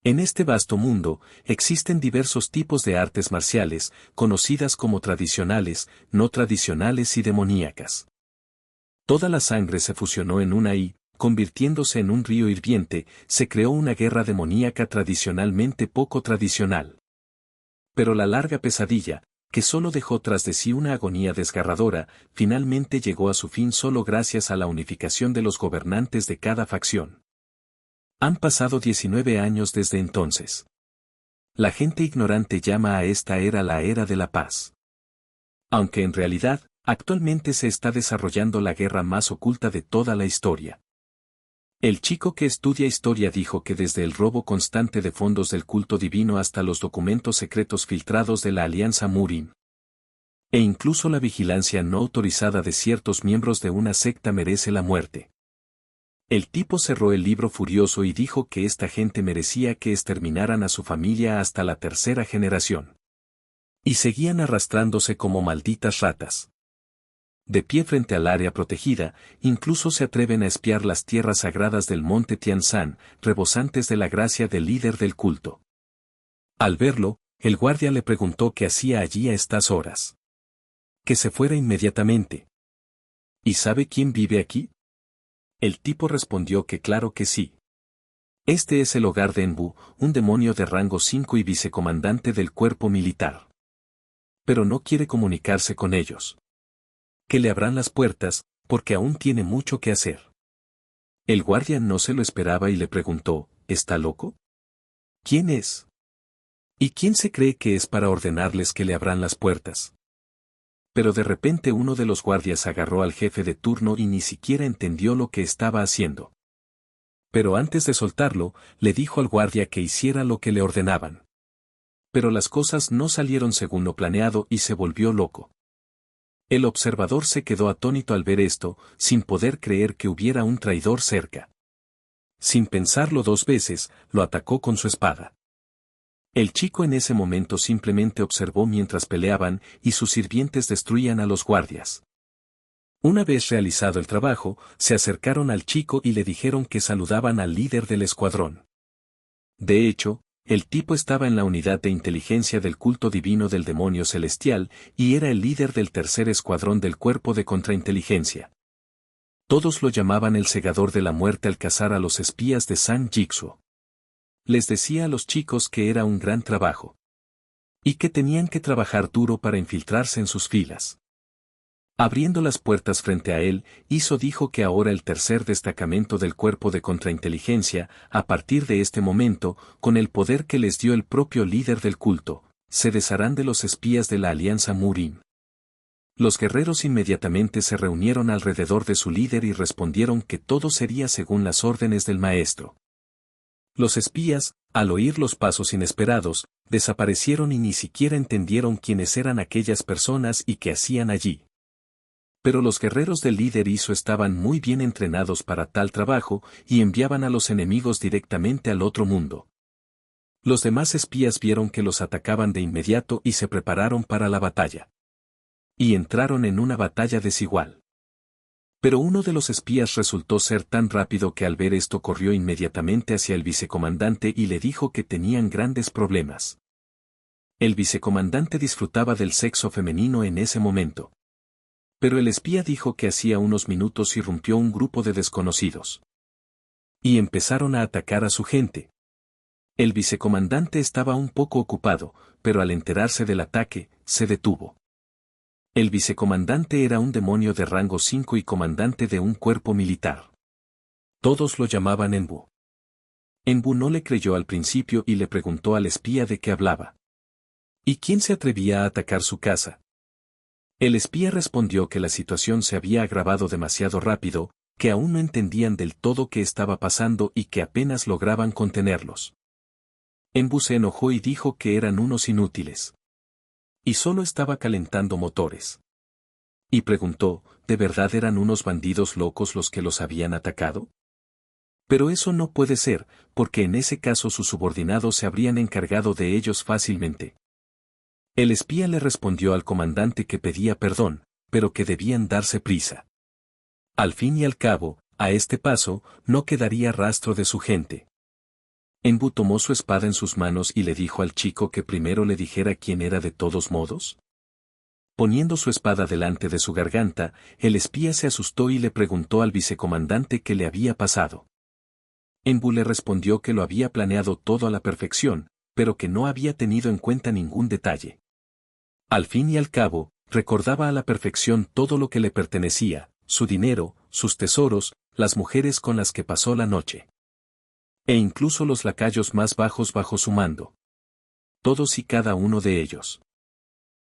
En este vasto mundo, existen diversos tipos de artes marciales, conocidas como tradicionales, no tradicionales y demoníacas. Toda la sangre se fusionó en una y, convirtiéndose en un río hirviente, se creó una guerra demoníaca tradicionalmente poco tradicional. Pero la larga pesadilla, que solo dejó tras de sí una agonía desgarradora, finalmente llegó a su fin solo gracias a la unificación de los gobernantes de cada facción. Han pasado 19 años desde entonces. La gente ignorante llama a esta era la era de la paz. Aunque en realidad, actualmente se está desarrollando la guerra más oculta de toda la historia. El chico que estudia historia dijo que desde el robo constante de fondos del culto divino hasta los documentos secretos filtrados de la Alianza Murin, e incluso la vigilancia no autorizada de ciertos miembros de una secta merece la muerte. El tipo cerró el libro furioso y dijo que esta gente merecía que exterminaran a su familia hasta la tercera generación. Y seguían arrastrándose como malditas ratas. De pie frente al área protegida, incluso se atreven a espiar las tierras sagradas del monte Tianshan, rebosantes de la gracia del líder del culto. Al verlo, el guardia le preguntó qué hacía allí a estas horas. Que se fuera inmediatamente. ¿Y sabe quién vive aquí? El tipo respondió que claro que sí. Este es el hogar de Enbu, un demonio de rango 5 y vicecomandante del cuerpo militar. Pero no quiere comunicarse con ellos. Que le abran las puertas, porque aún tiene mucho que hacer. El guardia no se lo esperaba y le preguntó, ¿está loco? ¿Quién es? ¿Y quién se cree que es para ordenarles que le abran las puertas? Pero de repente uno de los guardias agarró al jefe de turno y ni siquiera entendió lo que estaba haciendo. Pero antes de soltarlo, le dijo al guardia que hiciera lo que le ordenaban. Pero las cosas no salieron según lo planeado y se volvió loco. El observador se quedó atónito al ver esto, sin poder creer que hubiera un traidor cerca. Sin pensarlo dos veces, lo atacó con su espada. El chico en ese momento simplemente observó mientras peleaban y sus sirvientes destruían a los guardias. Una vez realizado el trabajo, se acercaron al chico y le dijeron que saludaban al líder del escuadrón. De hecho, el tipo estaba en la unidad de inteligencia del culto divino del demonio celestial y era el líder del tercer escuadrón del cuerpo de contrainteligencia. Todos lo llamaban el segador de la muerte al cazar a los espías de San Jigsaw. Les decía a los chicos que era un gran trabajo. Y que tenían que trabajar duro para infiltrarse en sus filas. Abriendo las puertas frente a él, dijo que ahora el tercer destacamento del cuerpo de contrainteligencia, a partir de este momento, con el poder que les dio el propio líder del culto, se desharán de los espías de la Alianza Murin. Los guerreros inmediatamente se reunieron alrededor de su líder y respondieron que todo sería según las órdenes del maestro. Los espías, al oír los pasos inesperados, desaparecieron y ni siquiera entendieron quiénes eran aquellas personas y qué hacían allí. Pero los guerreros del líder estaban muy bien entrenados para tal trabajo y enviaban a los enemigos directamente al otro mundo. Los demás espías vieron que los atacaban de inmediato y se prepararon para la batalla. Y entraron en una batalla desigual. Pero uno de los espías resultó ser tan rápido que al ver esto corrió inmediatamente hacia el vicecomandante y le dijo que tenían grandes problemas. El vicecomandante disfrutaba del sexo femenino en ese momento. Pero el espía dijo que hacía unos minutos irrumpió un grupo de desconocidos. Y empezaron a atacar a su gente. El vicecomandante estaba un poco ocupado, pero al enterarse del ataque, se detuvo. El vicecomandante era un demonio de rango 5 y comandante de un cuerpo militar. Todos lo llamaban Enbu. Enbu no le creyó al principio y le preguntó al espía de qué hablaba. ¿Y quién se atrevía a atacar su casa? El espía respondió que la situación se había agravado demasiado rápido, que aún no entendían del todo qué estaba pasando y que apenas lograban contenerlos. Enbu se enojó y dijo que eran unos inútiles. Y solo estaba calentando motores. Y preguntó, ¿de verdad eran unos bandidos locos los que los habían atacado? Pero eso no puede ser, porque en ese caso sus subordinados se habrían encargado de ellos fácilmente. El espía le respondió al comandante que pedía perdón, pero que debían darse prisa. Al fin y al cabo, a este paso, no quedaría rastro de su gente. Enbu tomó su espada en sus manos y le dijo al chico que primero le dijera quién era de todos modos. Poniendo su espada delante de su garganta, el espía se asustó y le preguntó al vicecomandante qué le había pasado. Enbu le respondió que lo había planeado todo a la perfección, pero que no había tenido en cuenta ningún detalle. Al fin y al cabo, recordaba a la perfección todo lo que le pertenecía, su dinero, sus tesoros, las mujeres con las que pasó la noche. E incluso los lacayos más bajos bajo su mando. Todos y cada uno de ellos.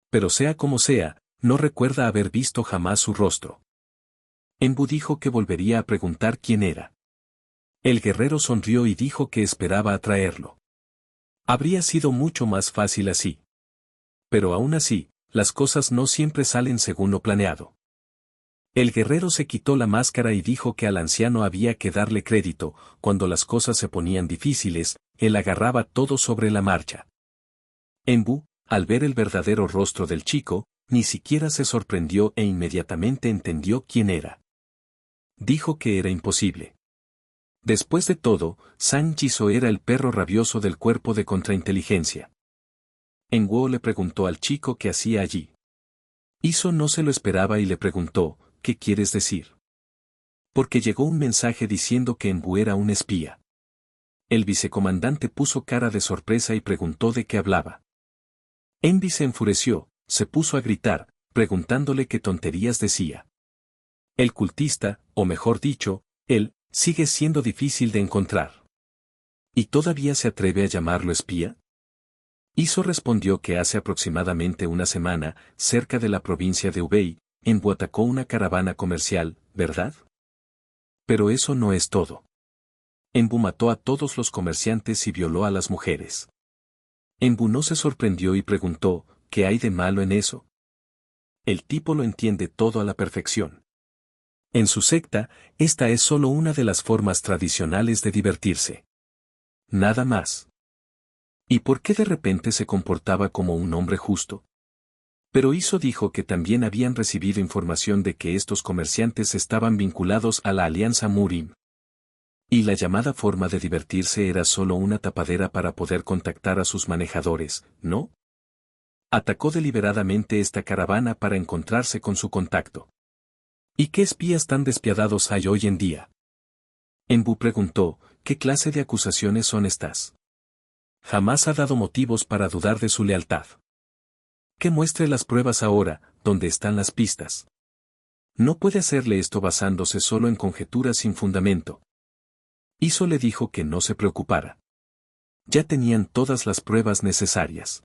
Pero sea como sea, no recuerda haber visto jamás su rostro. Enbu dijo que volvería a preguntar quién era. El guerrero sonrió y dijo que esperaba atraerlo. Habría sido mucho más fácil así. Pero aún así, las cosas no siempre salen según lo planeado. El guerrero se quitó la máscara y dijo que al anciano había que darle crédito, cuando las cosas se ponían difíciles, él agarraba todo sobre la marcha. Enbu, al ver el verdadero rostro del chico, ni siquiera se sorprendió e inmediatamente entendió quién era. Dijo que era imposible. Después de todo, Sang Jiso era el perro rabioso del cuerpo de contrainteligencia. Enguo le preguntó al chico qué hacía allí. Iso no se lo esperaba y le preguntó, ¿qué quieres decir? Porque llegó un mensaje diciendo que Enbu era un espía. El vicecomandante puso cara de sorpresa y preguntó de qué hablaba. Envi se enfureció, se puso a gritar, preguntándole qué tonterías decía. El cultista, o mejor dicho, él, sigue siendo difícil de encontrar. ¿Y todavía se atreve a llamarlo espía? Iso respondió que hace aproximadamente una semana, cerca de la provincia de Hubei, Enbu atacó una caravana comercial, ¿verdad? Pero eso no es todo. Enbu mató a todos los comerciantes y violó a las mujeres. Enbu no se sorprendió y preguntó, ¿qué hay de malo en eso? El tipo lo entiende todo a la perfección. En su secta, esta es solo una de las formas tradicionales de divertirse. Nada más. ¿Y por qué de repente se comportaba como un hombre justo? Pero Iso dijo que también habían recibido información de que estos comerciantes estaban vinculados a la Alianza Murim. Y la llamada forma de divertirse era solo una tapadera para poder contactar a sus manejadores, ¿no? Atacó deliberadamente esta caravana para encontrarse con su contacto. ¿Y qué espías tan despiadados hay hoy en día? Enbu preguntó, ¿qué clase de acusaciones son estas? Jamás ha dado motivos para dudar de su lealtad. Que muestre las pruebas ahora, donde están las pistas. No puede hacerle esto basándose solo en conjeturas sin fundamento. Iso le dijo que no se preocupara. Ya tenían todas las pruebas necesarias.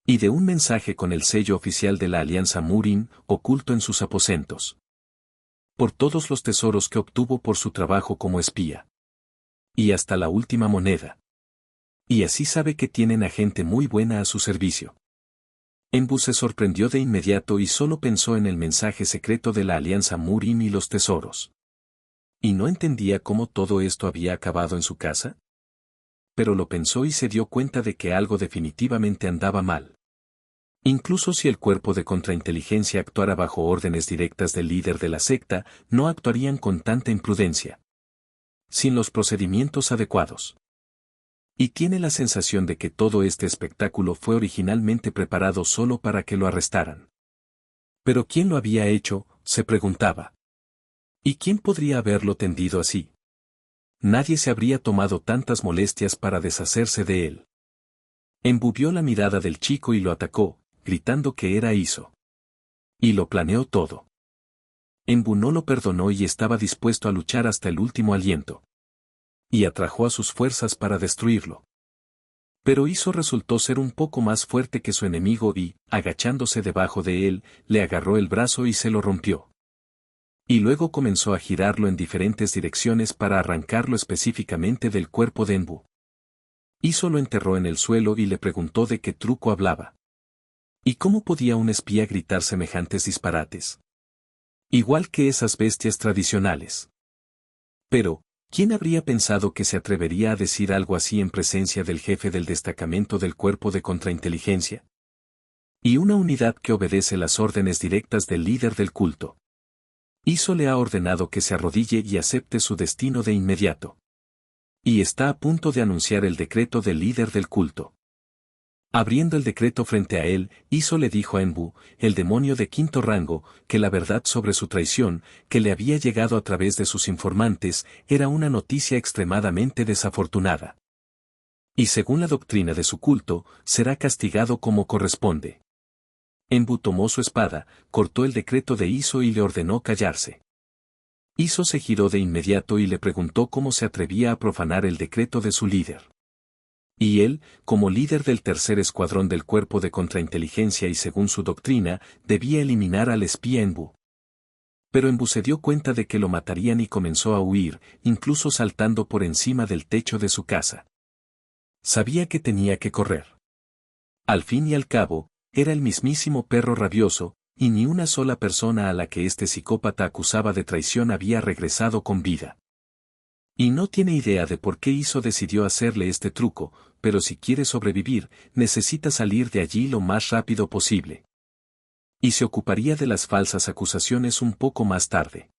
Y de un mensaje con el sello oficial de la Alianza Murim, oculto en sus aposentos. Por todos los tesoros que obtuvo por su trabajo como espía. Y hasta la última moneda. Y así sabe que tienen a gente muy buena a su servicio. Enbu se sorprendió de inmediato y solo pensó en el mensaje secreto de la Alianza Murim y los tesoros. ¿Y no entendía cómo todo esto había acabado en su casa? Pero lo pensó y se dio cuenta de que algo definitivamente andaba mal. Incluso si el cuerpo de contrainteligencia actuara bajo órdenes directas del líder de la secta, no actuarían con tanta imprudencia. Sin los procedimientos adecuados. Y tiene la sensación de que todo este espectáculo fue originalmente preparado solo para que lo arrestaran. ¿Pero quién lo había hecho?, se preguntaba. ¿Y quién podría haberlo tendido así? Nadie se habría tomado tantas molestias para deshacerse de él. Embubió la mirada del chico y lo atacó, gritando que era Iso. Y lo planeó todo. Enbu no lo perdonó y estaba dispuesto a luchar hasta el último aliento. Y atrajo a sus fuerzas para destruirlo. Pero Iso resultó ser un poco más fuerte que su enemigo y, agachándose debajo de él, le agarró el brazo y se lo rompió. Y luego comenzó a girarlo en diferentes direcciones para arrancarlo específicamente del cuerpo de Enbu. Iso lo enterró en el suelo y le preguntó de qué truco hablaba. ¿Y cómo podía un espía gritar semejantes disparates? Igual que esas bestias tradicionales. Pero, ¿quién habría pensado que se atrevería a decir algo así en presencia del jefe del destacamento del cuerpo de contrainteligencia? Y una unidad que obedece las órdenes directas del líder del culto. Iso le ha ordenado que se arrodille y acepte su destino de inmediato. Y está a punto de anunciar el decreto del líder del culto. Abriendo el decreto frente a él, Iso le dijo a Enbu, el demonio de quinto rango, que la verdad sobre su traición, que le había llegado a través de sus informantes, era una noticia extremadamente desafortunada. Y según la doctrina de su culto, será castigado como corresponde. Enbu tomó su espada, cortó el decreto de Iso y le ordenó callarse. Iso se giró de inmediato y le preguntó cómo se atrevía a profanar el decreto de su líder. Y él, como líder del tercer escuadrón del cuerpo de contrainteligencia y según su doctrina, debía eliminar al espía Enbu. Pero Enbu se dio cuenta de que lo matarían y comenzó a huir, incluso saltando por encima del techo de su casa. Sabía que tenía que correr. Al fin y al cabo, era el mismísimo perro rabioso, y ni una sola persona a la que este psicópata acusaba de traición había regresado con vida. Y no tiene idea de por qué Iso decidió hacerle este truco, pero si quiere sobrevivir, necesita salir de allí lo más rápido posible. Y se ocuparía de las falsas acusaciones un poco más tarde.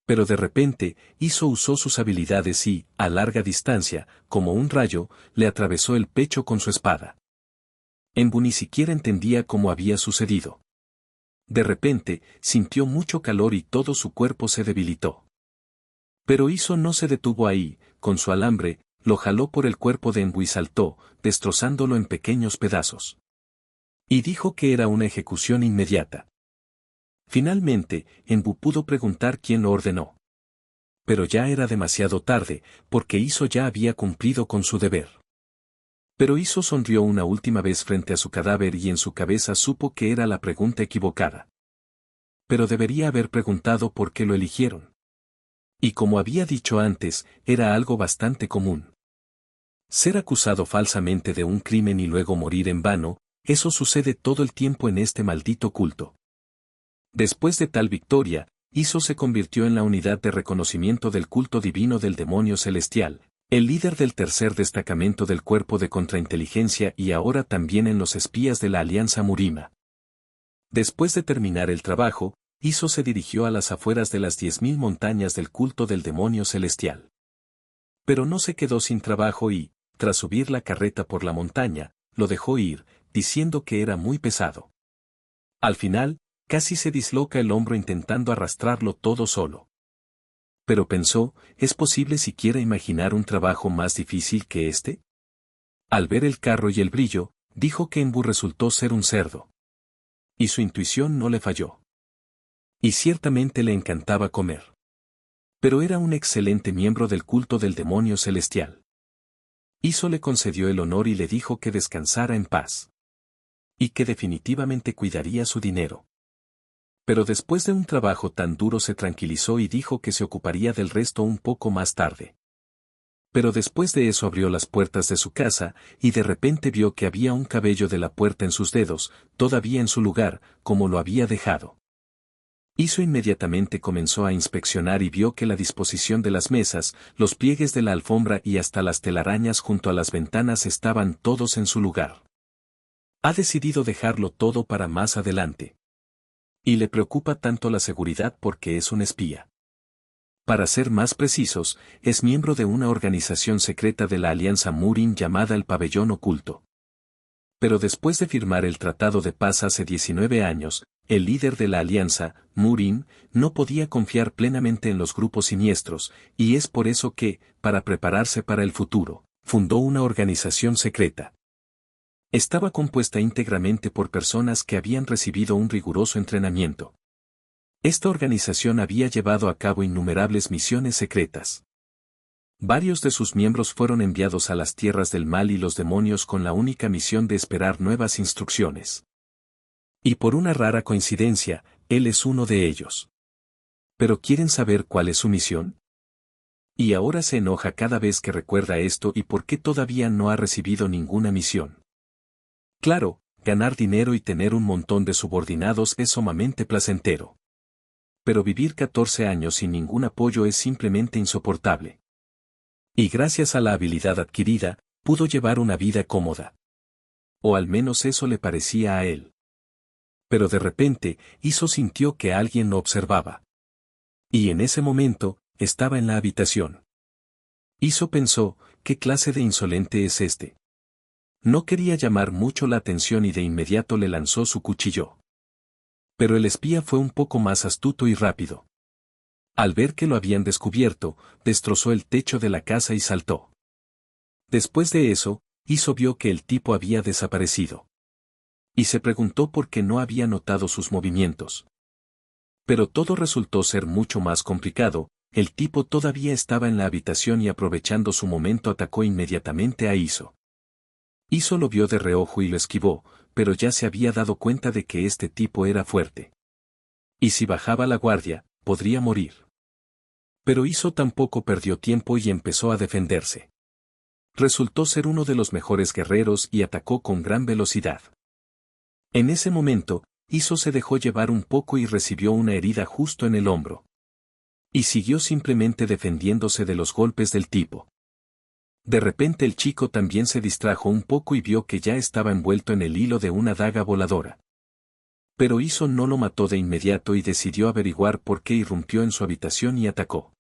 Pero de repente, Iso usó sus habilidades y, a larga distancia, como un rayo, le atravesó el pecho con su espada. Enbu ni siquiera entendía cómo había sucedido. De repente, sintió mucho calor y todo su cuerpo se debilitó. Pero Iso no se detuvo ahí, con su alambre, lo jaló por el cuerpo de Enbu y saltó, destrozándolo en pequeños pedazos. Y dijo que era una ejecución inmediata. Finalmente, Enbu pudo preguntar quién lo ordenó. Pero ya era demasiado tarde, porque Iso ya había cumplido con su deber. Pero Iso sonrió una última vez frente a su cadáver y en su cabeza supo que era la pregunta equivocada. Pero debería haber preguntado por qué lo eligieron. Y como había dicho antes, era algo bastante común. Ser acusado falsamente de un crimen y luego morir en vano, eso sucede todo el tiempo en este maldito culto. Después de tal victoria, Iso se convirtió en la unidad de reconocimiento del culto divino del demonio celestial, el líder del tercer destacamento del cuerpo de contrainteligencia y ahora también en los espías de la Alianza Murima. Después de terminar el trabajo, Iso se dirigió a las afueras de las 10.000 montañas del culto del demonio celestial. Pero no se quedó sin trabajo y, tras subir la carreta por la montaña, lo dejó ir, diciendo que era muy pesado. Al final, casi se disloca el hombro intentando arrastrarlo todo solo. Pero pensó, ¿es posible siquiera imaginar un trabajo más difícil que este? Al ver el carro y el brillo, dijo que Enbu resultó ser un cerdo. Y su intuición no le falló. Y ciertamente le encantaba comer. Pero era un excelente miembro del culto del demonio celestial. Iso le concedió el honor y le dijo que descansara en paz. Y que definitivamente cuidaría su dinero. Pero después de un trabajo tan duro se tranquilizó y dijo que se ocuparía del resto un poco más tarde. Pero después de eso abrió las puertas de su casa, y de repente vio que había un cabello de la puerta en sus dedos, todavía en su lugar, como lo había dejado. Iso inmediatamente comenzó a inspeccionar y vio que la disposición de las mesas, los pliegues de la alfombra y hasta las telarañas junto a las ventanas estaban todos en su lugar. Ha decidido dejarlo todo para más adelante. Y le preocupa tanto la seguridad porque es un espía. Para ser más precisos, es miembro de una organización secreta de la Alianza Murin llamada el Pabellón Oculto. Pero después de firmar el Tratado de Paz hace 19 años, el líder de la Alianza, Murin, no podía confiar plenamente en los grupos siniestros, y es por eso que, para prepararse para el futuro, fundó una organización secreta. Estaba compuesta íntegramente por personas que habían recibido un riguroso entrenamiento. Esta organización había llevado a cabo innumerables misiones secretas. Varios de sus miembros fueron enviados a las tierras del mal y los demonios con la única misión de esperar nuevas instrucciones. Y por una rara coincidencia, él es uno de ellos. ¿Pero quieren saber cuál es su misión? Y ahora se enoja cada vez que recuerda esto y por qué todavía no ha recibido ninguna misión. Claro, ganar dinero y tener un montón de subordinados es sumamente placentero. Pero vivir 14 años sin ningún apoyo es simplemente insoportable. Y gracias a la habilidad adquirida, pudo llevar una vida cómoda. O al menos eso le parecía a él. Pero de repente, Iso sintió que alguien lo observaba. Y en ese momento, estaba en la habitación. Iso pensó, ¿qué clase de insolente es este? No quería llamar mucho la atención y de inmediato le lanzó su cuchillo. Pero el espía fue un poco más astuto y rápido. Al ver que lo habían descubierto, destrozó el techo de la casa y saltó. Después de eso, Iso vio que el tipo había desaparecido. Y se preguntó por qué no había notado sus movimientos. Pero todo resultó ser mucho más complicado. El tipo todavía estaba en la habitación y aprovechando su momento atacó inmediatamente a Iso. Iso lo vio de reojo y lo esquivó, pero ya se había dado cuenta de que este tipo era fuerte. Y si bajaba la guardia, podría morir. Pero Iso tampoco perdió tiempo y empezó a defenderse. Resultó ser uno de los mejores guerreros y atacó con gran velocidad. En ese momento, Iso se dejó llevar un poco y recibió una herida justo en el hombro. Y siguió simplemente defendiéndose de los golpes del tipo. De repente el chico también se distrajo un poco y vio que ya estaba envuelto en el hilo de una daga voladora. Pero Iso no lo mató de inmediato y decidió averiguar por qué irrumpió en su habitación y atacó.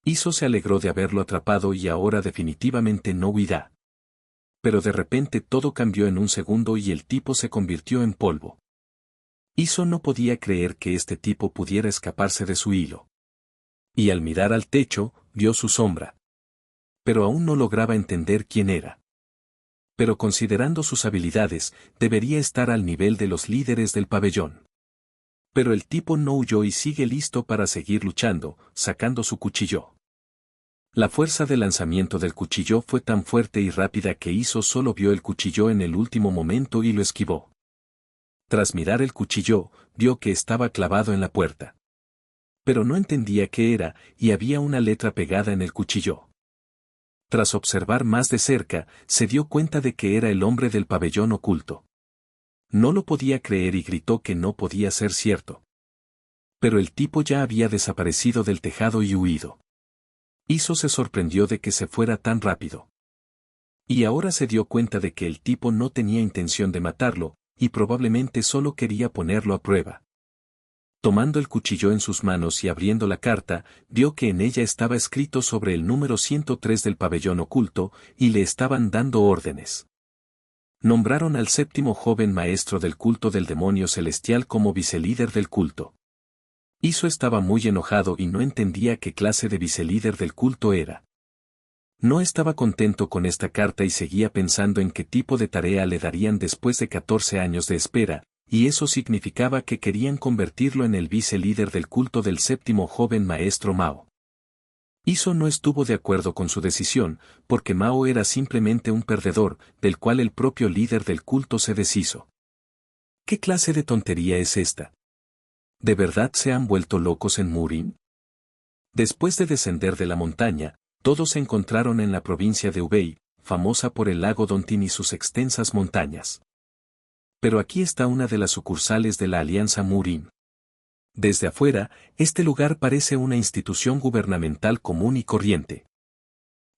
Iso se alegró de haberlo atrapado y ahora definitivamente no huirá. Pero de repente todo cambió en un segundo y el tipo se convirtió en polvo. Iso no podía creer que este tipo pudiera escaparse de su hilo. Y al mirar al techo, vio su sombra. Pero aún no lograba entender quién era. Pero considerando sus habilidades, debería estar al nivel de los líderes del pabellón. Pero el tipo no huyó y sigue listo para seguir luchando, sacando su cuchillo. La fuerza de lanzamiento del cuchillo fue tan fuerte y rápida que Iso solo vio el cuchillo en el último momento y lo esquivó. Tras mirar el cuchillo, vio que estaba clavado en la puerta. Pero no entendía qué era, y había una letra pegada en el cuchillo. Tras observar más de cerca, se dio cuenta de que era el hombre del pabellón oculto. No lo podía creer y gritó que no podía ser cierto. Pero el tipo ya había desaparecido del tejado y huido. Iso se sorprendió de que se fuera tan rápido. Y ahora se dio cuenta de que el tipo no tenía intención de matarlo, y probablemente solo quería ponerlo a prueba. Tomando el cuchillo en sus manos y abriendo la carta, vio que en ella estaba escrito sobre el número 103 del pabellón oculto, y le estaban dando órdenes. Nombraron al séptimo joven maestro del culto del demonio celestial como vicelíder del culto. Iso estaba muy enojado y no entendía qué clase de vicelíder del culto era. No estaba contento con esta carta y seguía pensando en qué tipo de tarea le darían después de 14 años de espera, y eso significaba que querían convertirlo en el vicelíder del culto del séptimo joven maestro Mao. Iso no estuvo de acuerdo con su decisión, porque Mao era simplemente un perdedor, del cual el propio líder del culto se deshizo. ¿Qué clase de tontería es esta? ¿De verdad se han vuelto locos en Murin? Después de descender de la montaña, todos se encontraron en la provincia de Hubei, famosa por el lago Dontin y sus extensas montañas. Pero aquí está una de las sucursales de la Alianza Murin. Desde afuera, este lugar parece una institución gubernamental común y corriente.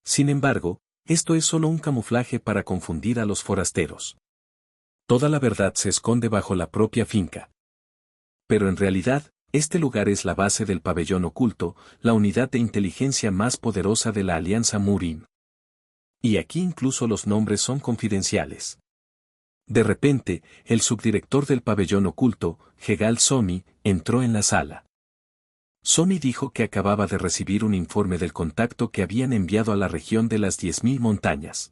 Sin embargo, esto es solo un camuflaje para confundir a los forasteros. Toda la verdad se esconde bajo la propia finca. Pero en realidad, este lugar es la base del pabellón oculto, la unidad de inteligencia más poderosa de la Alianza Murin. Y aquí incluso los nombres son confidenciales. De repente, el subdirector del pabellón oculto, Hegal Somi, entró en la sala. Somi dijo que acababa de recibir un informe del contacto que habían enviado a la región de las 10.000 montañas.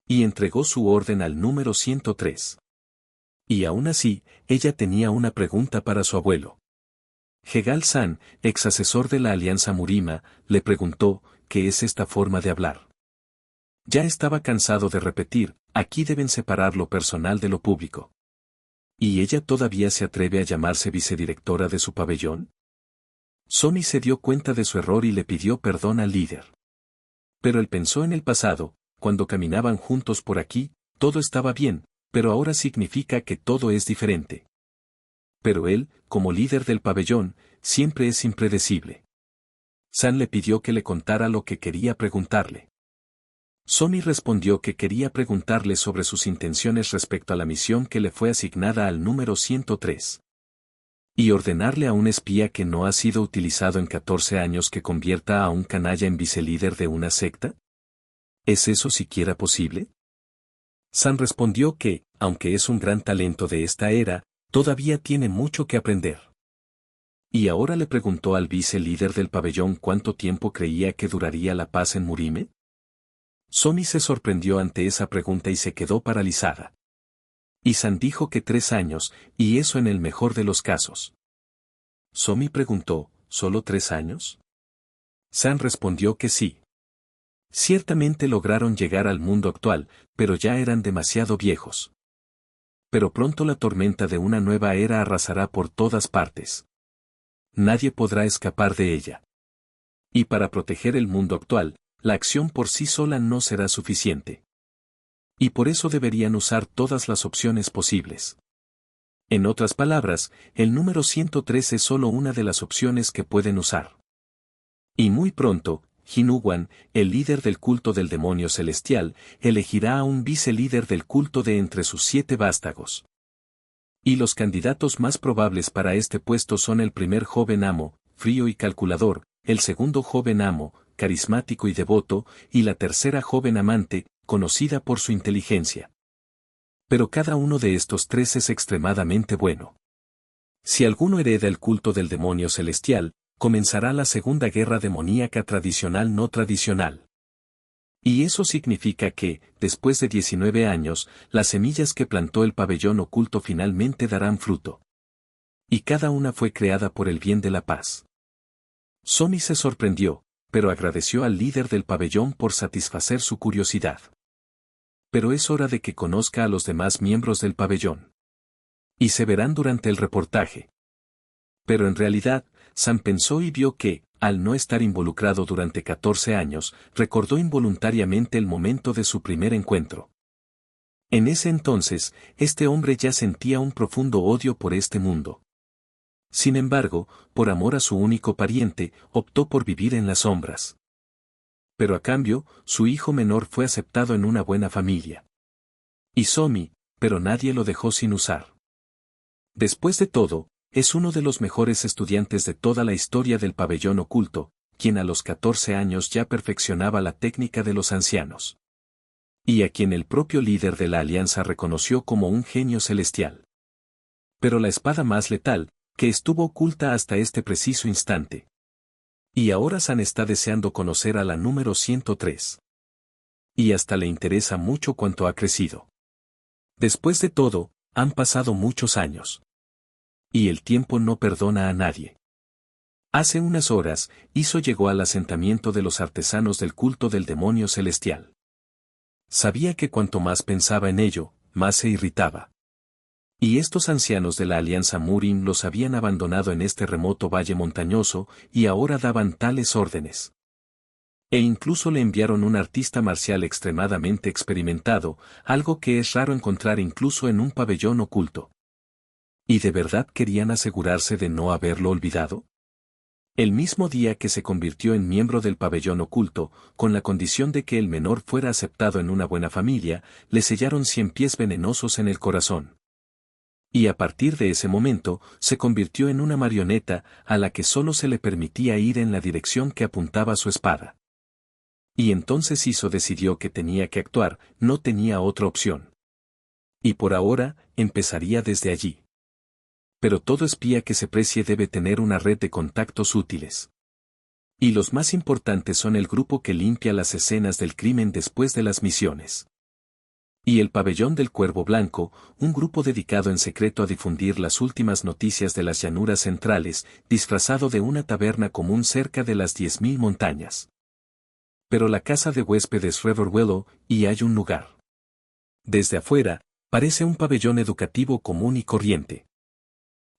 Y entregó su orden al número 103. Y aún así, ella tenía una pregunta para su abuelo. Hegal-san, ex asesor de la Alianza Murima, le preguntó, ¿qué es esta forma de hablar? Ya estaba cansado de repetir, aquí deben separar lo personal de lo público. ¿Y ella todavía se atreve a llamarse vicedirectora de su pabellón? Somi se dio cuenta de su error y le pidió perdón al líder. Pero él pensó en el pasado, cuando caminaban juntos por aquí, todo estaba bien, pero ahora significa que todo es diferente. Pero él, como líder del pabellón, siempre es impredecible. San le pidió que le contara lo que quería preguntarle. Somi respondió que quería preguntarle sobre sus intenciones respecto a la misión que le fue asignada al número 103. Y ordenarle a un espía que no ha sido utilizado en 14 años que convierta a un canalla en vicelíder de una secta. ¿Es eso siquiera posible? San respondió que, aunque es un gran talento de esta era, todavía tiene mucho que aprender. Y ahora le preguntó al vicelíder del pabellón cuánto tiempo creía que duraría la paz en Murime. Somi se sorprendió ante esa pregunta y se quedó paralizada. Y San dijo que 3 años, y eso en el mejor de los casos. Somi preguntó, ¿solo 3 años? San respondió que sí. Ciertamente lograron llegar al mundo actual, pero ya eran demasiado viejos. Pero pronto la tormenta de una nueva era arrasará por todas partes. Nadie podrá escapar de ella. Y para proteger el mundo actual, la acción por sí sola no será suficiente. Y por eso deberían usar todas las opciones posibles. En otras palabras, el número 103 es solo una de las opciones que pueden usar. Y muy pronto, Hinuwan, el líder del culto del demonio celestial, elegirá a un vicelíder del culto de entre sus 7 vástagos. Y los candidatos más probables para este puesto son el primer joven amo, frío y calculador, el segundo joven amo, carismático y devoto, y la tercera joven amante, conocida por su inteligencia. Pero cada uno de estos 3 es extremadamente bueno. Si alguno hereda el culto del demonio celestial, comenzará la segunda guerra demoníaca tradicional no tradicional. Y eso significa que, después de 19 años, las semillas que plantó el pabellón oculto finalmente darán fruto. Y cada una fue creada por el bien de la paz. Somi se sorprendió, pero agradeció al líder del pabellón por satisfacer su curiosidad. Pero es hora de que conozca a los demás miembros del pabellón. Y se verán durante el reportaje. Pero en realidad, Sam pensó y vio que, al no estar involucrado durante 14 años, recordó involuntariamente el momento de su primer encuentro. En ese entonces, este hombre ya sentía un profundo odio por este mundo. Sin embargo, por amor a su único pariente, optó por vivir en las sombras. Pero a cambio, su hijo menor fue aceptado en una buena familia. Y Somi, pero nadie lo dejó sin usar. Después de todo, es uno de los mejores estudiantes de toda la historia del pabellón oculto, quien a los 14 años ya perfeccionaba la técnica de los ancianos. Y a quien el propio líder de la alianza reconoció como un genio celestial. Pero la espada más letal, que estuvo oculta hasta este preciso instante. Y ahora San está deseando conocer a la número 103. Y hasta le interesa mucho cuánto ha crecido. Después de todo, han pasado muchos años. Y el tiempo no perdona a nadie. Hace unas horas, Iso llegó al asentamiento de los artesanos del culto del demonio celestial. Sabía que cuanto más pensaba en ello, más se irritaba. Y estos ancianos de la alianza Murim los habían abandonado en este remoto valle montañoso, y ahora daban tales órdenes. E incluso le enviaron un artista marcial extremadamente experimentado, algo que es raro encontrar incluso en un pabellón oculto. ¿Y de verdad querían asegurarse de no haberlo olvidado? El mismo día que se convirtió en miembro del pabellón oculto, con la condición de que el menor fuera aceptado en una buena familia, le sellaron 100 pies venenosos en el corazón. Y a partir de ese momento, se convirtió en una marioneta, a la que solo se le permitía ir en la dirección que apuntaba su espada. Y entonces Iso decidió que tenía que actuar, no tenía otra opción. Y por ahora, empezaría desde allí. Pero todo espía que se precie debe tener una red de contactos útiles. Y los más importantes son el grupo que limpia las escenas del crimen después de las misiones. Y el pabellón del Cuervo Blanco, un grupo dedicado en secreto a difundir las últimas noticias de las llanuras centrales, disfrazado de una taberna común cerca de las 10.000 montañas. Pero la casa de huéspedes Riverwillow, y hay un lugar. Desde afuera, parece un pabellón educativo común y corriente.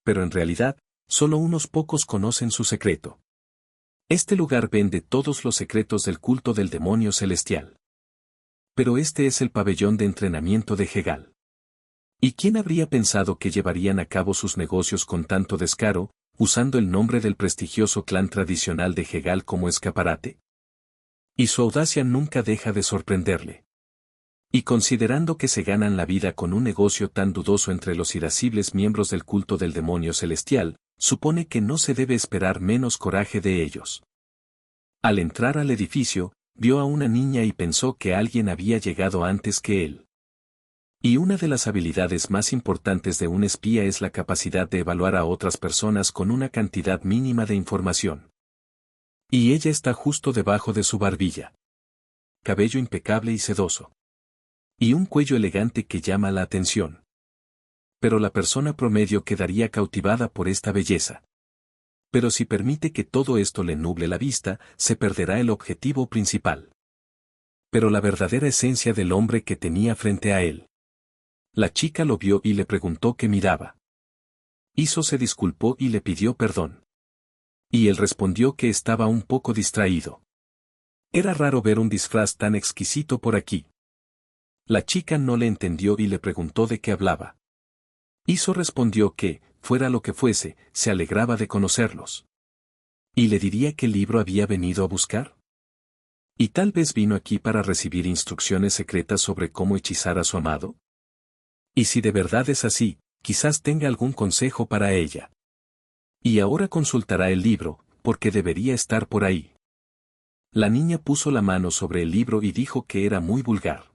Pero en realidad, solo unos pocos conocen su secreto. Este lugar vende todos los secretos del culto del demonio celestial. Pero este es el pabellón de entrenamiento de Hegal. ¿Y quién habría pensado que llevarían a cabo sus negocios con tanto descaro, usando el nombre del prestigioso clan tradicional de Hegal como escaparate? Y su audacia nunca deja de sorprenderle. Y considerando que se ganan la vida con un negocio tan dudoso entre los irascibles miembros del culto del demonio celestial, supone que no se debe esperar menos coraje de ellos. Al entrar al edificio, vio a una niña y pensó que alguien había llegado antes que él. Y una de las habilidades más importantes de un espía es la capacidad de evaluar a otras personas con una cantidad mínima de información. Y ella está justo debajo de su barbilla. Cabello impecable y sedoso. Y un cuello elegante que llama la atención. Pero la persona promedio quedaría cautivada por esta belleza. Pero si permite que todo esto le nuble la vista, se perderá el objetivo principal. Pero la verdadera esencia del hombre que tenía frente a él. La chica lo vio y le preguntó qué miraba. Iso se disculpó y le pidió perdón. Y él respondió que estaba un poco distraído. Era raro ver un disfraz tan exquisito por aquí. La chica no le entendió y le preguntó de qué hablaba. Iso respondió que, fuera lo que fuese, se alegraba de conocerlos. ¿Y le diría qué libro había venido a buscar? ¿Y tal vez vino aquí para recibir instrucciones secretas sobre cómo hechizar a su amado? Y si de verdad es así, quizás tenga algún consejo para ella. Y ahora consultará el libro, porque debería estar por ahí. La niña puso la mano sobre el libro y dijo que era muy vulgar.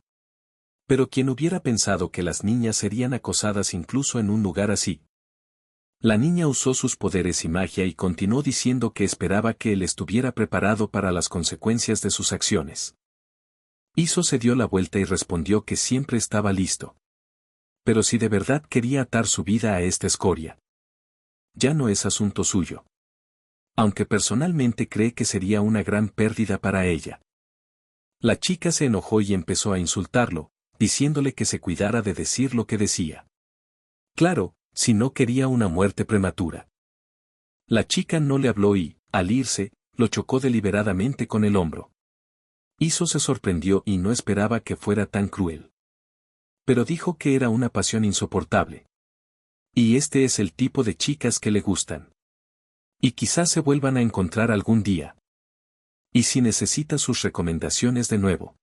Pero ¿quién hubiera pensado que las niñas serían acosadas incluso en un lugar así? La niña usó sus poderes y magia y continuó diciendo que esperaba que él estuviera preparado para las consecuencias de sus acciones. Iso se dio la vuelta y respondió que siempre estaba listo. Pero si de verdad quería atar su vida a esta escoria, ya no es asunto suyo. Aunque personalmente cree que sería una gran pérdida para ella. La chica se enojó y empezó a insultarlo, diciéndole que se cuidara de decir lo que decía. Claro, si no quería una muerte prematura. La chica no le habló y, al irse, lo chocó deliberadamente con el hombro. Iso se sorprendió y no esperaba que fuera tan cruel. Pero dijo que era una pasión insoportable. Y este es el tipo de chicas que le gustan. Y quizás se vuelvan a encontrar algún día. Y si necesita sus recomendaciones de nuevo.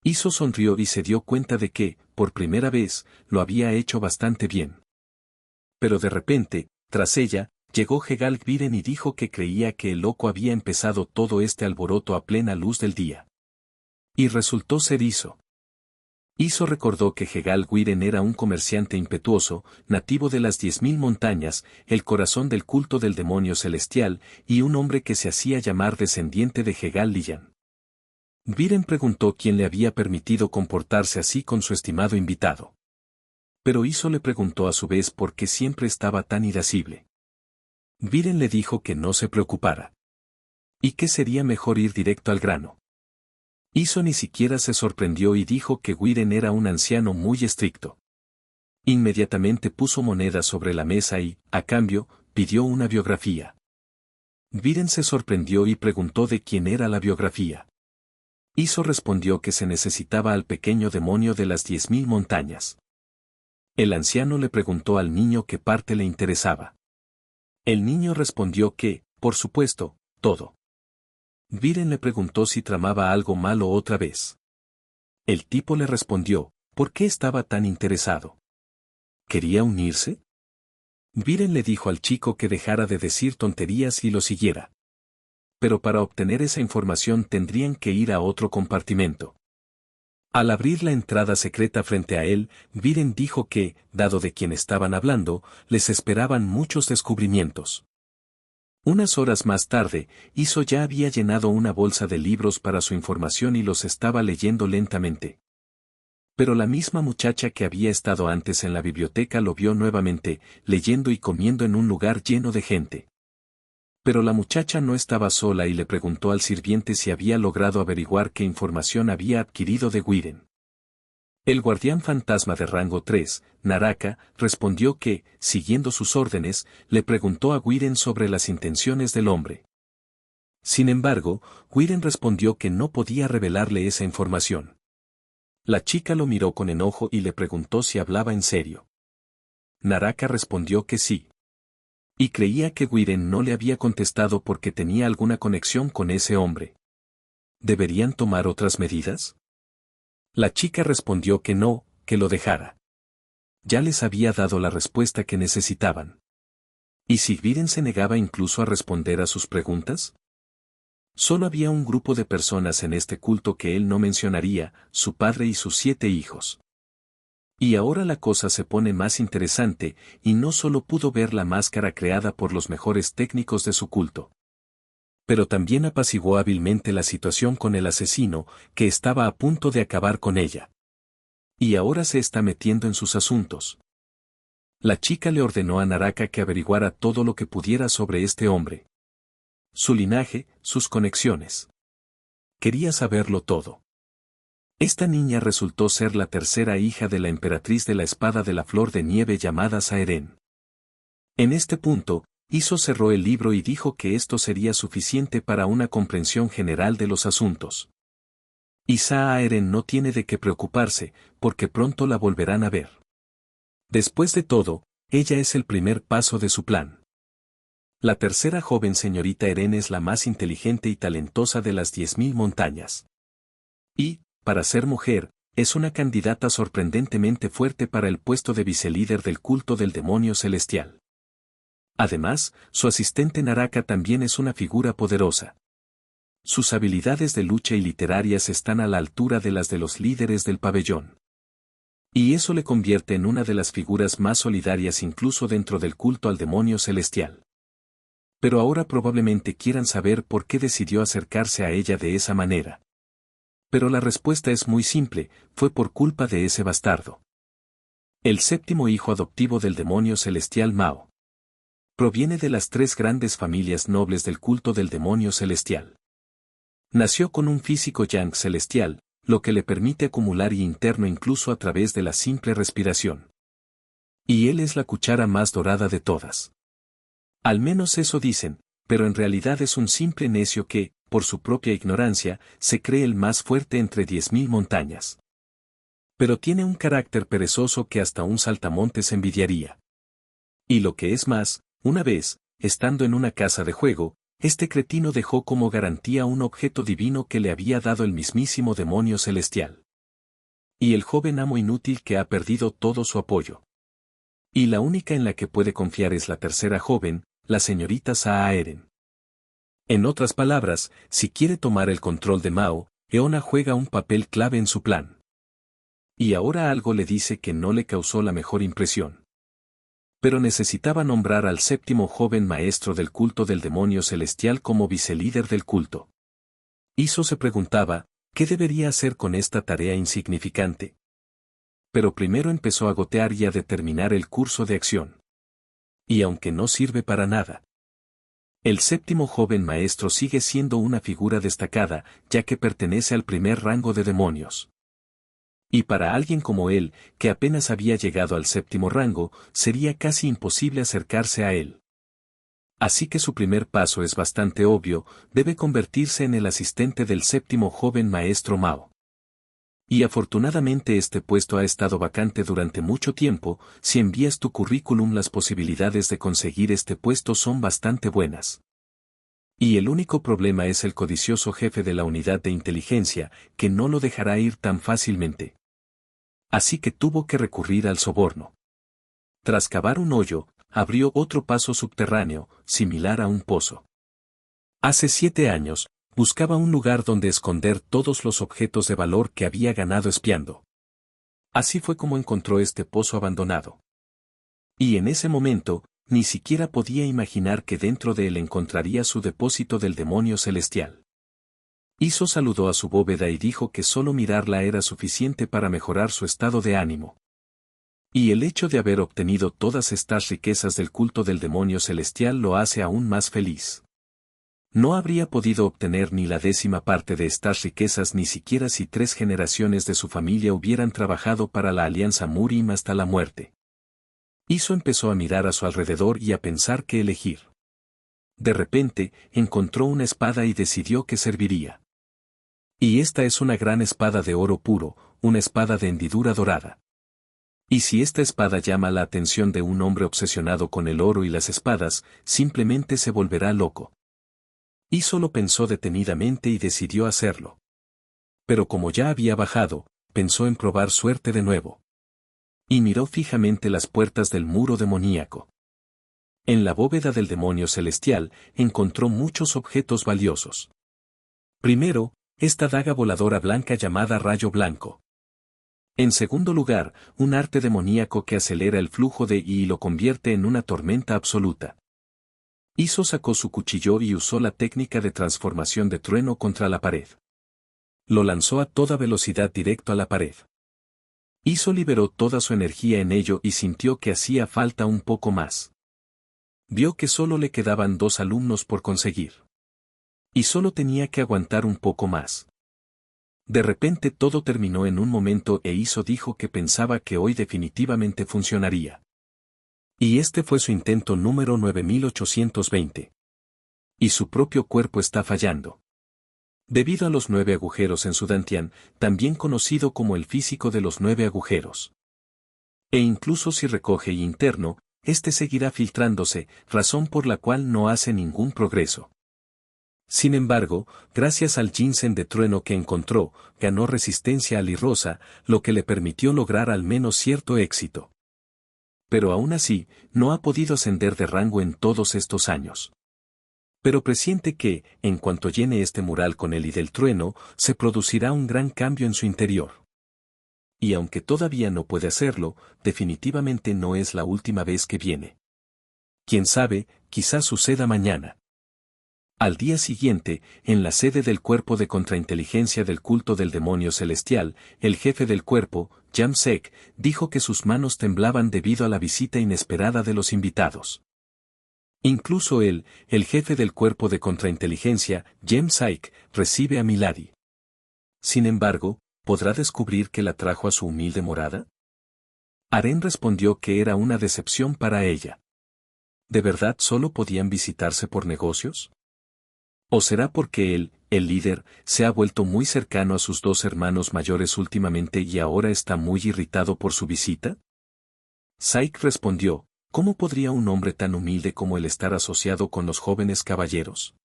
Iso sonrió y se dio cuenta de que, por primera vez, lo había hecho bastante bien. Pero de repente, tras ella, llegó Hegal Gviren y dijo que creía que el loco había empezado todo este alboroto a plena luz del día. Y resultó ser Iso. Iso recordó que Hegal Gviren era un comerciante impetuoso, nativo de las 10.000 montañas, el corazón del culto del demonio celestial, y un hombre que se hacía llamar descendiente de Hegal Liyan. Gviren preguntó quién le había permitido comportarse así con su estimado invitado. Pero Iso le preguntó a su vez por qué siempre estaba tan irascible. Gviren le dijo que no se preocupara. Y que sería mejor ir directo al grano. Iso ni siquiera se sorprendió y dijo que Gviren era un anciano muy estricto. Inmediatamente puso monedas sobre la mesa y, a cambio, pidió una biografía. Gviren se sorprendió y preguntó de quién era la biografía. Iso respondió que se necesitaba al pequeño demonio de las 10.000 montañas. El anciano le preguntó al niño qué parte le interesaba. El niño respondió que, por supuesto, todo. Gviren le preguntó si tramaba algo malo otra vez. El tipo le respondió, ¿por qué estaba tan interesado? ¿Quería unirse? Gviren le dijo al chico que dejara de decir tonterías y lo siguiera. Pero para obtener esa información tendrían que ir a otro compartimento. Al abrir la entrada secreta frente a él, Gviren dijo que, dado de quién estaban hablando, les esperaban muchos descubrimientos. Unas horas más tarde, Iso ya había llenado una bolsa de libros para su información y los estaba leyendo lentamente. Pero la misma muchacha que había estado antes en la biblioteca lo vio nuevamente, leyendo y comiendo en un lugar lleno de gente. Pero la muchacha no estaba sola y le preguntó al sirviente si había logrado averiguar qué información había adquirido de Gviren. El guardián fantasma de rango 3, Naraka, respondió que, siguiendo sus órdenes, le preguntó a Gviren sobre las intenciones del hombre. Sin embargo, Gviren respondió que no podía revelarle esa información. La chica lo miró con enojo y le preguntó si hablaba en serio. Naraka respondió que sí. Y creía que Gviren no le había contestado porque tenía alguna conexión con ese hombre. ¿Deberían tomar otras medidas? La chica respondió que no, que lo dejara. Ya les había dado la respuesta que necesitaban. ¿Y Sigviren se negaba incluso a responder a sus preguntas? Solo había un grupo de personas en este culto que él no mencionaría, su padre y sus 7 hijos. Y ahora la cosa se pone más interesante, y no solo pudo ver la máscara creada por los mejores técnicos de su culto, pero también apaciguó hábilmente la situación con el asesino, que estaba a punto de acabar con ella. Y ahora se está metiendo en sus asuntos. La chica le ordenó a Naraka que averiguara todo lo que pudiera sobre este hombre. Su linaje, sus conexiones. Quería saberlo todo. Esta niña resultó ser la tercera hija de la emperatriz de la espada de la flor de nieve llamada Saeren. En este punto, Iso cerró el libro y dijo que esto sería suficiente para una comprensión general de los asuntos. Y Saeren no tiene de qué preocuparse, porque pronto la volverán a ver. Después de todo, ella es el primer paso de su plan. La tercera joven señorita Eren es la más inteligente y talentosa de las 10.000 montañas. Y, para ser mujer, es una candidata sorprendentemente fuerte para el puesto de vicelíder del culto del demonio celestial. Además, su asistente Naraka también es una figura poderosa. Sus habilidades de lucha y literarias están a la altura de las de los líderes del pabellón. Y eso le convierte en una de las figuras más solidarias incluso dentro del culto al demonio celestial. Pero ahora probablemente quieran saber por qué decidió acercarse a ella de esa manera. Pero la respuesta es muy simple, fue por culpa de ese bastardo. El séptimo hijo adoptivo del demonio celestial Mao. Proviene de las 3 grandes familias nobles del culto del demonio celestial. Nació con un físico yang celestial, lo que le permite acumular y interno incluso a través de la simple respiración. Y él es la cuchara más dorada de todas. Al menos eso dicen, pero en realidad es un simple necio que, por su propia ignorancia, se cree el más fuerte entre 10.000 montañas. Pero tiene un carácter perezoso que hasta un saltamontes envidiaría. Y lo que es más, una vez, estando en una casa de juego, este cretino dejó como garantía un objeto divino que le había dado el mismísimo demonio celestial. Y el joven amo inútil que ha perdido todo su apoyo. Y la única en la que puede confiar es la tercera joven, la señorita Saeren. En otras palabras, si quiere tomar el control de Mao, Eona juega un papel clave en su plan. Y ahora algo le dice que no le causó la mejor impresión. Pero necesitaba nombrar al séptimo joven maestro del culto del demonio celestial como vicelíder del culto. Iso se preguntaba, ¿qué debería hacer con esta tarea insignificante? Pero primero empezó a gotear y a determinar el curso de acción. Y aunque no sirve para nada, el séptimo joven maestro sigue siendo una figura destacada, ya que pertenece al primer rango de demonios. Y para alguien como él, que apenas había llegado al séptimo rango, sería casi imposible acercarse a él. Así que su primer paso es bastante obvio, debe convertirse en el asistente del séptimo joven maestro Mao. Y afortunadamente este puesto ha estado vacante durante mucho tiempo, si envías tu currículum las posibilidades de conseguir este puesto son bastante buenas. Y el único problema es el codicioso jefe de la unidad de inteligencia, que no lo dejará ir tan fácilmente. Así que tuvo que recurrir al soborno. Tras cavar un hoyo, abrió otro paso subterráneo, similar a un pozo. Hace 7 años, buscaba un lugar donde esconder todos los objetos de valor que había ganado espiando. Así fue como encontró este pozo abandonado. Y en ese momento, ni siquiera podía imaginar que dentro de él encontraría su depósito del demonio celestial. Iso saludó a su bóveda y dijo que solo mirarla era suficiente para mejorar su estado de ánimo. Y el hecho de haber obtenido todas estas riquezas del culto del demonio celestial lo hace aún más feliz. No habría podido obtener ni la 10ª parte de estas riquezas ni siquiera si 3 generaciones de su familia hubieran trabajado para la alianza Murim hasta la muerte. Iso empezó a mirar a su alrededor y a pensar qué elegir. De repente, encontró una espada y decidió que serviría. Y esta es una gran espada de oro puro, una espada de hendidura dorada. Y si esta espada llama la atención de un hombre obsesionado con el oro y las espadas, simplemente se volverá loco. Iso lo pensó detenidamente y decidió hacerlo. Pero como ya había bajado, pensó en probar suerte de nuevo. Y miró fijamente las puertas del muro demoníaco. En la bóveda del demonio celestial, encontró muchos objetos valiosos. Primero, esta daga voladora blanca llamada Rayo Blanco. En segundo lugar, un arte demoníaco que acelera el flujo de y lo convierte en una tormenta absoluta. Iso sacó su cuchillo y usó la técnica de transformación de trueno contra la pared. Lo lanzó a toda velocidad directo a la pared. Iso liberó toda su energía en ello y sintió que hacía falta un poco más. Vio que solo le quedaban 2 alumnos por conseguir. Y solo tenía que aguantar un poco más. De repente todo terminó en un momento e Iso dijo que pensaba que hoy definitivamente funcionaría. Y este fue su intento número 9820. Y su propio cuerpo está fallando. Debido a los 9 agujeros en su dantian, también conocido como el físico de los 9 agujeros. E incluso si recoge y interno, este seguirá filtrándose, razón por la cual no hace ningún progreso. Sin embargo, gracias al ginseng de trueno que encontró, ganó resistencia al rosa, lo que le permitió lograr al menos cierto éxito. Pero aún así, no ha podido ascender de rango en todos estos años. Pero presiente que, en cuanto llene este mural con el del trueno, se producirá un gran cambio en su interior. Y aunque todavía no puede hacerlo, definitivamente no es la última vez que viene. Quién sabe, quizás suceda mañana. Al día siguiente, en la sede del cuerpo de contrainteligencia del culto del demonio celestial, el jefe del cuerpo, Jamsek, dijo que sus manos temblaban debido a la visita inesperada de los invitados. Incluso él, el jefe del cuerpo de contrainteligencia, Jamsek, recibe a Milady. Sin embargo, ¿podrá descubrir que la trajo a su humilde morada? Aren respondió que era una decepción para ella. ¿De verdad solo podían visitarse por negocios? ¿O será porque él, el líder, se ha vuelto muy cercano a sus 2 hermanos mayores últimamente y ahora está muy irritado por su visita? Saik respondió, ¿cómo podría un hombre tan humilde como él estar asociado con los jóvenes caballeros?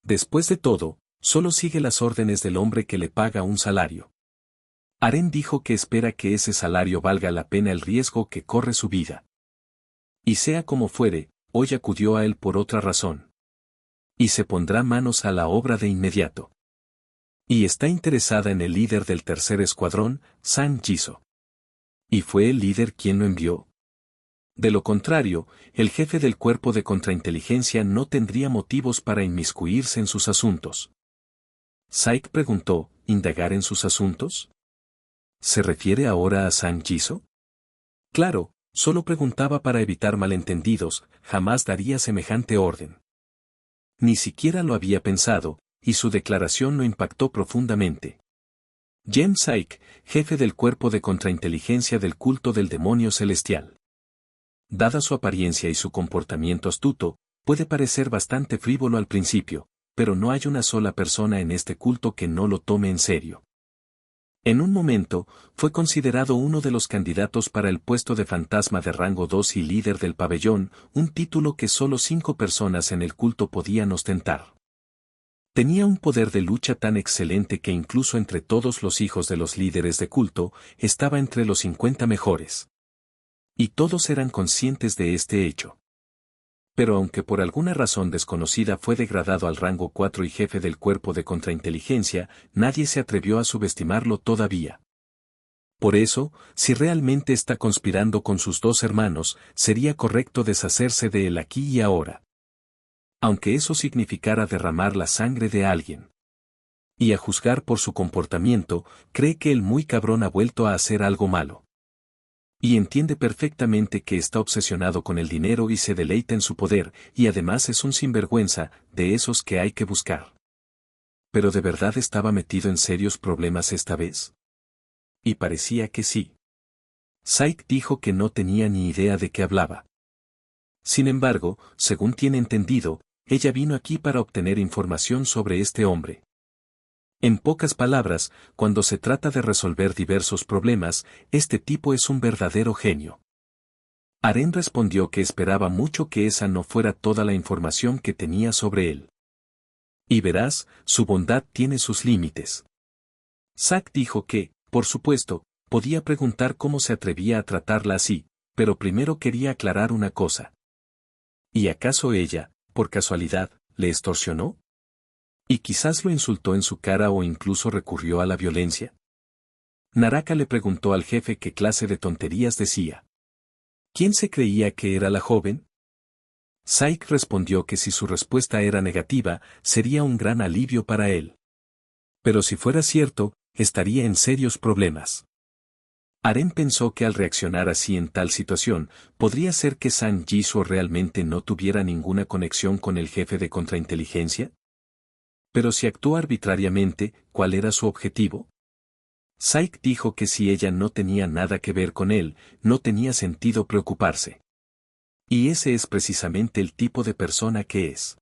Después de todo, solo sigue las órdenes del hombre que le paga un salario. Aren dijo que espera que ese salario valga la pena el riesgo que corre su vida. Y sea como fuere, hoy acudió a él por otra razón. Y se pondrá manos a la obra de inmediato. Y está interesada en el líder del tercer escuadrón, San Jiso. ¿Y fue el líder quien lo envió? De lo contrario, el jefe del cuerpo de contrainteligencia no tendría motivos para inmiscuirse en sus asuntos. Saik preguntó, ¿indagar en sus asuntos? ¿Se refiere ahora a San Jiso? Claro, solo preguntaba para evitar malentendidos, jamás daría semejante orden. Ni siquiera lo había pensado, y su declaración lo impactó profundamente. Jamsek, jefe del cuerpo de contrainteligencia del culto del demonio celestial. Dada su apariencia y su comportamiento astuto, puede parecer bastante frívolo al principio, pero no hay una sola persona en este culto que no lo tome en serio. En un momento, fue considerado uno de los candidatos para el puesto de fantasma de rango 2 y líder del pabellón, un título que solo 5 personas en el culto podían ostentar. Tenía un poder de lucha tan excelente que incluso entre todos los hijos de los líderes de culto, estaba entre los 50 mejores. Y todos eran conscientes de este hecho. Pero aunque por alguna razón desconocida fue degradado al rango 4 y jefe del cuerpo de contrainteligencia, nadie se atrevió a subestimarlo todavía. Por eso, si realmente está conspirando con sus 2 hermanos, sería correcto deshacerse de él aquí y ahora. Aunque eso significara derramar la sangre de alguien. Y a juzgar por su comportamiento, cree que el muy cabrón ha vuelto a hacer algo malo. Y entiende perfectamente que está obsesionado con el dinero y se deleita en su poder, y además es un sinvergüenza, de esos que hay que buscar. ¿Pero de verdad estaba metido en serios problemas esta vez? Y parecía que sí. Saik dijo que no tenía ni idea de qué hablaba. Sin embargo, según tiene entendido, ella vino aquí para obtener información sobre este hombre. En pocas palabras, cuando se trata de resolver diversos problemas, este tipo es un verdadero genio. Aren respondió que esperaba mucho que esa no fuera toda la información que tenía sobre él. Y verás, su bondad tiene sus límites. Zack dijo que, por supuesto, podía preguntar cómo se atrevía a tratarla así, pero primero quería aclarar una cosa. ¿Y acaso ella, por casualidad, le extorsionó? ¿Y quizás lo insultó en su cara o incluso recurrió a la violencia? Naraka le preguntó al jefe qué clase de tonterías decía. ¿Quién se creía que era la joven? Saik respondió que si su respuesta era negativa, sería un gran alivio para él. Pero si fuera cierto, estaría en serios problemas. Aren pensó que al reaccionar así en tal situación, podría ser que San Jisoo realmente no tuviera ninguna conexión con el jefe de contrainteligencia. Pero si actuó arbitrariamente, ¿cuál era su objetivo? Saik dijo que si ella no tenía nada que ver con él, no tenía sentido preocuparse. Y ese es precisamente el tipo de persona que es.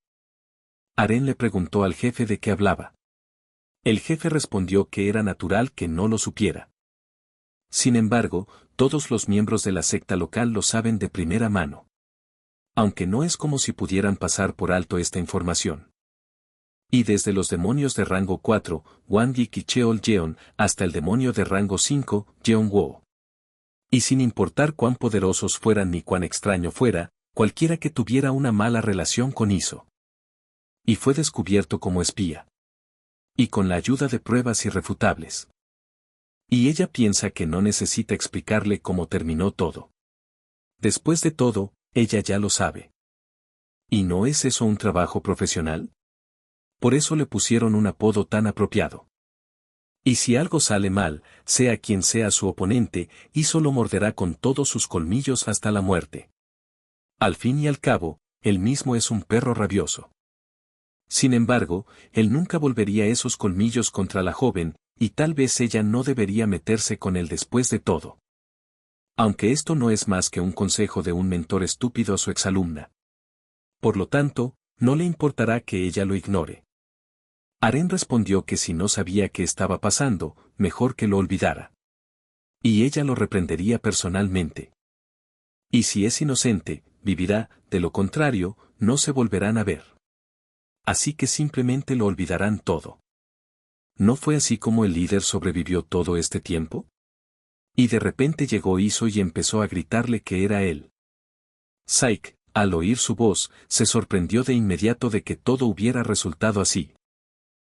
Aren le preguntó al jefe de qué hablaba. El jefe respondió que era natural que no lo supiera. Sin embargo, todos los miembros de la secta local lo saben de primera mano. Aunque no es como si pudieran pasar por alto esta información. Y desde los demonios de rango 4, Wan Yik y Cheol Jeon, hasta el demonio de rango 5, Jeon Wo. Y sin importar cuán poderosos fueran ni cuán extraño fuera, cualquiera que tuviera una mala relación con Iso. Y fue descubierto como espía. Y con la ayuda de pruebas irrefutables. Y ella piensa que no necesita explicarle cómo terminó todo. Después de todo, ella ya lo sabe. ¿Y no es eso un trabajo profesional? Por eso le pusieron un apodo tan apropiado. Y si algo sale mal, sea quien sea su oponente, Iso lo morderá con todos sus colmillos hasta la muerte. Al fin y al cabo, él mismo es un perro rabioso. Sin embargo, él nunca volvería esos colmillos contra la joven, y tal vez ella no debería meterse con él después de todo. Aunque esto no es más que un consejo de un mentor estúpido a su exalumna. Por lo tanto, no le importará que ella lo ignore. Aren respondió que si no sabía qué estaba pasando, mejor que lo olvidara. Y ella lo reprendería personalmente. Y si es inocente, vivirá, de lo contrario, no se volverán a ver. Así que simplemente lo olvidarán todo. ¿No fue así como el líder sobrevivió todo este tiempo? Y de repente llegó Iso y empezó a gritarle que era él. Saik, al oír su voz, se sorprendió de inmediato de que todo hubiera resultado así.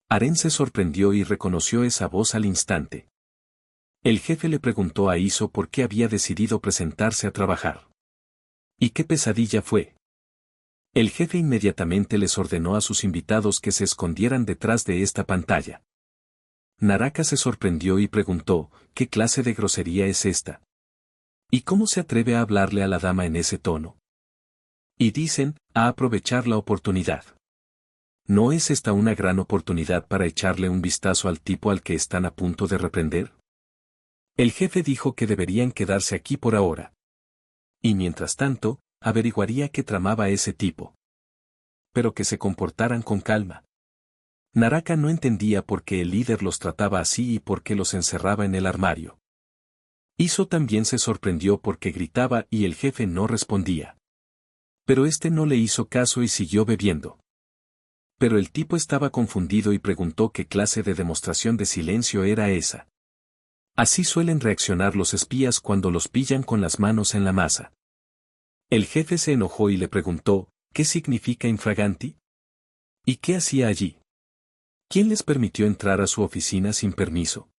Aren se sorprendió y reconoció esa voz al instante. El jefe le preguntó a Iso por qué había decidido presentarse a trabajar. ¿Y qué pesadilla fue? El jefe inmediatamente les ordenó a sus invitados que se escondieran detrás de esta pantalla. Naraka se sorprendió y preguntó, ¿qué clase de grosería es esta? ¿Y cómo se atreve a hablarle a la dama en ese tono? Y dicen, a aprovechar la oportunidad. ¿No es esta una gran oportunidad para echarle un vistazo al tipo al que están a punto de reprender? El jefe dijo que deberían quedarse aquí por ahora. Y mientras tanto, averiguaría qué tramaba ese tipo. Pero que se comportaran con calma. Naraka no entendía por qué el líder los trataba así y por qué los encerraba en el armario. Iso también se sorprendió porque gritaba y el jefe no respondía. Pero este no le hizo caso y siguió bebiendo. Pero el tipo estaba confundido y preguntó qué clase de demostración de silencio era esa. Así suelen reaccionar los espías cuando los pillan con las manos en la masa. El jefe se enojó y le preguntó, ¿qué significa infraganti? ¿Y qué hacía allí? ¿Quién les permitió entrar a su oficina sin permiso?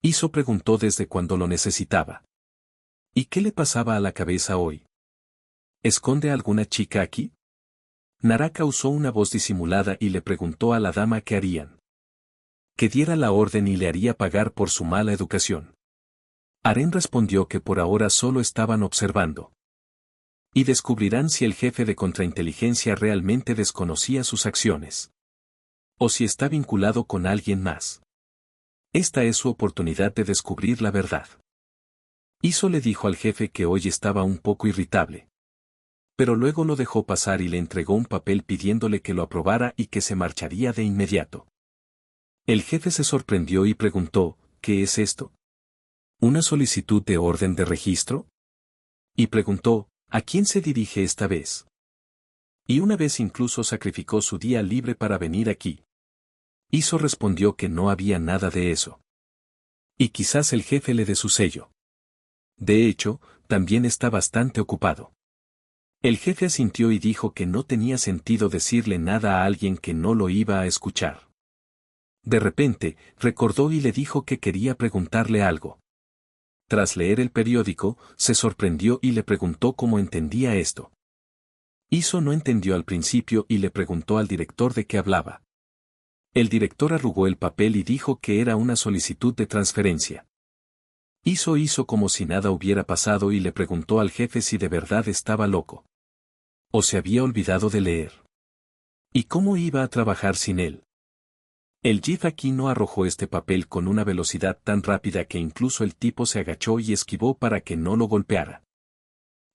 Iso preguntó desde cuando lo necesitaba. ¿Y qué le pasaba a la cabeza hoy? ¿Esconde a alguna chica aquí? Naraka usó una voz disimulada y le preguntó a la dama qué harían. Que diera la orden y le haría pagar por su mala educación. Aren respondió que por ahora solo estaban observando. Y descubrirán si el jefe de contrainteligencia realmente desconocía sus acciones. O si está vinculado con alguien más. Esta es su oportunidad de descubrir la verdad. Iso le dijo al jefe que hoy estaba un poco irritable. Pero luego lo dejó pasar y le entregó un papel pidiéndole que lo aprobara y que se marcharía de inmediato. El jefe se sorprendió y preguntó, ¿qué es esto? ¿Una solicitud de orden de registro? Y preguntó, ¿a quién se dirige esta vez? Y una vez incluso sacrificó su día libre para venir aquí. Iso respondió que no había nada de eso. Y quizás el jefe le dé su sello. De hecho, también está bastante ocupado. El jefe asintió y dijo que no tenía sentido decirle nada a alguien que no lo iba a escuchar. De repente, recordó y le dijo que quería preguntarle algo. Tras leer el periódico, se sorprendió y le preguntó cómo entendía esto. Iso no entendió al principio y le preguntó al director de qué hablaba. El director arrugó el papel y dijo que era una solicitud de transferencia. Iso hizo como si nada hubiera pasado y le preguntó al jefe si de verdad estaba loco. O se había olvidado de leer. ¿Y cómo iba a trabajar sin él? El jefe aquí no arrojó este papel con una velocidad tan rápida que incluso el tipo se agachó y esquivó para que no lo golpeara.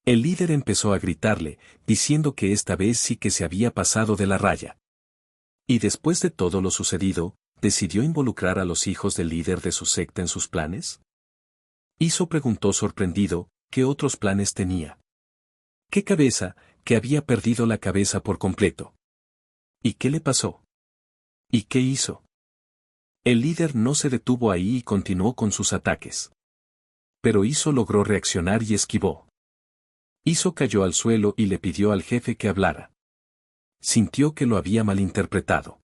El líder empezó a gritarle, diciendo que esta vez sí que se había pasado de la raya. Y después de todo lo sucedido, ¿decidió involucrar a los hijos del líder de su secta en sus planes? Iso preguntó sorprendido, ¿qué otros planes tenía? ¿Qué cabeza, que había perdido la cabeza por completo? ¿Y qué le pasó? ¿Y qué hizo? El líder no se detuvo ahí y continuó con sus ataques. Pero Iso logró reaccionar y esquivó. Iso cayó al suelo y le pidió al jefe que hablara. Sintió que lo había malinterpretado.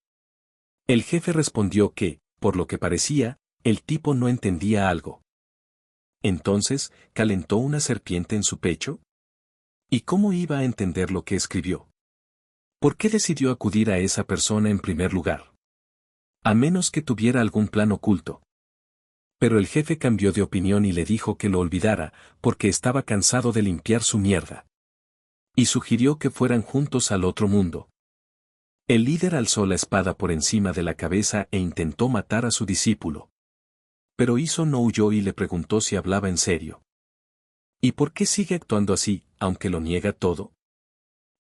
El jefe respondió que, por lo que parecía, el tipo no entendía algo. Entonces, ¿calentó una serpiente en su pecho? ¿Y cómo iba a entender lo que escribió? ¿Por qué decidió acudir a esa persona en primer lugar? A menos que tuviera algún plan oculto. Pero el jefe cambió de opinión y le dijo que lo olvidara, porque estaba cansado de limpiar su mierda. Y sugirió que fueran juntos al otro mundo. El líder alzó la espada por encima de la cabeza e intentó matar a su discípulo. Pero Iso no huyó y le preguntó si hablaba en serio. ¿Y por qué sigue actuando así, aunque lo niega todo?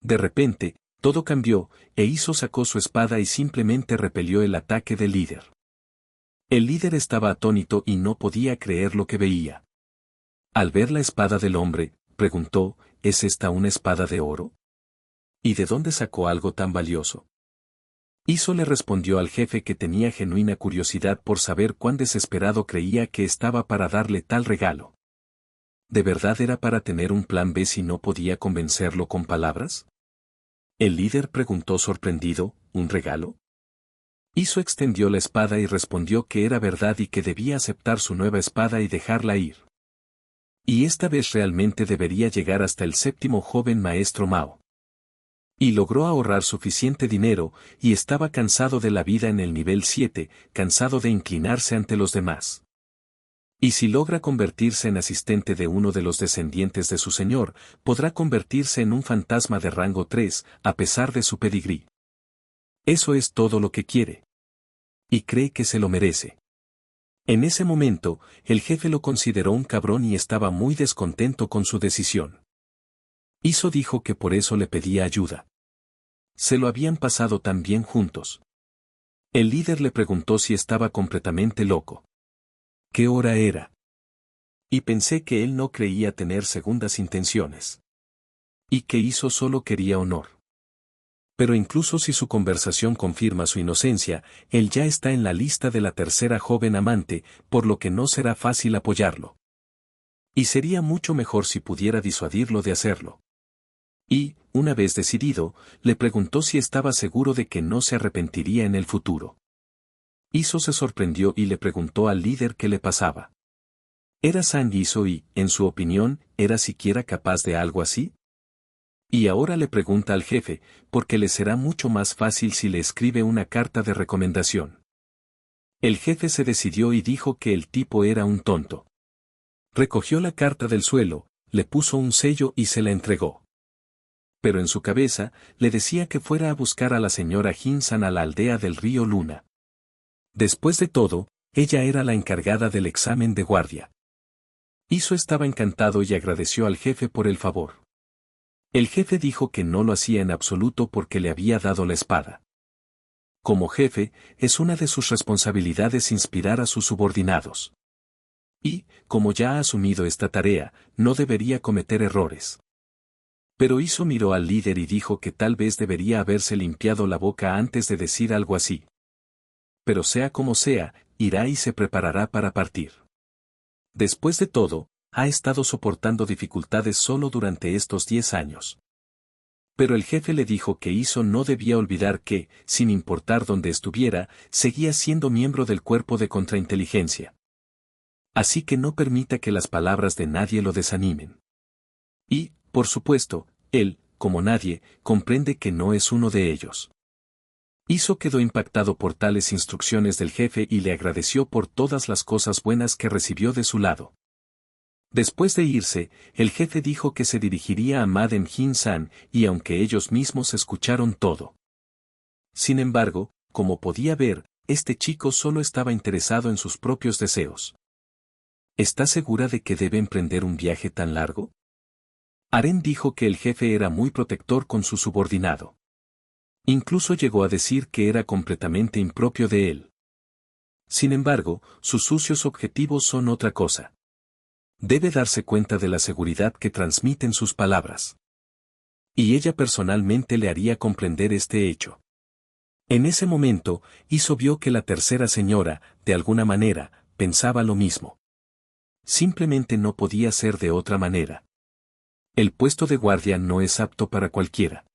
De repente, todo cambió, e Iso sacó su espada y simplemente repelió el ataque del líder. El líder estaba atónito y no podía creer lo que veía. Al ver la espada del hombre, preguntó, ¿es esta una espada de oro? ¿Y de dónde sacó algo tan valioso? Iso le respondió al jefe que tenía genuina curiosidad por saber cuán desesperado creía que estaba para darle tal regalo. ¿De verdad era para tener un plan B si no podía convencerlo con palabras? El líder preguntó sorprendido, ¿un regalo? Iso extendió la espada y respondió que era verdad y que debía aceptar su nueva espada y dejarla ir. Y esta vez realmente debería llegar hasta el séptimo joven maestro Mao. Y logró ahorrar suficiente dinero, y estaba cansado de la vida en el nivel 7, cansado de inclinarse ante los demás. Y si logra convertirse en asistente de uno de los descendientes de su señor, podrá convertirse en un fantasma de rango 3, a pesar de su pedigrí. Eso es todo lo que quiere. Y cree que se lo merece. En ese momento, el jefe lo consideró un cabrón y estaba muy descontento con su decisión. Iso dijo que por eso le pedía ayuda. Se lo habían pasado tan bien juntos. El líder le preguntó si estaba completamente loco. ¿Qué hora era? Y pensé que él no creía tener segundas intenciones. Y que Iso solo quería honor. Pero incluso si su conversación confirma su inocencia, él ya está en la lista de la tercera joven amante, por lo que no será fácil apoyarlo. Y sería mucho mejor si pudiera disuadirlo de hacerlo. Y, una vez decidido, le preguntó si estaba seguro de que no se arrepentiría en el futuro. Iso se sorprendió y le preguntó al líder qué le pasaba. ¿Era San Iso y, en su opinión, era siquiera capaz de algo así? Y ahora le pregunta al jefe, porque le será mucho más fácil si le escribe una carta de recomendación. El jefe se decidió y dijo que el tipo era un tonto. Recogió la carta del suelo, le puso un sello y se la entregó. Pero en su cabeza, le decía que fuera a buscar a la señora Hinsan a la aldea del río Luna. Después de todo, ella era la encargada del examen de guardia. Iso estaba encantado y agradeció al jefe por el favor. El jefe dijo que no lo hacía en absoluto porque le había dado la espada. Como jefe, es una de sus responsabilidades inspirar a sus subordinados. Y, como ya ha asumido esta tarea, no debería cometer errores. Pero Iso miró al líder y dijo que tal vez debería haberse limpiado la boca antes de decir algo así. Pero sea como sea, irá y se preparará para partir. Después de todo, ha estado soportando dificultades solo durante estos 10 años. Pero el jefe le dijo que Iso no debía olvidar que, sin importar dónde estuviera, seguía siendo miembro del cuerpo de contrainteligencia. Así que no permita que las palabras de nadie lo desanimen. Y, por supuesto, él, como nadie, comprende que no es uno de ellos. Iso quedó impactado por tales instrucciones del jefe y le agradeció por todas las cosas buenas que recibió de su lado. Después de irse, el jefe dijo que se dirigiría a Maden Jin-san, y aunque ellos mismos escucharon todo. Sin embargo, como podía ver, este chico solo estaba interesado en sus propios deseos. ¿Está segura de que debe emprender un viaje tan largo? Aren dijo que el jefe era muy protector con su subordinado. Incluso llegó a decir que era completamente impropio de él. Sin embargo, sus sucios objetivos son otra cosa. Debe darse cuenta de la seguridad que transmiten sus palabras. Y ella personalmente le haría comprender este hecho. En ese momento, Iso vio que la tercera señora, de alguna manera, pensaba lo mismo. Simplemente no podía ser de otra manera. El puesto de guardia no es apto para cualquiera.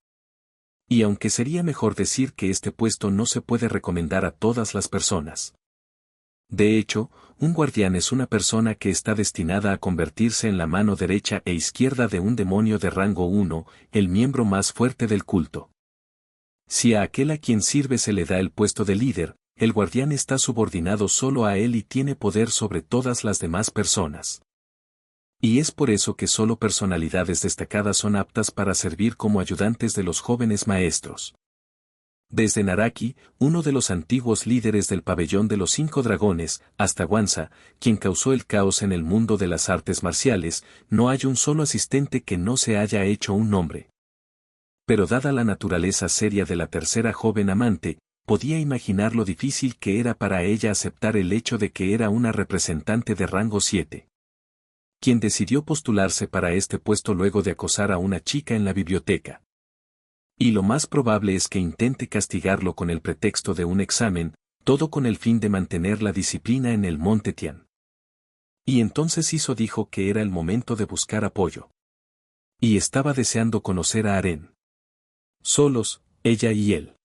Y aunque sería mejor decir que este puesto no se puede recomendar a todas las personas. De hecho, un guardián es una persona que está destinada a convertirse en la mano derecha e izquierda de un demonio de rango 1, el miembro más fuerte del culto. Si a aquel a quien sirve se le da el puesto de líder, el guardián está subordinado solo a él y tiene poder sobre todas las demás personas. Y es por eso que solo personalidades destacadas son aptas para servir como ayudantes de los jóvenes maestros. Desde Naraki, uno de los antiguos líderes del pabellón de los 5 dragones, hasta Wanza, quien causó el caos en el mundo de las artes marciales, no hay un solo asistente que no se haya hecho un nombre. Pero dada la naturaleza seria de la tercera joven amante, podía imaginar lo difícil que era para ella aceptar el hecho de que era una representante de rango 7. Quien decidió postularse para este puesto luego de acosar a una chica en la biblioteca. Y lo más probable es que intente castigarlo con el pretexto de un examen, todo con el fin de mantener la disciplina en el Monte Tian. Y entonces Iso dijo que era el momento de buscar apoyo. Y estaba deseando conocer a Aren. Solos, ella y él.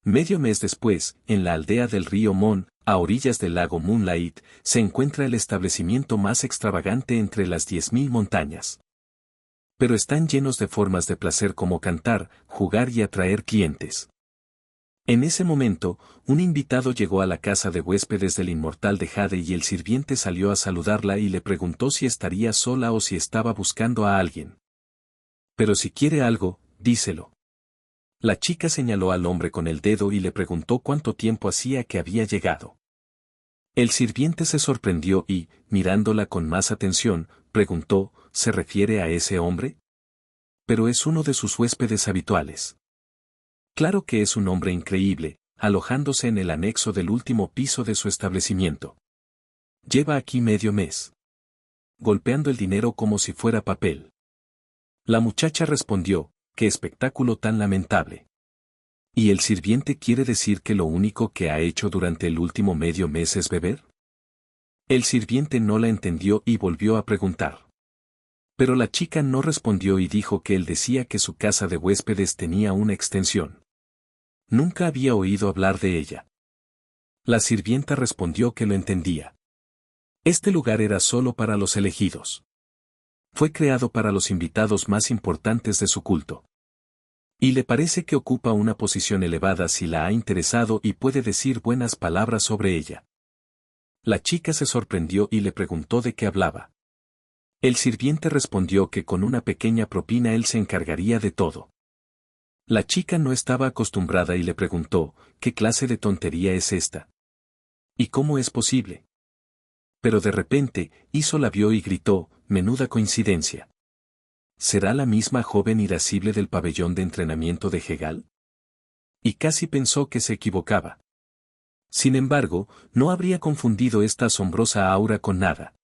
Medio mes después, en la aldea del río Mon, a orillas del lago Moonlight, se encuentra el establecimiento más extravagante entre las 10.000 montañas. Pero están llenos de formas de placer como cantar, jugar y atraer clientes. En ese momento, un invitado llegó a la casa de huéspedes del inmortal de Jade y el sirviente salió a saludarla y le preguntó si estaría sola o si estaba buscando a alguien. Pero si quiere algo, díselo. La chica señaló al hombre con el dedo y le preguntó cuánto tiempo hacía que había llegado. El sirviente se sorprendió y, mirándola con más atención, preguntó, ¿se refiere a ese hombre? Pero es uno de sus huéspedes habituales. Claro que es un hombre increíble, alojándose en el anexo del último piso de su establecimiento. Lleva aquí medio mes. Golpeando el dinero como si fuera papel. La muchacha respondió, ¡qué espectáculo tan lamentable! ¿Y el sirviente quiere decir que lo único que ha hecho durante el último medio mes es beber? El sirviente no la entendió y volvió a preguntar. Pero la chica no respondió y dijo que él decía que su casa de huéspedes tenía una extensión. Nunca había oído hablar de ella. La sirvienta respondió que lo entendía. Este lugar era solo para los elegidos. Fue creado para los invitados más importantes de su culto. Y le parece que ocupa una posición elevada si la ha interesado y puede decir buenas palabras sobre ella. La chica se sorprendió y le preguntó de qué hablaba. El sirviente respondió que con una pequeña propina él se encargaría de todo. La chica no estaba acostumbrada y le preguntó, ¿qué clase de tontería es esta? ¿Y cómo es posible? Pero de repente, Iso la vio y gritó, menuda coincidencia. ¿Será la misma joven irascible del pabellón de entrenamiento de Hegal? Y casi pensó que se equivocaba. Sin embargo, no habría confundido esta asombrosa aura con nada.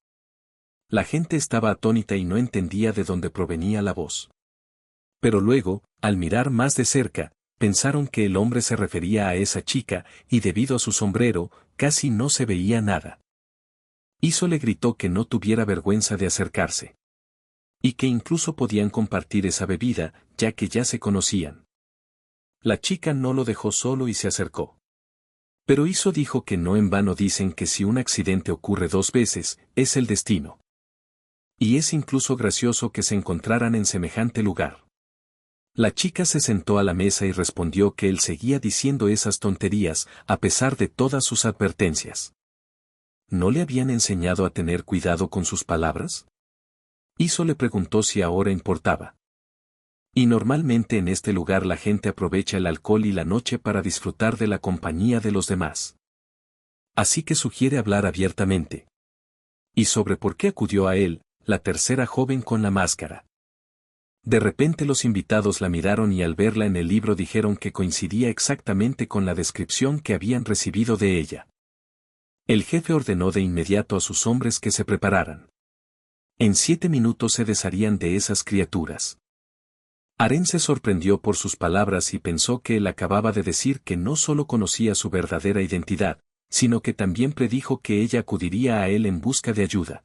La gente estaba atónita y no entendía de dónde provenía la voz. Pero luego, al mirar más de cerca, pensaron que el hombre se refería a esa chica, y debido a su sombrero, casi no se veía nada. Iso le gritó que no tuviera vergüenza de acercarse. Y que incluso podían compartir esa bebida, ya que ya se conocían. La chica no lo dejó solo y se acercó. Pero Iso dijo que no en vano dicen que si un accidente ocurre 2 veces, es el destino. Y es incluso gracioso que se encontraran en semejante lugar. La chica se sentó a la mesa y respondió que él seguía diciendo esas tonterías, a pesar de todas sus advertencias. ¿No le habían enseñado a tener cuidado con sus palabras? Iso le preguntó si ahora importaba. Y normalmente en este lugar la gente aprovecha el alcohol y la noche para disfrutar de la compañía de los demás. Así que sugiere hablar abiertamente. Y sobre por qué acudió a él, la tercera joven con la máscara. De repente los invitados la miraron y al verla en el libro dijeron que coincidía exactamente con la descripción que habían recibido de ella. El jefe ordenó de inmediato a sus hombres que se prepararan. En 7 minutos se desharían de esas criaturas. Aren se sorprendió por sus palabras y pensó que él acababa de decir que no solo conocía su verdadera identidad, sino que también predijo que ella acudiría a él en busca de ayuda.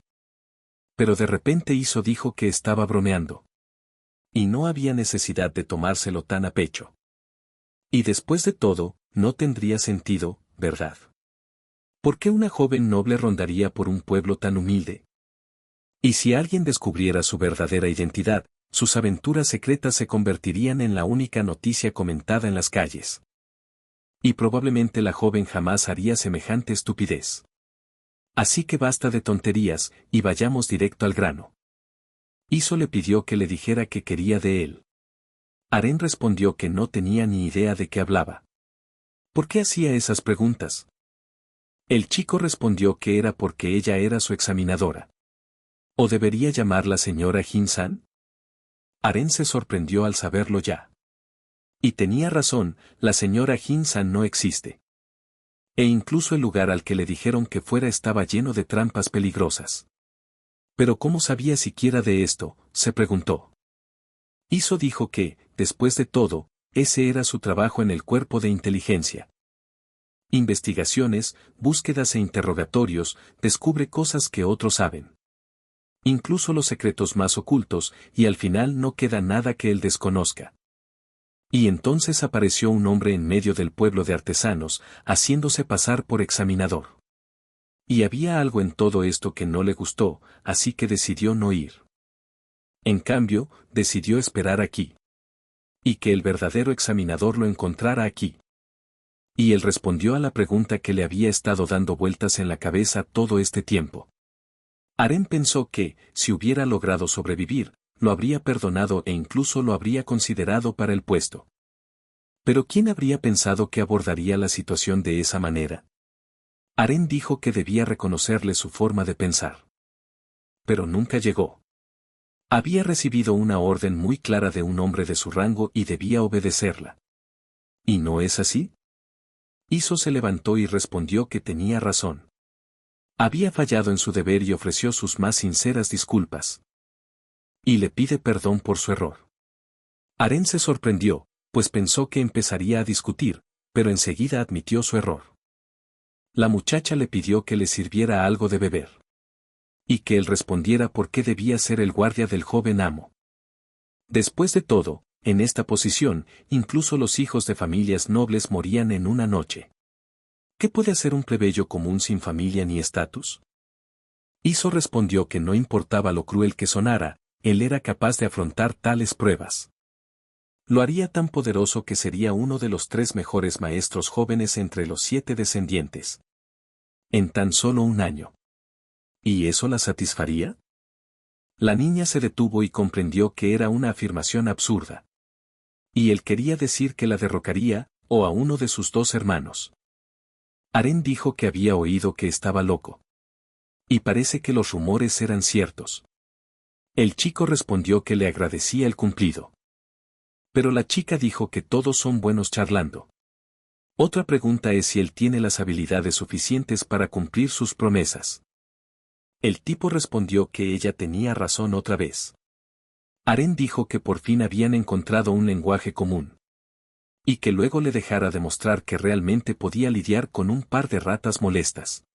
Pero de repente Iso dijo que estaba bromeando. Y no había necesidad de tomárselo tan a pecho. Y después de todo, no tendría sentido, ¿verdad? ¿Por qué una joven noble rondaría por un pueblo tan humilde? Y si alguien descubriera su verdadera identidad, sus aventuras secretas se convertirían en la única noticia comentada en las calles. Y probablemente la joven jamás haría semejante estupidez. Así que basta de tonterías, y vayamos directo al grano. Iso le pidió que le dijera qué quería de él. Aren respondió que no tenía ni idea de qué hablaba. ¿Por qué hacía esas preguntas? El chico respondió que era porque ella era su examinadora. ¿O debería llamarla señora Jin-san? Aren se sorprendió al saberlo ya. Y tenía razón, la señora Jin-san no existe. E incluso el lugar al que le dijeron que fuera estaba lleno de trampas peligrosas. Pero ¿cómo sabía siquiera de esto?, se preguntó. Iso dijo que, después de todo, ese era su trabajo en el cuerpo de inteligencia. Investigaciones, búsquedas e interrogatorios, descubre cosas que otros saben. Incluso los secretos más ocultos, y al final no queda nada que él desconozca. Y entonces apareció un hombre en medio del pueblo de artesanos, haciéndose pasar por examinador. Y había algo en todo esto que no le gustó, así que decidió no ir. En cambio, decidió esperar aquí. Y que el verdadero examinador lo encontrara aquí. Y él respondió a la pregunta que le había estado dando vueltas en la cabeza todo este tiempo. Aren pensó que, si hubiera logrado sobrevivir, lo habría perdonado e incluso lo habría considerado para el puesto. Pero ¿quién habría pensado que abordaría la situación de esa manera? Aren dijo que debía reconocerle su forma de pensar. Pero nunca llegó. Había recibido una orden muy clara de un hombre de su rango y debía obedecerla. ¿Y no es así? Iso se levantó y respondió que tenía razón. Había fallado en su deber y ofreció sus más sinceras disculpas. Y le pide perdón por su error. Aren se sorprendió, pues pensó que empezaría a discutir, pero enseguida admitió su error. La muchacha le pidió que le sirviera algo de beber. Y que él respondiera por qué debía ser el guardia del joven amo. Después de todo, en esta posición, incluso los hijos de familias nobles morían en una noche. ¿Qué puede hacer un plebeyo común sin familia ni estatus? Iso respondió que no importaba lo cruel que sonara, él era capaz de afrontar tales pruebas. Lo haría tan poderoso que sería uno de los 3 mejores maestros jóvenes entre los 7 descendientes. En tan solo un año. ¿Y eso la satisfaría? La niña se detuvo y comprendió que era una afirmación absurda. Y él quería decir que la derrocaría, o a uno de sus 2 hermanos. Aren dijo que había oído que estaba loco. Y parece que los rumores eran ciertos. El chico respondió que le agradecía el cumplido. Pero la chica dijo que todos son buenos charlando. Otra pregunta es si él tiene las habilidades suficientes para cumplir sus promesas. El tipo respondió que ella tenía razón otra vez. Aren dijo que por fin habían encontrado un lenguaje común. Y que luego le dejara demostrar que realmente podía lidiar con un par de ratas molestas.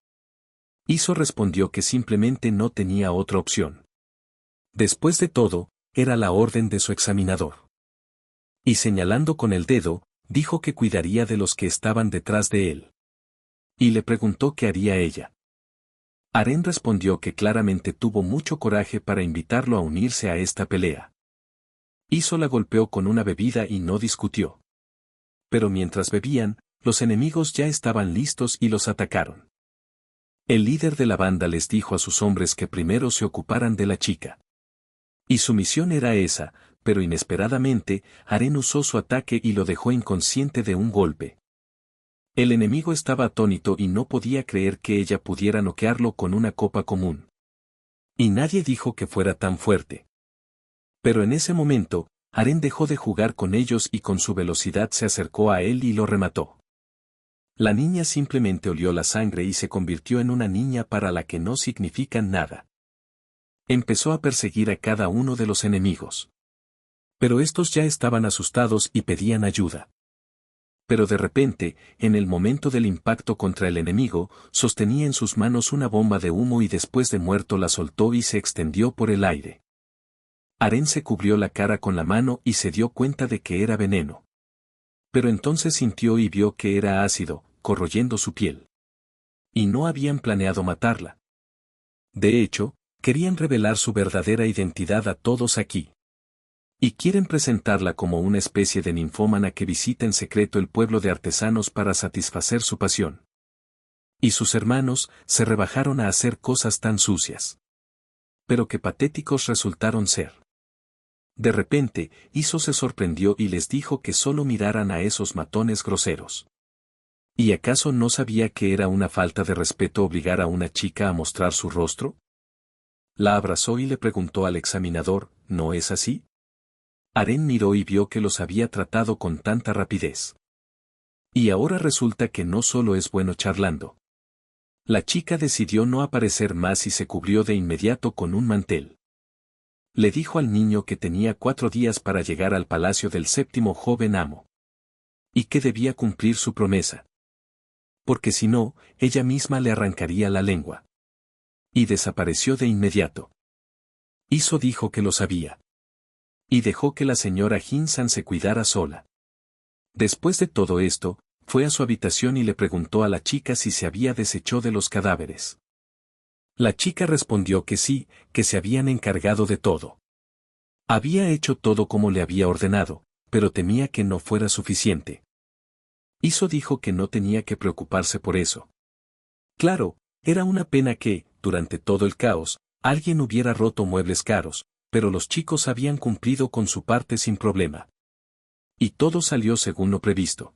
Iso respondió que simplemente no tenía otra opción. Después de todo, era la orden de su examinador. Y señalando con el dedo, dijo que cuidaría de los que estaban detrás de él. Y le preguntó qué haría ella. Aren respondió que claramente tuvo mucho coraje para invitarlo a unirse a esta pelea. Iso la golpeó con una bebida y no discutió. Pero mientras bebían, los enemigos ya estaban listos y los atacaron. El líder de la banda les dijo a sus hombres que primero se ocuparan de la chica. Y su misión era esa, pero inesperadamente, Aren usó su ataque y lo dejó inconsciente de un golpe. El enemigo estaba atónito y no podía creer que ella pudiera noquearlo con una copa común. Y nadie dijo que fuera tan fuerte. Pero en ese momento, Aren dejó de jugar con ellos y con su velocidad se acercó a él y lo remató. La niña simplemente olió la sangre y se convirtió en una niña para la que no significan nada. Empezó a perseguir a cada uno de los enemigos. Pero estos ya estaban asustados y pedían ayuda. Pero de repente, en el momento del impacto contra el enemigo, sostenía en sus manos una bomba de humo y después de muerto la soltó y se extendió por el aire. Aren se cubrió la cara con la mano y se dio cuenta de que era veneno. Pero entonces sintió y vio que era ácido, corroyendo su piel. Y no habían planeado matarla. De hecho, querían revelar su verdadera identidad a todos aquí. Y quieren presentarla como una especie de ninfómana que visita en secreto el pueblo de artesanos para satisfacer su pasión. Y sus hermanos se rebajaron a hacer cosas tan sucias. Pero qué patéticos resultaron ser. De repente, Iso se sorprendió y les dijo que solo miraran a esos matones groseros. ¿Y acaso no sabía que era una falta de respeto obligar a una chica a mostrar su rostro? La abrazó y le preguntó al examinador, ¿no es así? Aren miró y vio que los había tratado con tanta rapidez. Y ahora resulta que no solo es bueno charlando. La chica decidió no aparecer más y se cubrió de inmediato con un mantel. Le dijo al niño que tenía 4 días para llegar al palacio del séptimo joven amo. Y que debía cumplir su promesa. Porque si no, ella misma le arrancaría la lengua. Y desapareció de inmediato. Iso dijo que lo sabía. Y dejó que la señora Hinsan se cuidara sola. Después de todo esto, fue a su habitación y le preguntó a la chica si se había deshecho de los cadáveres. La chica respondió que sí, que se habían encargado de todo. Había hecho todo como le había ordenado, pero temía que no fuera suficiente. Iso dijo que no tenía que preocuparse por eso. Claro, era una pena que, durante todo el caos, alguien hubiera roto muebles caros, pero los chicos habían cumplido con su parte sin problema. Y todo salió según lo previsto.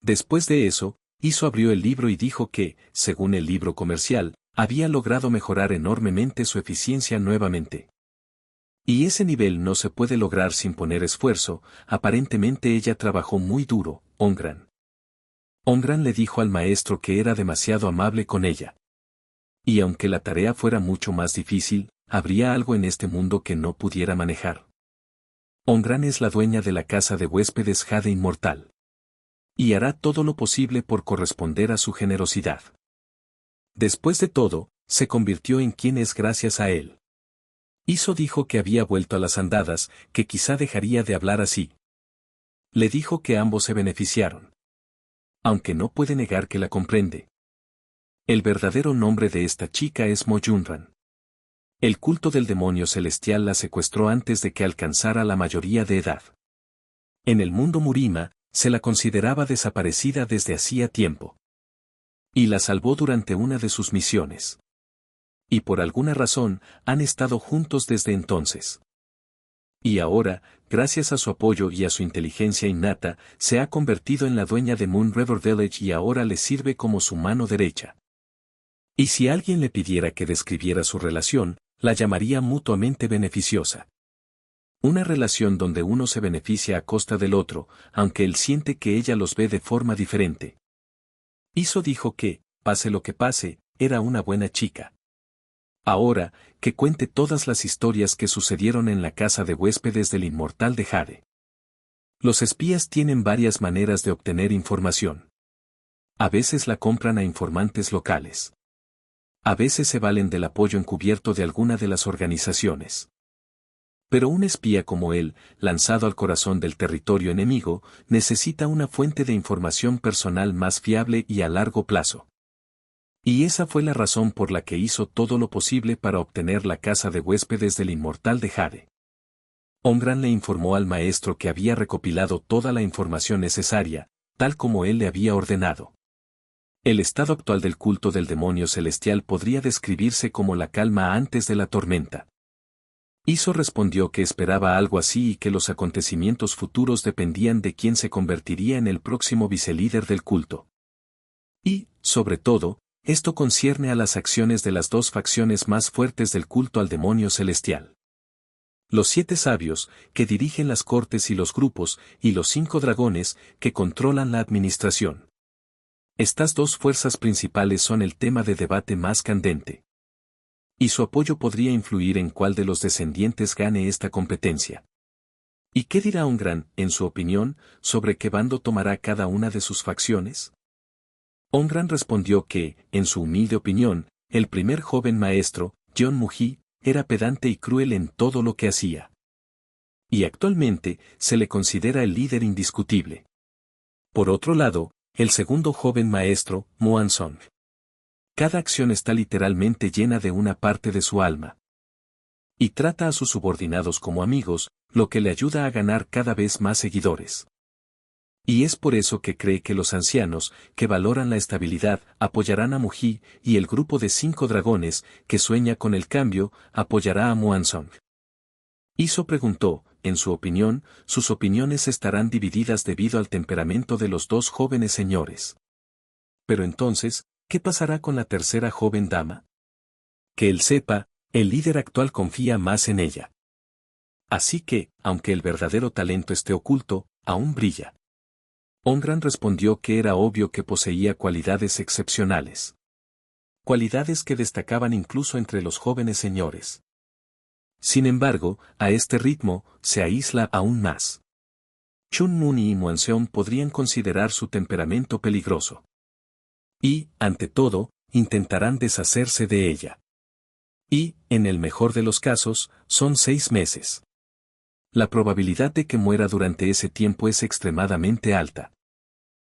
Después de eso, Iso abrió el libro y dijo que, según el libro comercial, había logrado mejorar enormemente su eficiencia nuevamente. Y ese nivel no se puede lograr sin poner esfuerzo, aparentemente ella trabajó muy duro, Ongran. Ongran le dijo al maestro que era demasiado amable con ella. Y aunque la tarea fuera mucho más difícil, habría algo en este mundo que no pudiera manejar. Ongran es la dueña de la casa de huéspedes Jade Inmortal. Y hará todo lo posible por corresponder a su generosidad. Después de todo, se convirtió en quien es gracias a él. Iso dijo que había vuelto a las andadas, que quizá dejaría de hablar así. Le dijo que ambos se beneficiaron. Aunque no puede negar que la comprende. El verdadero nombre de esta chica es Moyunran. El culto del demonio celestial la secuestró antes de que alcanzara la mayoría de edad. En el mundo Murima, se la consideraba desaparecida desde hacía tiempo. Y la salvó durante una de sus misiones. Y por alguna razón, han estado juntos desde entonces. Y ahora, gracias a su apoyo y a su inteligencia innata, se ha convertido en la dueña de Moon River Village y ahora le sirve como su mano derecha. Y si alguien le pidiera que describiera su relación, la llamaría mutuamente beneficiosa. Una relación donde uno se beneficia a costa del otro, aunque él siente que ella los ve de forma diferente. Iso dijo que, pase lo que pase, era una buena chica. Ahora, que cuente todas las historias que sucedieron en la casa de huéspedes del inmortal de Jade. Los espías tienen varias maneras de obtener información. A veces la compran a informantes locales. A veces se valen del apoyo encubierto de alguna de las organizaciones. Pero un espía como él, lanzado al corazón del territorio enemigo, necesita una fuente de información personal más fiable y a largo plazo. Y esa fue la razón por la que hizo todo lo posible para obtener la casa de huéspedes del inmortal de Jade. Ongran le informó al maestro que había recopilado toda la información necesaria, tal como él le había ordenado. El estado actual del culto del demonio celestial podría describirse como la calma antes de la tormenta. Iso respondió que esperaba algo así y que los acontecimientos futuros dependían de quién se convertiría en el próximo vicelíder del culto. Y, sobre todo, esto concierne a las acciones de las dos facciones más fuertes del culto al demonio celestial. Los 7 sabios, que dirigen las cortes y los grupos, y los 5 dragones, que controlan la administración. Estas dos fuerzas principales son el tema de debate más candente. Y su apoyo podría influir en cuál de los descendientes gane esta competencia. ¿Y qué dirá Ongran, en su opinión, sobre qué bando tomará cada una de sus facciones? Ongran respondió que, en su humilde opinión, el primer joven maestro, John Muji, era pedante y cruel en todo lo que hacía. Y actualmente, se le considera el líder indiscutible. Por otro lado, el segundo joven maestro, Muan Song. Cada acción está literalmente llena de una parte de su alma. Y trata a sus subordinados como amigos, lo que le ayuda a ganar cada vez más seguidores. Y es por eso que cree que los ancianos, que valoran la estabilidad, apoyarán a Muji, y el grupo de 5 dragones, que sueña con el cambio, apoyará a Muan Song. Iso preguntó, en su opinión, sus opiniones estarán divididas debido al temperamento de los dos jóvenes señores. Pero entonces, ¿qué pasará con la tercera joven dama? Que él sepa, el líder actual confía más en ella. Así que, aunque el verdadero talento esté oculto, aún brilla. Ongran respondió que era obvio que poseía cualidades excepcionales. Cualidades que destacaban incluso entre los jóvenes señores. Sin embargo, a este ritmo, se aísla aún más. Chun Muni y Muanseon podrían considerar su temperamento peligroso. Y, ante todo, intentarán deshacerse de ella. Y, en el mejor de los casos, son 6 meses. La probabilidad de que muera durante ese tiempo es extremadamente alta.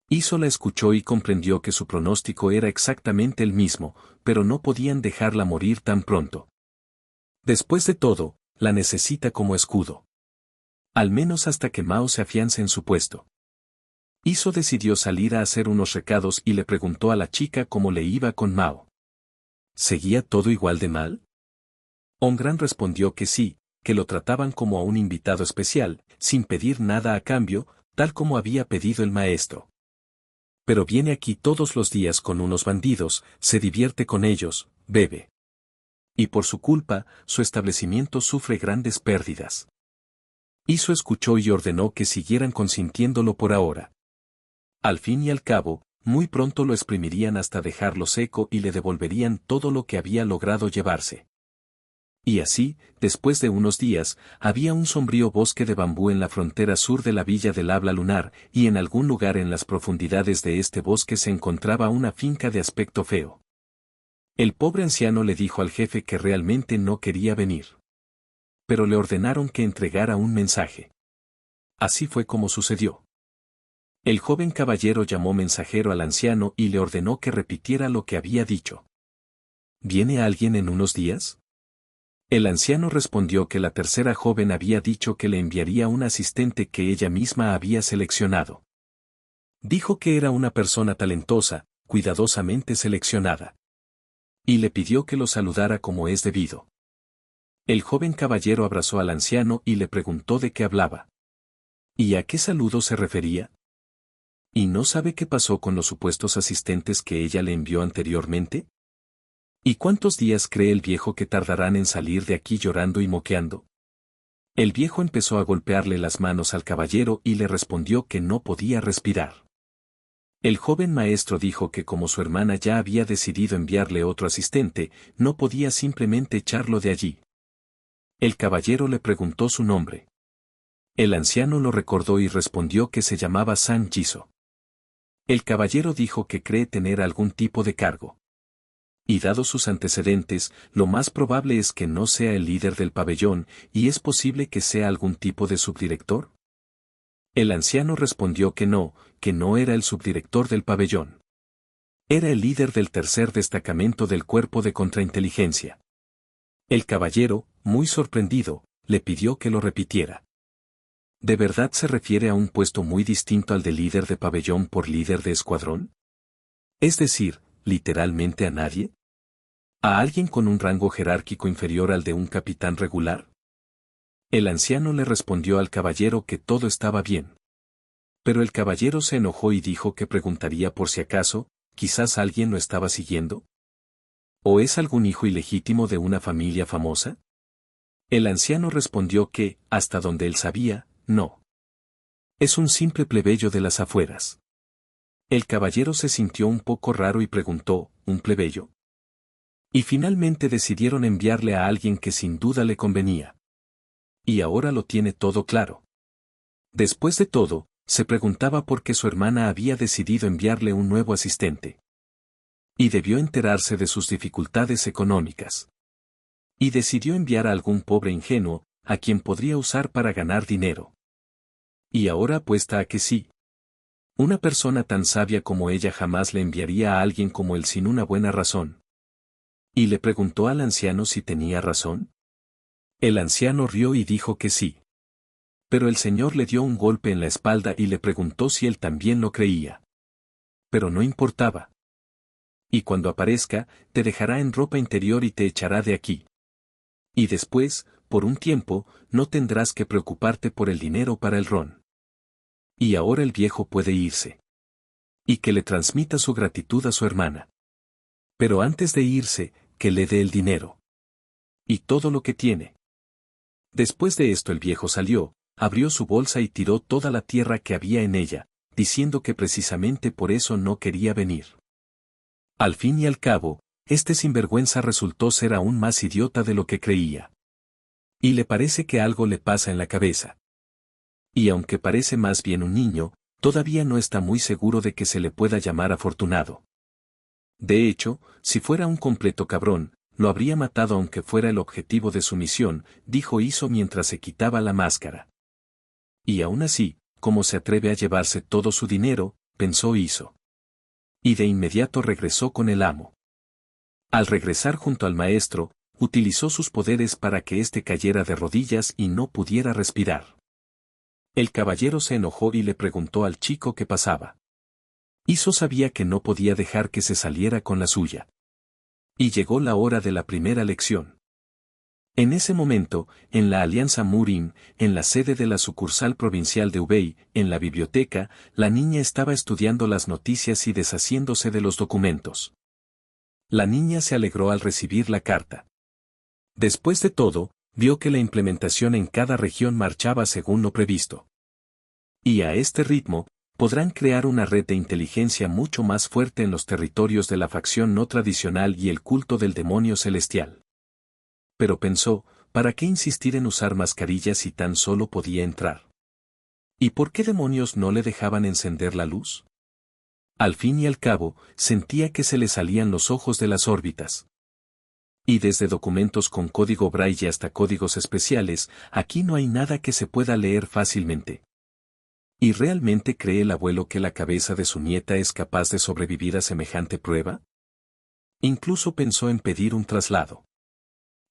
Iso la escuchó y comprendió que su pronóstico era exactamente el mismo, pero no podían dejarla morir tan pronto. Después de todo, la necesita como escudo. Al menos hasta que Mao se afiance en su puesto. Iso decidió salir a hacer unos recados y le preguntó a la chica cómo le iba con Mao. ¿Seguía todo igual de mal? Ongran respondió que sí, que lo trataban como a un invitado especial, sin pedir nada a cambio, tal como había pedido el maestro. Pero viene aquí todos los días con unos bandidos, se divierte con ellos, bebe. Y por su culpa, su establecimiento sufre grandes pérdidas. Iso escuchó y ordenó que siguieran consintiéndolo por ahora. Al fin y al cabo, muy pronto lo exprimirían hasta dejarlo seco y le devolverían todo lo que había logrado llevarse. Y así, después de unos días, había un sombrío bosque de bambú en la frontera sur de la villa del Habla Lunar, y en algún lugar en las profundidades de este bosque se encontraba una finca de aspecto feo. El pobre anciano le dijo al jefe que realmente no quería venir. Pero le ordenaron que entregara un mensaje. Así fue como sucedió. El joven caballero llamó mensajero al anciano y le ordenó que repitiera lo que había dicho. ¿Viene alguien en unos días? El anciano respondió que la tercera joven había dicho que le enviaría un asistente que ella misma había seleccionado. Dijo que era una persona talentosa, cuidadosamente seleccionada. Y le pidió que lo saludara como es debido. El joven caballero abrazó al anciano y le preguntó de qué hablaba. ¿Y a qué saludo se refería? ¿Y no sabe qué pasó con los supuestos asistentes que ella le envió anteriormente? ¿Y cuántos días cree el viejo que tardarán en salir de aquí llorando y moqueando? El viejo empezó a golpearle las manos al caballero y le respondió que no podía respirar. El joven maestro dijo que como su hermana ya había decidido enviarle otro asistente, no podía simplemente echarlo de allí. El caballero le preguntó su nombre. El anciano lo recordó y respondió que se llamaba San Jiso. El caballero dijo que cree tener algún tipo de cargo. Y dados sus antecedentes, lo más probable es que no sea el líder del pabellón, y es posible que sea algún tipo de subdirector. El anciano respondió que no era el subdirector del pabellón. Era el líder del tercer destacamento del cuerpo de contrainteligencia. El caballero, muy sorprendido, le pidió que lo repitiera. ¿De verdad se refiere a un puesto muy distinto al de líder de pabellón por líder de escuadrón? Es decir, literalmente a nadie. ¿A alguien con un rango jerárquico inferior al de un capitán regular? El anciano le respondió al caballero que todo estaba bien. Pero el caballero se enojó y dijo que preguntaría por si acaso, quizás alguien lo estaba siguiendo. ¿O es algún hijo ilegítimo de una familia famosa? El anciano respondió que, hasta donde él sabía, no. Es un simple plebeyo de las afueras. El caballero se sintió un poco raro y preguntó, ¿un plebeyo? Y finalmente decidieron enviarle a alguien que sin duda le convenía. Y ahora lo tiene todo claro. Después de todo, se preguntaba por qué su hermana había decidido enviarle un nuevo asistente. Y debió enterarse de sus dificultades económicas. Y decidió enviar a algún pobre ingenuo, a quien podría usar para ganar dinero. Y ahora apuesta a que sí. Una persona tan sabia como ella jamás le enviaría a alguien como él sin una buena razón. Y le preguntó al anciano si tenía razón. El anciano rió y dijo que sí. Pero el señor le dio un golpe en la espalda y le preguntó si él también lo creía. Pero no importaba. Y cuando aparezca, te dejará en ropa interior y te echará de aquí. Y después, por un tiempo, no tendrás que preocuparte por el dinero para el ron. Y ahora el viejo puede irse. Y que le transmita su gratitud a su hermana. Pero antes de irse, que le dé el dinero. Y todo lo que tiene. Después de esto el viejo salió, abrió su bolsa y tiró toda la tierra que había en ella, diciendo que precisamente por eso no quería venir. Al fin y al cabo, este sinvergüenza resultó ser aún más idiota de lo que creía. Y le parece que algo le pasa en la cabeza. Y aunque parece más bien un niño, todavía no está muy seguro de que se le pueda llamar afortunado. De hecho, si fuera un completo cabrón, lo habría matado aunque fuera el objetivo de su misión, dijo Iso mientras se quitaba la máscara. Y aún así, ¿cómo se atreve a llevarse todo su dinero?, pensó Iso. Y de inmediato regresó con el amo. Al regresar junto al maestro, utilizó sus poderes para que éste cayera de rodillas y no pudiera respirar. El caballero se enojó y le preguntó al chico qué pasaba. Iso sabía que no podía dejar que se saliera con la suya. Y llegó la hora de la primera lección. En ese momento, en la Alianza Murim, en la sede de la sucursal provincial de Hubei, en la biblioteca, la niña estaba estudiando las noticias y deshaciéndose de los documentos. La niña se alegró al recibir la carta. Después de todo, vio que la implementación en cada región marchaba según lo previsto. Y a este ritmo, podrán crear una red de inteligencia mucho más fuerte en los territorios de la facción no tradicional y el culto del demonio celestial. Pero pensó, ¿para qué insistir en usar mascarillas si tan solo podía entrar? ¿Y por qué demonios no le dejaban encender la luz? Al fin y al cabo, sentía que se le salían los ojos de las órbitas. Y desde documentos con código Braille hasta códigos especiales, aquí no hay nada que se pueda leer fácilmente. ¿Y realmente cree el abuelo que la cabeza de su nieta es capaz de sobrevivir a semejante prueba? Incluso pensó en pedir un traslado.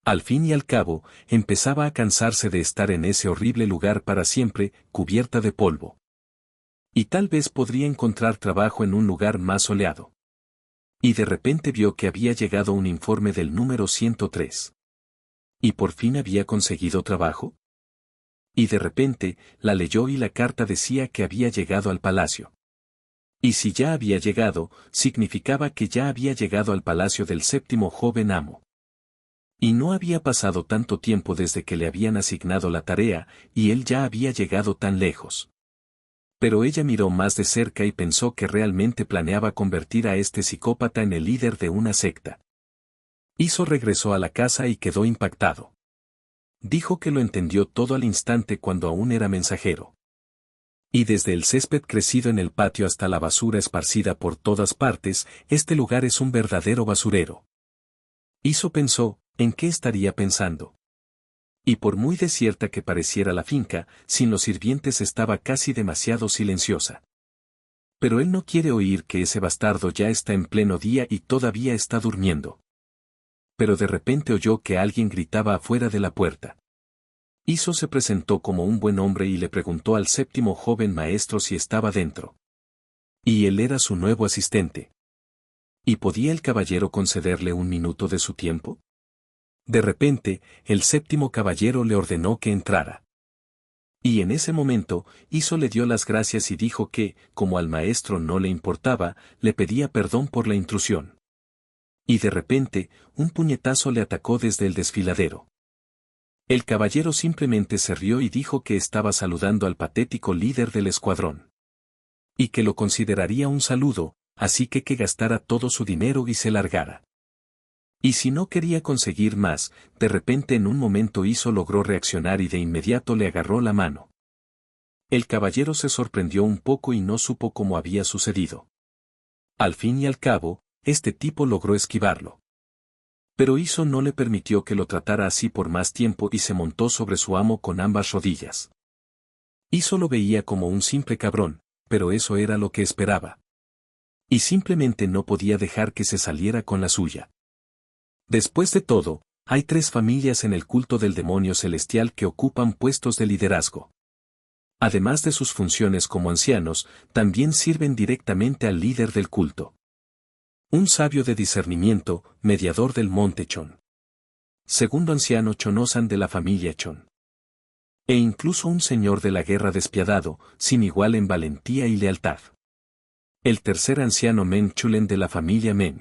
Al fin y al cabo, empezaba a cansarse de estar en ese horrible lugar para siempre, cubierta de polvo. Y tal vez podría encontrar trabajo en un lugar más soleado. Y de repente vio que había llegado un informe del número 103. ¿Y por fin había conseguido trabajo? Y de repente, la leyó y la carta decía que había llegado al palacio. Y si ya había llegado, significaba que ya había llegado al palacio del séptimo joven amo. Y no había pasado tanto tiempo desde que le habían asignado la tarea, y él ya había llegado tan lejos. Pero ella miró más de cerca y pensó que realmente planeaba convertir a este psicópata en el líder de una secta. Iso regresó a la casa y quedó impactado. Dijo que lo entendió todo al instante cuando aún era mensajero. Y desde el césped crecido en el patio hasta la basura esparcida por todas partes, este lugar es un verdadero basurero. Iso pensó, ¿en qué estaría pensando? Y por muy desierta que pareciera la finca, sin los sirvientes estaba casi demasiado silenciosa. Pero él no quiere oír que ese bastardo ya está en pleno día y todavía está durmiendo. Pero de repente oyó que alguien gritaba afuera de la puerta. Iso se presentó como un buen hombre y le preguntó al séptimo joven maestro si estaba dentro. Y él era su nuevo asistente. ¿Y podía el caballero concederle un minuto de su tiempo? De repente, el séptimo caballero le ordenó que entrara. Y en ese momento, Iso le dio las gracias y dijo que, como al maestro no le importaba, le pedía perdón por la intrusión. Y de repente, un puñetazo le atacó desde el desfiladero. El caballero simplemente se rió y dijo que estaba saludando al patético líder del escuadrón. Y que lo consideraría un saludo, así que gastara todo su dinero y se largara. Y si no quería conseguir más, de repente en un momento Iso logró reaccionar y de inmediato le agarró la mano. El caballero se sorprendió un poco y no supo cómo había sucedido. Al fin y al cabo, este tipo logró esquivarlo. Pero Iso no le permitió que lo tratara así por más tiempo y se montó sobre su amo con ambas rodillas. Iso lo veía como un simple cabrón, pero eso era lo que esperaba. Y simplemente no podía dejar que se saliera con la suya. Después de todo, hay 3 familias en el culto del demonio celestial que ocupan puestos de liderazgo. Además de sus funciones como ancianos, también sirven directamente al líder del culto. Un sabio de discernimiento, mediador del monte Chon. Segundo anciano Chonosan de la familia Chon. E incluso un señor de la guerra despiadado, sin igual en valentía y lealtad. El tercer anciano Meng Chulen de la familia Meng.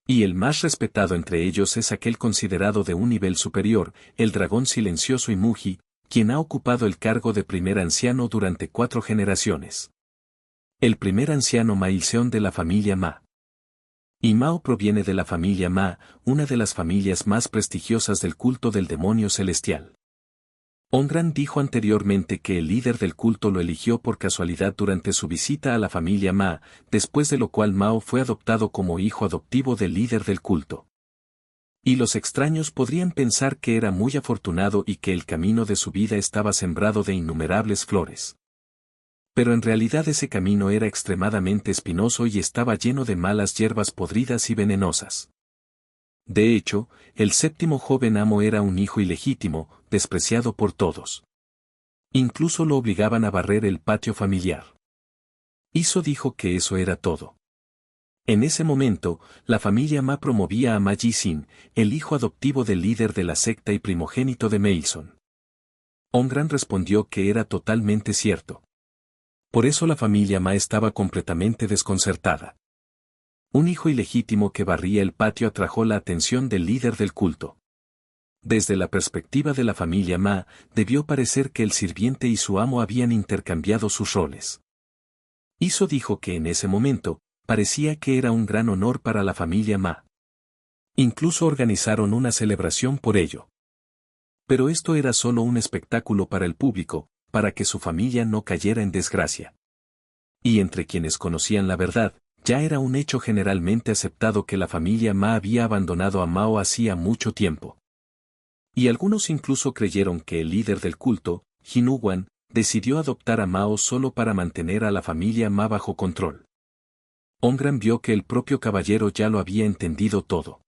Y el más respetado entre ellos es aquel considerado de un nivel superior, el dragón silencioso y Muji, quien ha ocupado el cargo de primer anciano durante 4 generaciones. El primer anciano Mailseon de la familia Ma. Y Mao proviene de la familia Ma, una de las familias más prestigiosas del culto del demonio celestial. Ongran dijo anteriormente que el líder del culto lo eligió por casualidad durante su visita a la familia Ma, después de lo cual Mao fue adoptado como hijo adoptivo del líder del culto. Y los extraños podrían pensar que era muy afortunado y que el camino de su vida estaba sembrado de innumerables flores. Pero en realidad ese camino era extremadamente espinoso y estaba lleno de malas hierbas podridas y venenosas. De hecho, el séptimo joven amo era un hijo ilegítimo, despreciado por todos. Incluso lo obligaban a barrer el patio familiar. Iso dijo que eso era todo. En ese momento, la familia Ma promovía a Ma Ji-sin, el hijo adoptivo del líder de la secta y primogénito de Mason. Ongran respondió que era totalmente cierto. Por eso la familia Ma estaba completamente desconcertada. Un hijo ilegítimo que barría el patio atrajo la atención del líder del culto. Desde la perspectiva de la familia Ma, debió parecer que el sirviente y su amo habían intercambiado sus roles. Iso dijo que en ese momento, parecía que era un gran honor para la familia Ma. Incluso organizaron una celebración por ello. Pero esto era solo un espectáculo para el público, para que su familia no cayera en desgracia. Y entre quienes conocían la verdad, ya era un hecho generalmente aceptado que la familia Ma había abandonado a Mao hacía mucho tiempo. Y algunos incluso creyeron que el líder del culto, Jinuwan, decidió adoptar a Mao solo para mantener a la familia Ma bajo control. Ongran vio que el propio caballero ya lo había entendido todo.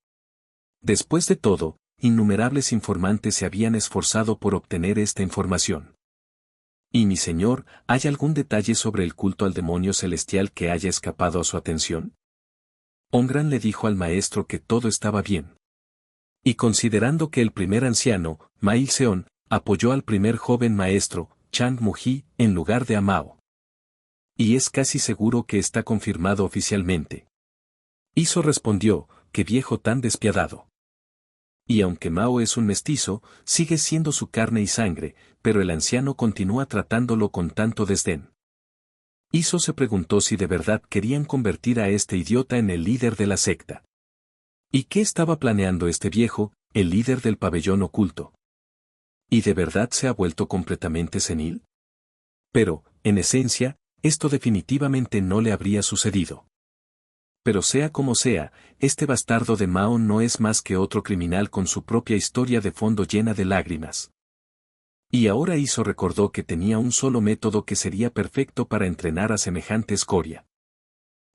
Después de todo, innumerables informantes se habían esforzado por obtener esta información. Y mi señor, ¿hay algún detalle sobre el culto al demonio celestial que haya escapado a su atención? Ongran le dijo al maestro que todo estaba bien. Y considerando que el primer anciano, Ma Il-seon, apoyó al primer joven maestro, Chang Muji, en lugar de a Mao. Y es casi seguro que está confirmado oficialmente. Iso respondió, qué viejo tan despiadado. Y aunque Mao es un mestizo, sigue siendo su carne y sangre, pero el anciano continúa tratándolo con tanto desdén. Iso se preguntó si de verdad querían convertir a este idiota en el líder de la secta. ¿Y qué estaba planeando este viejo, el líder del pabellón oculto? ¿Y de verdad se ha vuelto completamente senil? Pero, en esencia, esto definitivamente no le habría sucedido. Pero sea como sea, este bastardo de Mao no es más que otro criminal con su propia historia de fondo llena de lágrimas. Y ahora Iso recordó que tenía un solo método que sería perfecto para entrenar a semejante escoria.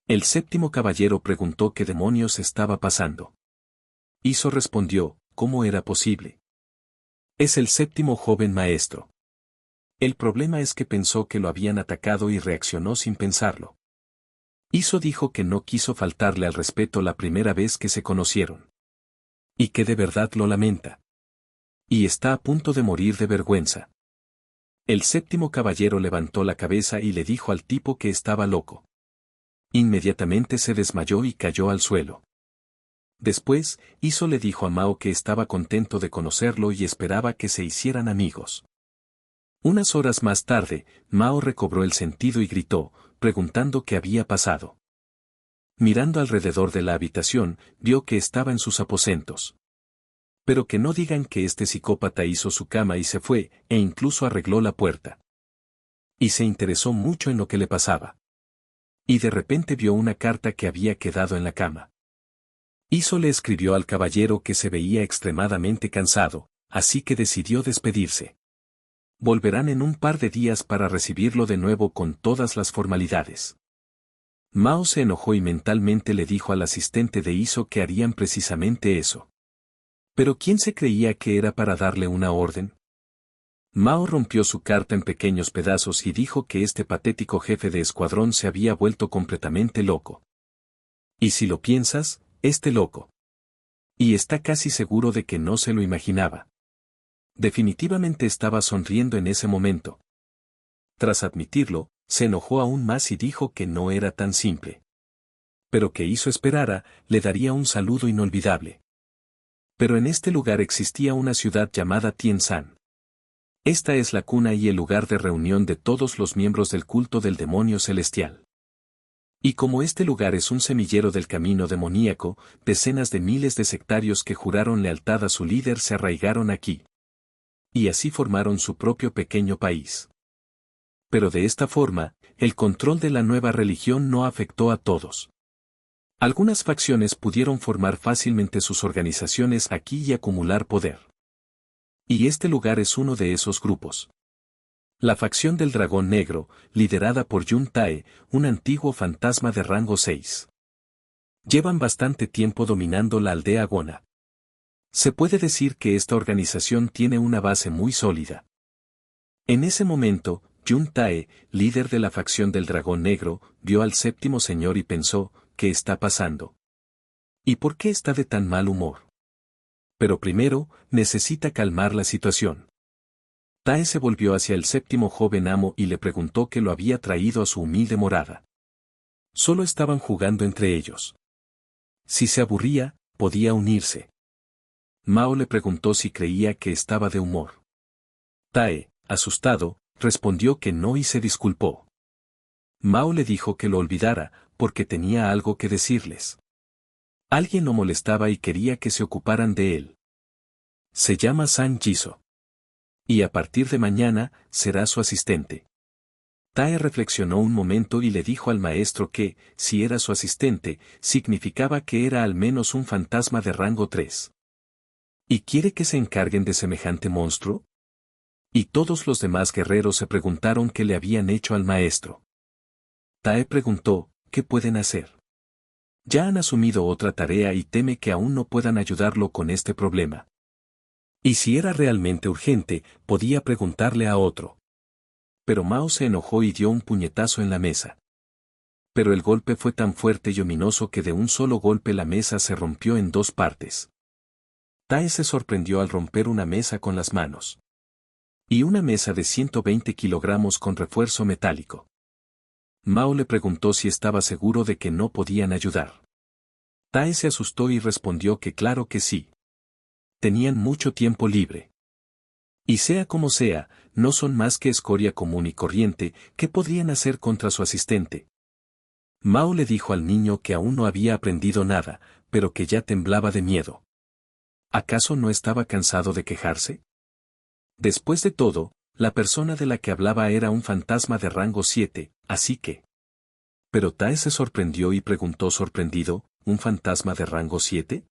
El séptimo caballero preguntó qué demonios estaba pasando. Iso respondió, ¿cómo era posible? Es el séptimo joven maestro. El problema es que pensó que lo habían atacado y reaccionó sin pensarlo. Iso dijo que no quiso faltarle al respeto la primera vez que se conocieron. Y que de verdad lo lamenta. Y está a punto de morir de vergüenza. El séptimo caballero levantó la cabeza y le dijo al tipo que estaba loco. Inmediatamente se desmayó y cayó al suelo. Después, Iso le dijo a Mao que estaba contento de conocerlo y esperaba que se hicieran amigos. Unas horas más tarde, Mao recobró el sentido y gritó, preguntando qué había pasado. Mirando alrededor de la habitación, vio que estaba en sus aposentos. Pero que no digan que este psicópata hizo su cama y se fue, e incluso arregló la puerta. Y se interesó mucho en lo que le pasaba. Y de repente vio una carta que había quedado en la cama. Iso le escribió al caballero que se veía extremadamente cansado, así que decidió despedirse. Volverán en un par de días para recibirlo de nuevo con todas las formalidades. Mao se enojó y mentalmente le dijo al asistente de Iso que harían precisamente eso. ¿Pero quién se creía que era para darle una orden? Mao rompió su carta en pequeños pedazos y dijo que este patético jefe de escuadrón se había vuelto completamente loco. Y si lo piensas, loco. Y está casi seguro de que no se lo imaginaba. Definitivamente estaba sonriendo en ese momento. Tras admitirlo, se enojó aún más y dijo que no era tan simple. Pero que Iso esperara, le daría un saludo inolvidable. Pero en este lugar existía una ciudad llamada Tienshan. Esta es la cuna y el lugar de reunión de todos los miembros del culto del demonio celestial. Y como este lugar es un semillero del camino demoníaco, decenas de miles de sectarios que juraron lealtad a su líder se arraigaron aquí. Y así formaron su propio pequeño país. Pero de esta forma, el control de la nueva religión no afectó a todos. Algunas facciones pudieron formar fácilmente sus organizaciones aquí y acumular poder. Y este lugar es uno de esos grupos. La facción del Dragón Negro, liderada por Yun Tae, un antiguo fantasma de rango 6. Llevan bastante tiempo dominando la aldea Gona. Se puede decir que esta organización tiene una base muy sólida. En ese momento, Yun Tae, líder de la facción del Dragón Negro, vio al séptimo señor y pensó, ¿qué está pasando? ¿Y por qué está de tan mal humor? Pero primero, necesita calmar la situación. Tae se volvió hacia el séptimo joven amo y le preguntó qué lo había traído a su humilde morada. Solo estaban jugando entre ellos. Si se aburría, podía unirse. Mao le preguntó si creía que estaba de humor. Tae, asustado, respondió que no y se disculpó. Mao le dijo que lo olvidara, porque tenía algo que decirles. Alguien lo molestaba y quería que se ocuparan de él. Se llama San Jiso. Y a partir de mañana, será su asistente. Tae reflexionó un momento y le dijo al maestro que, si era su asistente, significaba que era al menos un fantasma de rango 3. ¿Y quiere que se encarguen de semejante monstruo? Y todos los demás guerreros se preguntaron qué le habían hecho al maestro. Tae preguntó, ¿qué pueden hacer? Ya han asumido otra tarea y teme que aún no puedan ayudarlo con este problema. Y si era realmente urgente, podía preguntarle a otro. Pero Mao se enojó y dio un puñetazo en la mesa. Pero el golpe fue tan fuerte y ominoso que de un solo golpe la mesa se rompió en dos partes. Tae se sorprendió al romper una mesa con las manos. Y una mesa de 120 kilogramos con refuerzo metálico. Mao le preguntó si estaba seguro de que no podían ayudar. Tae se asustó y respondió que claro que sí. Tenían mucho tiempo libre. Y sea como sea, no son más que escoria común y corriente, ¿qué podrían hacer contra su asistente? Mao le dijo al niño que aún no había aprendido nada, pero que ya temblaba de miedo. ¿Acaso no estaba cansado de quejarse? Después de todo, la persona de la que hablaba era un fantasma de rango 7, así que... Pero Tae se sorprendió y preguntó sorprendido, ¿un fantasma de rango 7?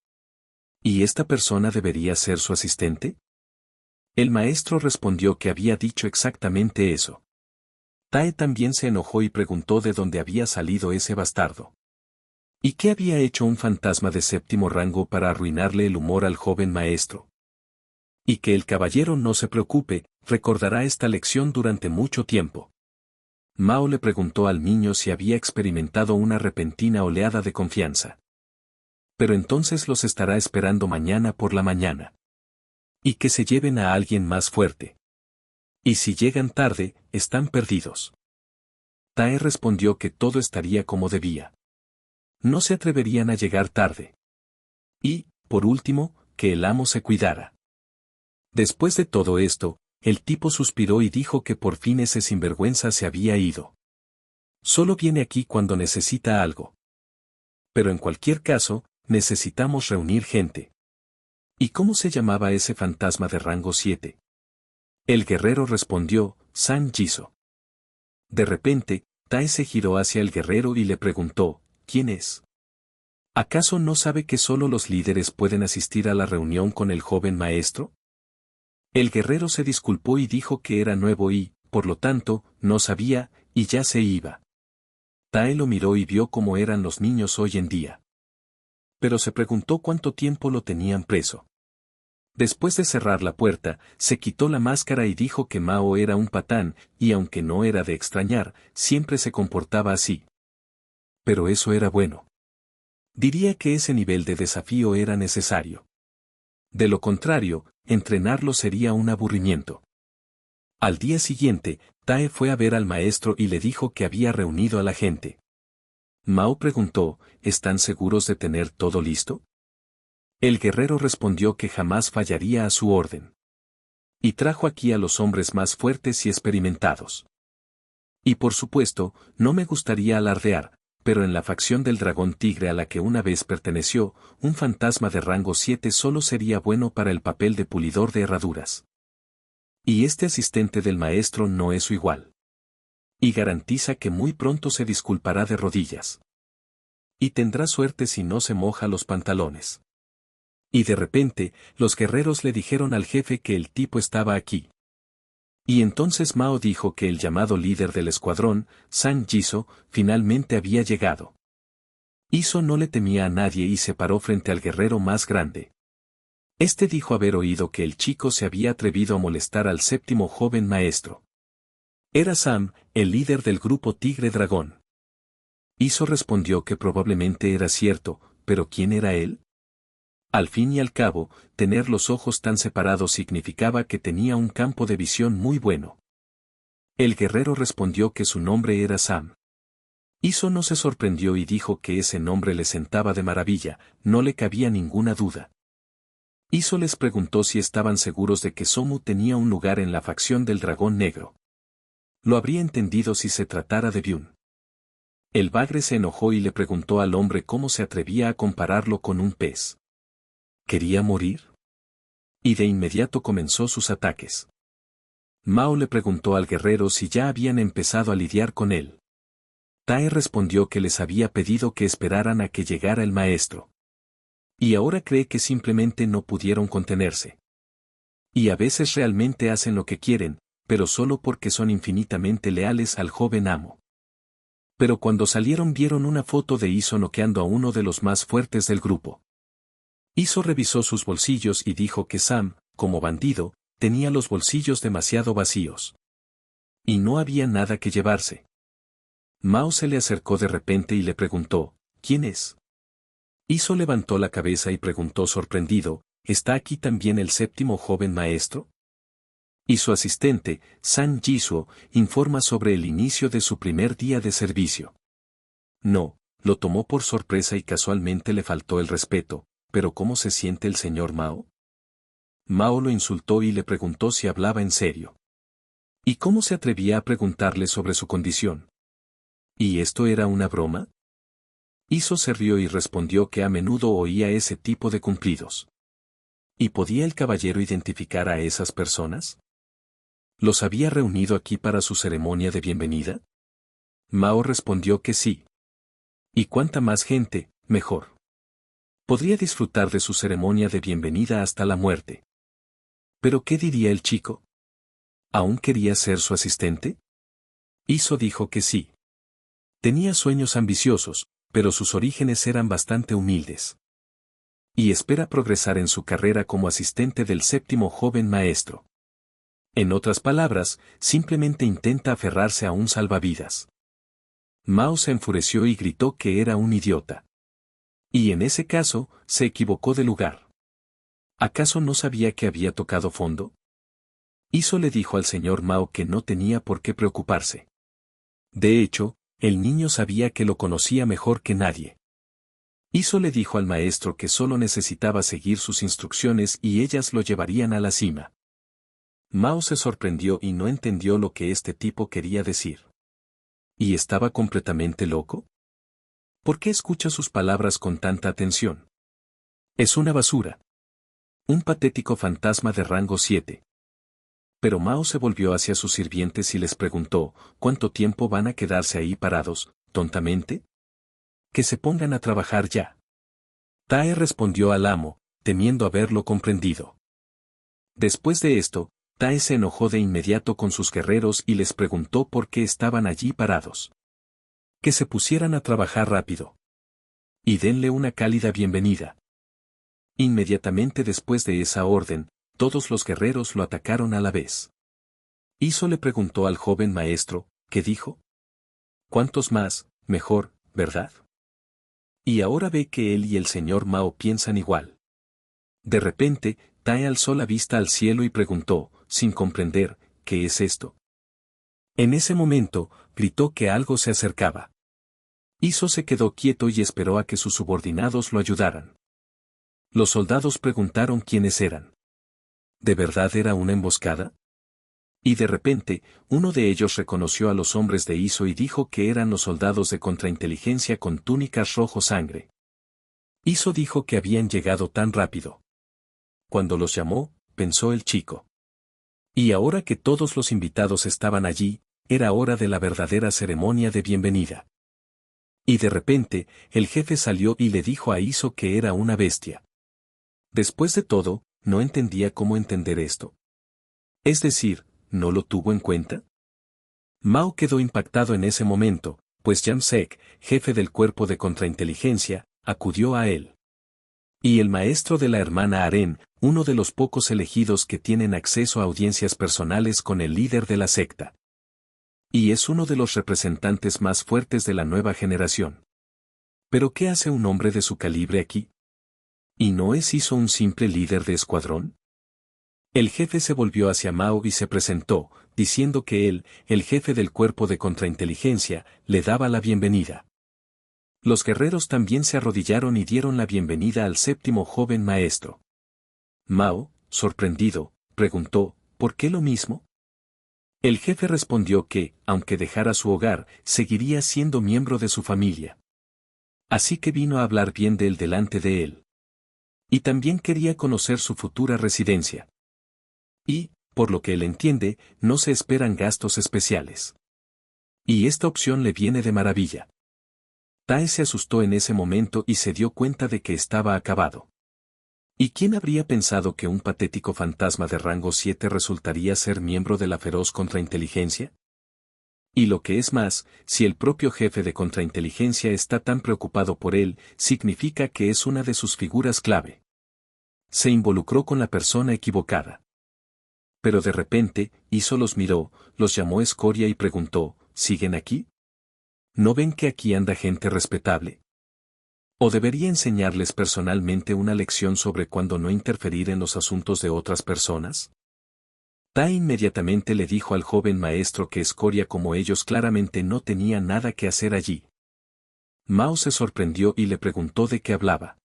¿Y esta persona debería ser su asistente? El maestro respondió que había dicho exactamente eso. Tae también se enojó y preguntó de dónde había salido ese bastardo. ¿Y qué había hecho un fantasma de 7º rango para arruinarle el humor al joven maestro? Y que el caballero no se preocupe, recordará esta lección durante mucho tiempo. Mao le preguntó al niño si había experimentado una repentina oleada de confianza. Pero entonces los estará esperando mañana por la mañana. Y que se lleven a alguien más fuerte. Y si llegan tarde, están perdidos. Tae respondió que todo estaría como debía. No se atreverían a llegar tarde. Y, por último, que el amo se cuidara. Después de todo esto, el tipo suspiró y dijo que por fin ese sinvergüenza se había ido. Solo viene aquí cuando necesita algo. Pero en cualquier caso, necesitamos reunir gente. ¿Y cómo se llamaba ese fantasma de rango 7? El guerrero respondió, San Jisoo. De repente, Tae se giró hacia el guerrero y le preguntó, ¿quién es? ¿Acaso no sabe que solo los líderes pueden asistir a la reunión con el joven maestro? El guerrero se disculpó y dijo que era nuevo y, por lo tanto, no sabía, y ya se iba. Tae lo miró y vio cómo eran los niños hoy en día. Pero se preguntó cuánto tiempo lo tenían preso. Después de cerrar la puerta, se quitó la máscara y dijo que Mao era un patán, y aunque no era de extrañar, siempre se comportaba así. Pero eso era bueno. Diría que ese nivel de desafío era necesario. De lo contrario, entrenarlo sería un aburrimiento. Al día siguiente, Tae fue a ver al maestro y le dijo que había reunido a la gente. Mao preguntó, ¿están seguros de tener todo listo? El guerrero respondió que jamás fallaría a su orden. Y trajo aquí a los hombres más fuertes y experimentados. Y por supuesto, no me gustaría alardear, pero en la facción del dragón tigre a la que una vez perteneció, un fantasma de rango 7 solo sería bueno para el papel de pulidor de herraduras. Y este asistente del maestro no es su igual. Y garantiza que muy pronto se disculpará de rodillas. Y tendrá suerte si no se moja los pantalones. Y de repente, los guerreros le dijeron al jefe que el tipo estaba aquí. Y entonces Mao dijo que el llamado líder del escuadrón, San Jisoo, finalmente había llegado. Iso no le temía a nadie y se paró frente al guerrero más grande. Este dijo haber oído que el chico se había atrevido a molestar al 7º joven maestro. Era Sam, el líder del grupo Tigre Dragón. Iso respondió que probablemente era cierto, pero ¿quién era él? Al fin y al cabo, tener los ojos tan separados significaba que tenía un campo de visión muy bueno. El guerrero respondió que su nombre era Sam. Iso no se sorprendió y dijo que ese nombre le sentaba de maravilla, no le cabía ninguna duda. Iso les preguntó si estaban seguros de que Somu tenía un lugar en la facción del dragón negro. Lo habría entendido si se tratara de Byun. El bagre se enojó y le preguntó al hombre cómo se atrevía a compararlo con un pez. ¿Quería morir? Y de inmediato comenzó sus ataques. Mao le preguntó al guerrero si ya habían empezado a lidiar con él. Tae respondió que les había pedido que esperaran a que llegara el maestro. Y ahora cree que simplemente no pudieron contenerse. Y a veces realmente hacen lo que quieren, pero solo porque son infinitamente leales al joven amo. Pero cuando salieron vieron una foto de Iso noqueando a uno de los más fuertes del grupo. Iso revisó sus bolsillos y dijo que Sam, como bandido, tenía los bolsillos demasiado vacíos. Y no había nada que llevarse. Mao se le acercó de repente y le preguntó, ¿quién es? Iso levantó la cabeza y preguntó sorprendido, ¿está aquí también el 7º joven maestro? Y su asistente, San Jisoo, informa sobre el inicio de su primer día de servicio. No, lo tomó por sorpresa y casualmente le faltó el respeto. ¿Pero cómo se siente el señor Mao? Mao lo insultó y le preguntó si hablaba en serio. ¿Y cómo se atrevía a preguntarle sobre su condición? ¿Y esto era una broma? Iso se rió y respondió que a menudo oía ese tipo de cumplidos. ¿Y podía el caballero identificar a esas personas? ¿Los había reunido aquí para su ceremonia de bienvenida? Mao respondió que sí. Y cuanta más gente, mejor. Podría disfrutar de su ceremonia de bienvenida hasta la muerte. ¿Pero qué diría el chico? ¿Aún quería ser su asistente? Iso dijo que sí. Tenía sueños ambiciosos, pero sus orígenes eran bastante humildes. Y espera progresar en su carrera como asistente del séptimo joven maestro. En otras palabras, simplemente intenta aferrarse a un salvavidas. Mao se enfureció y gritó que era un idiota. Y en ese caso, se equivocó de lugar. ¿Acaso no sabía que había tocado fondo? Iso le dijo al señor Mao que no tenía por qué preocuparse. De hecho, el niño sabía que lo conocía mejor que nadie. Iso le dijo al maestro que solo necesitaba seguir sus instrucciones y ellas lo llevarían a la cima. Mao se sorprendió y no entendió lo que este tipo quería decir. ¿Y estaba completamente loco? ¿Por qué escucha sus palabras con tanta atención? Es una basura. Un patético fantasma de rango 7. Pero Mao se volvió hacia sus sirvientes y les preguntó, ¿cuánto tiempo van a quedarse ahí parados, tontamente? Que se pongan a trabajar ya. Tae respondió al amo, temiendo haberlo comprendido. Después de esto, Tae se enojó de inmediato con sus guerreros y les preguntó por qué estaban allí parados. Que se pusieran a trabajar rápido. Y denle una cálida bienvenida. Inmediatamente después de esa orden, todos los guerreros lo atacaron a la vez. Iso le preguntó al joven maestro, ¿qué dijo? ¿Cuántos más, mejor, verdad? Y ahora ve que él y el señor Mao piensan igual. De repente, Tae alzó la vista al cielo y preguntó, sin comprender, ¿qué es esto? En ese momento, gritó que algo se acercaba. Iso se quedó quieto y esperó a que sus subordinados lo ayudaran. Los soldados preguntaron quiénes eran. ¿De verdad era una emboscada? Y de repente, uno de ellos reconoció a los hombres de Iso y dijo que eran los soldados de contrainteligencia con túnicas rojo sangre. Iso dijo que habían llegado tan rápido. Cuando los llamó, pensó el chico. Y ahora que todos los invitados estaban allí, era hora de la verdadera ceremonia de bienvenida. Y de repente, el jefe salió y le dijo a Iso que era una bestia. Después de todo, no entendía cómo entender esto. Es decir, ¿no lo tuvo en cuenta? Mao quedó impactado en ese momento, pues Jamsek, jefe del cuerpo de contrainteligencia, acudió a él. Y el maestro de la hermana Aren, uno de los pocos elegidos que tienen acceso a audiencias personales con el líder de la secta. Y es uno de los representantes más fuertes de la nueva generación. ¿Pero qué hace un hombre de su calibre aquí? ¿Y no es Iso un simple líder de escuadrón? El jefe se volvió hacia Mao y se presentó, diciendo que él, el jefe del cuerpo de contrainteligencia, le daba la bienvenida. Los guerreros también se arrodillaron y dieron la bienvenida al séptimo joven maestro. Mao, sorprendido, preguntó, ¿por qué lo mismo? El jefe respondió que, aunque dejara su hogar, seguiría siendo miembro de su familia. Así que vino a hablar bien de él delante de él. Y también quería conocer su futura residencia. Y, por lo que él entiende, no se esperan gastos especiales. Y esta opción le viene de maravilla. Tae se asustó en ese momento y se dio cuenta de que estaba acabado. ¿Y quién habría pensado que un patético fantasma de rango 7 resultaría ser miembro de la feroz contrainteligencia? Y lo que es más, si el propio jefe de contrainteligencia está tan preocupado por él, significa que es una de sus figuras clave. Se involucró con la persona equivocada. Pero de repente, Iso los miró, los llamó escoria y preguntó, ¿siguen aquí? ¿No ven que aquí anda gente respetable? ¿O debería enseñarles personalmente una lección sobre cuándo no interferir en los asuntos de otras personas? Tai inmediatamente le dijo al joven maestro que escoria como ellos claramente no tenía nada que hacer allí. Mao se sorprendió y le preguntó de qué hablaba.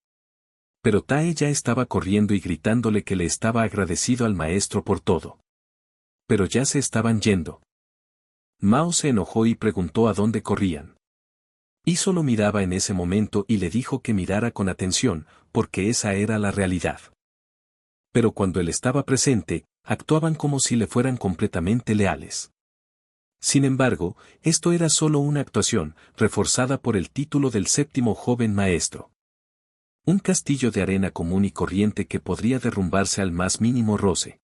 Pero Tae ya estaba corriendo y gritándole que le estaba agradecido al maestro por todo. Pero ya se estaban yendo. Mao se enojó y preguntó a dónde corrían. Iso lo miraba en ese momento y le dijo que mirara con atención, porque esa era la realidad. Pero cuando él estaba presente, actuaban como si le fueran completamente leales. Sin embargo, esto era solo una actuación, reforzada por el título del séptimo joven maestro. Un castillo de arena común y corriente que podría derrumbarse al más mínimo roce.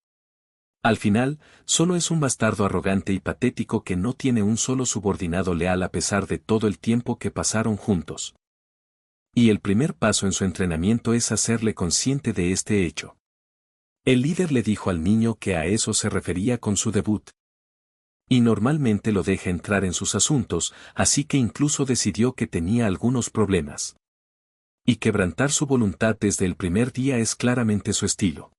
Al final, solo es un bastardo arrogante y patético que no tiene un solo subordinado leal a pesar de todo el tiempo que pasaron juntos. Y el primer paso en su entrenamiento es hacerle consciente de este hecho. El líder le dijo al niño que a eso se refería con su debut. Y normalmente lo deja entrar en sus asuntos, así que incluso decidió que tenía algunos problemas. Y quebrantar su voluntad desde el primer día es claramente su estilo.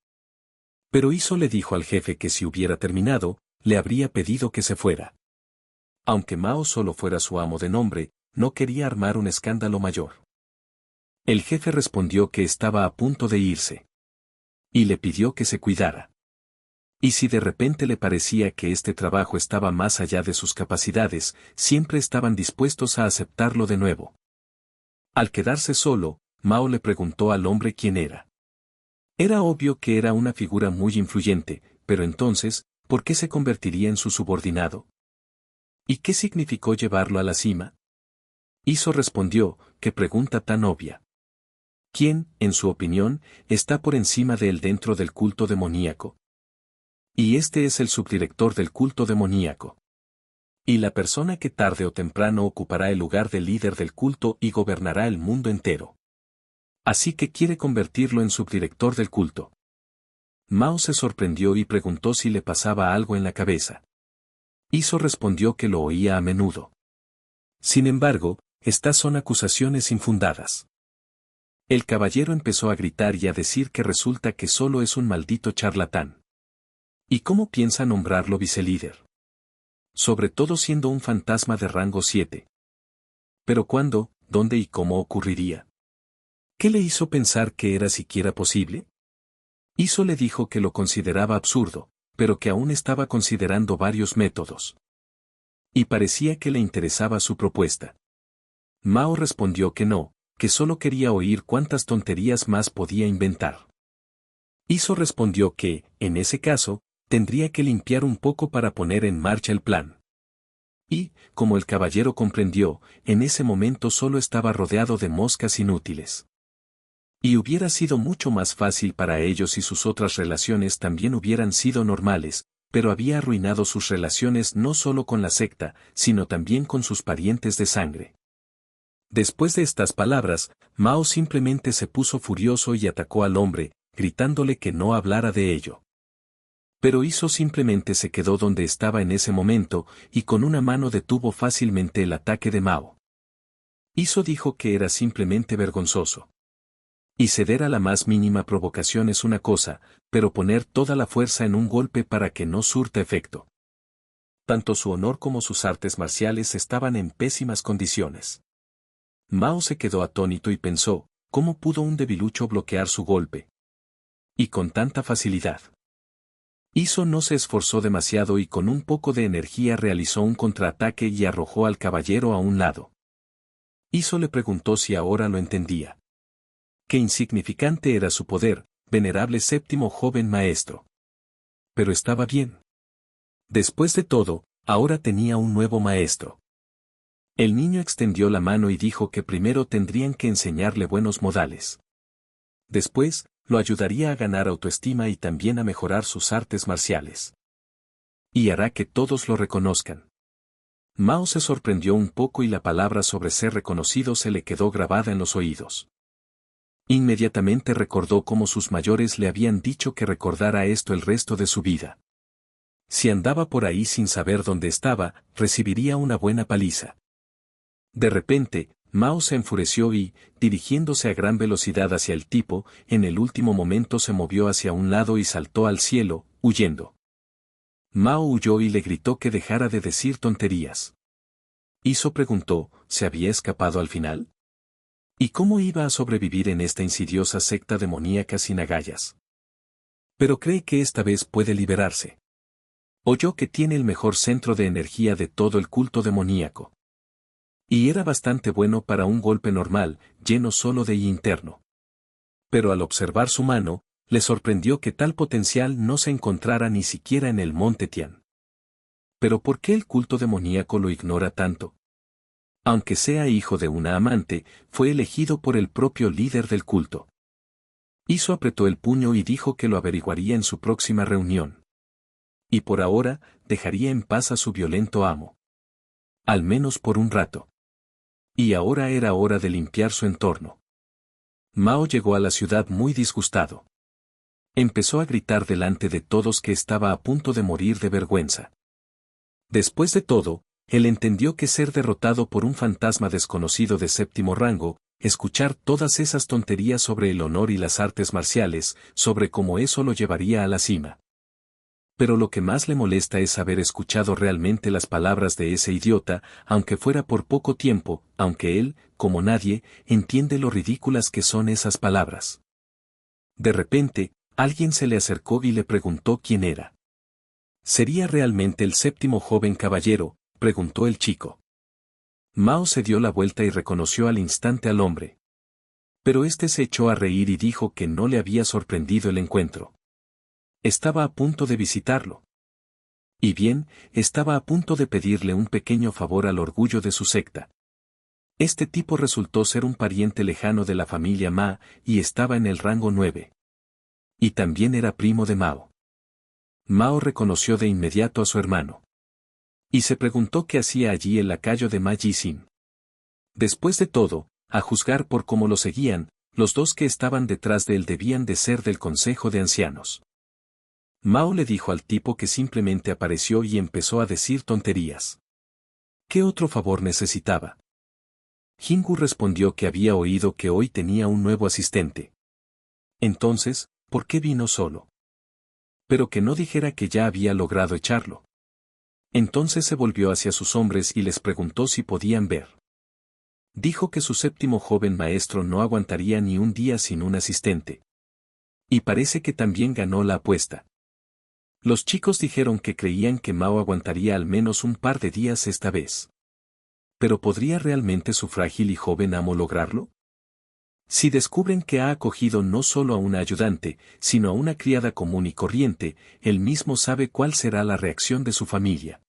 Pero Iso le dijo al jefe que si hubiera terminado, le habría pedido que se fuera. Aunque Mao solo fuera su amo de nombre, no quería armar un escándalo mayor. El jefe respondió que estaba a punto de irse. Y le pidió que se cuidara. Y si de repente le parecía que este trabajo estaba más allá de sus capacidades, siempre estaban dispuestos a aceptarlo de nuevo. Al quedarse solo, Mao le preguntó al hombre quién era. Era obvio que era una figura muy influyente, pero entonces, ¿por qué se convertiría en su subordinado? ¿Y qué significó llevarlo a la cima? Iso respondió, ¿qué pregunta tan obvia? ¿Quién, en su opinión, está por encima de él dentro del culto demoníaco? Y este es el subdirector del culto demoníaco. Y la persona que tarde o temprano ocupará el lugar del líder del culto y gobernará el mundo entero. Así que quiere convertirlo en subdirector del culto. Mao se sorprendió y preguntó si le pasaba algo en la cabeza. Iso respondió que lo oía a menudo. Sin embargo, estas son acusaciones infundadas. El caballero empezó a gritar y a decir que resulta que solo es un maldito charlatán. ¿Y cómo piensa nombrarlo vicelíder? Sobre todo siendo un fantasma de rango 7. ¿Pero cuándo, dónde y cómo ocurriría? ¿Qué le hizo pensar que era siquiera posible? Iso le dijo que lo consideraba absurdo, pero que aún estaba considerando varios métodos. Y parecía que le interesaba su propuesta. Mao respondió que no, que solo quería oír cuántas tonterías más podía inventar. Iso respondió que, en ese caso, tendría que limpiar un poco para poner en marcha el plan. Y, como el caballero comprendió, en ese momento solo estaba rodeado de moscas inútiles. Y hubiera sido mucho más fácil para ellos si sus otras relaciones también hubieran sido normales, pero había arruinado sus relaciones no solo con la secta, sino también con sus parientes de sangre. Después de estas palabras, Mao simplemente se puso furioso y atacó al hombre, gritándole que no hablara de ello. Pero Iso simplemente se quedó donde estaba en ese momento, y con una mano detuvo fácilmente el ataque de Mao. Iso dijo que era simplemente vergonzoso. Y ceder a la más mínima provocación es una cosa, pero poner toda la fuerza en un golpe para que no surta efecto. Tanto su honor como sus artes marciales estaban en pésimas condiciones. Mao se quedó atónito y pensó, ¿cómo pudo un debilucho bloquear su golpe? Y con tanta facilidad. Iso no se esforzó demasiado y con un poco de energía realizó un contraataque y arrojó al caballero a un lado. Iso le preguntó si ahora lo entendía. Qué insignificante era su poder, venerable séptimo joven maestro. Pero estaba bien. Después de todo, ahora tenía un nuevo maestro. El niño extendió la mano y dijo que primero tendrían que enseñarle buenos modales. Después, lo ayudaría a ganar autoestima y también a mejorar sus artes marciales. Y hará que todos lo reconozcan. Mao se sorprendió un poco y la palabra sobre ser reconocido se le quedó grabada en los oídos. Inmediatamente recordó cómo sus mayores le habían dicho que recordara esto el resto de su vida. Si andaba por ahí sin saber dónde estaba, recibiría una buena paliza. De repente, Mao se enfureció y, dirigiéndose a gran velocidad hacia el tipo, en el último momento se movió hacia un lado y saltó al cielo, huyendo. Mao huyó y le gritó que dejara de decir tonterías. Iso preguntó, ¿se había escapado al final? ¿Y cómo iba a sobrevivir en esta insidiosa secta demoníaca sin agallas? Pero cree que esta vez puede liberarse. Oyó que tiene el mejor centro de energía de todo el culto demoníaco. Y era bastante bueno para un golpe normal, lleno solo de yi interno. Pero al observar su mano, le sorprendió que tal potencial no se encontrara ni siquiera en el monte Tian. Pero ¿por qué el culto demoníaco lo ignora tanto? Aunque sea hijo de una amante, fue elegido por el propio líder del culto. Iso apretó el puño y dijo que lo averiguaría en su próxima reunión. Y por ahora, dejaría en paz a su violento amo. Al menos por un rato. Y ahora era hora de limpiar su entorno. Mao llegó a la ciudad muy disgustado. Empezó a gritar delante de todos que estaba a punto de morir de vergüenza. Después de todo, él entendió que ser derrotado por un fantasma desconocido de séptimo rango, escuchar todas esas tonterías sobre el honor y las artes marciales, sobre cómo eso lo llevaría a la cima. Pero lo que más le molesta es haber escuchado realmente las palabras de ese idiota, aunque fuera por poco tiempo, aunque él, como nadie, entiende lo ridículas que son esas palabras. De repente, alguien se le acercó y le preguntó quién era. ¿Sería realmente el séptimo joven caballero?, preguntó el chico. Mao se dio la vuelta y reconoció al instante al hombre. Pero éste se echó a reír y dijo que no le había sorprendido el encuentro. Estaba a punto de visitarlo. Y bien, estaba a punto de pedirle un pequeño favor al orgullo de su secta. Este tipo resultó ser un pariente lejano de la familia Ma, y estaba en el rango 9. Y también era primo de Mao. Mao reconoció de inmediato a su hermano. Y se preguntó qué hacía allí el lacayo de Ma Yixin. Después de todo, a juzgar por cómo lo seguían, los dos que estaban detrás de él debían de ser del Consejo de Ancianos. Mao le dijo al tipo que simplemente apareció y empezó a decir tonterías. ¿Qué otro favor necesitaba? Jingu respondió que había oído que hoy tenía un nuevo asistente. Entonces, ¿por qué vino solo? Pero que no dijera que ya había logrado echarlo. Entonces se volvió hacia sus hombres y les preguntó si podían ver. Dijo que su séptimo joven maestro no aguantaría ni un día sin un asistente. Y parece que también ganó la apuesta. Los chicos dijeron que creían que Mao aguantaría al menos un par de días esta vez. ¿Pero podría realmente su frágil y joven amo lograrlo? Si descubren que ha acogido no solo a una ayudante, sino a una criada común y corriente, él mismo sabe cuál será la reacción de su familia.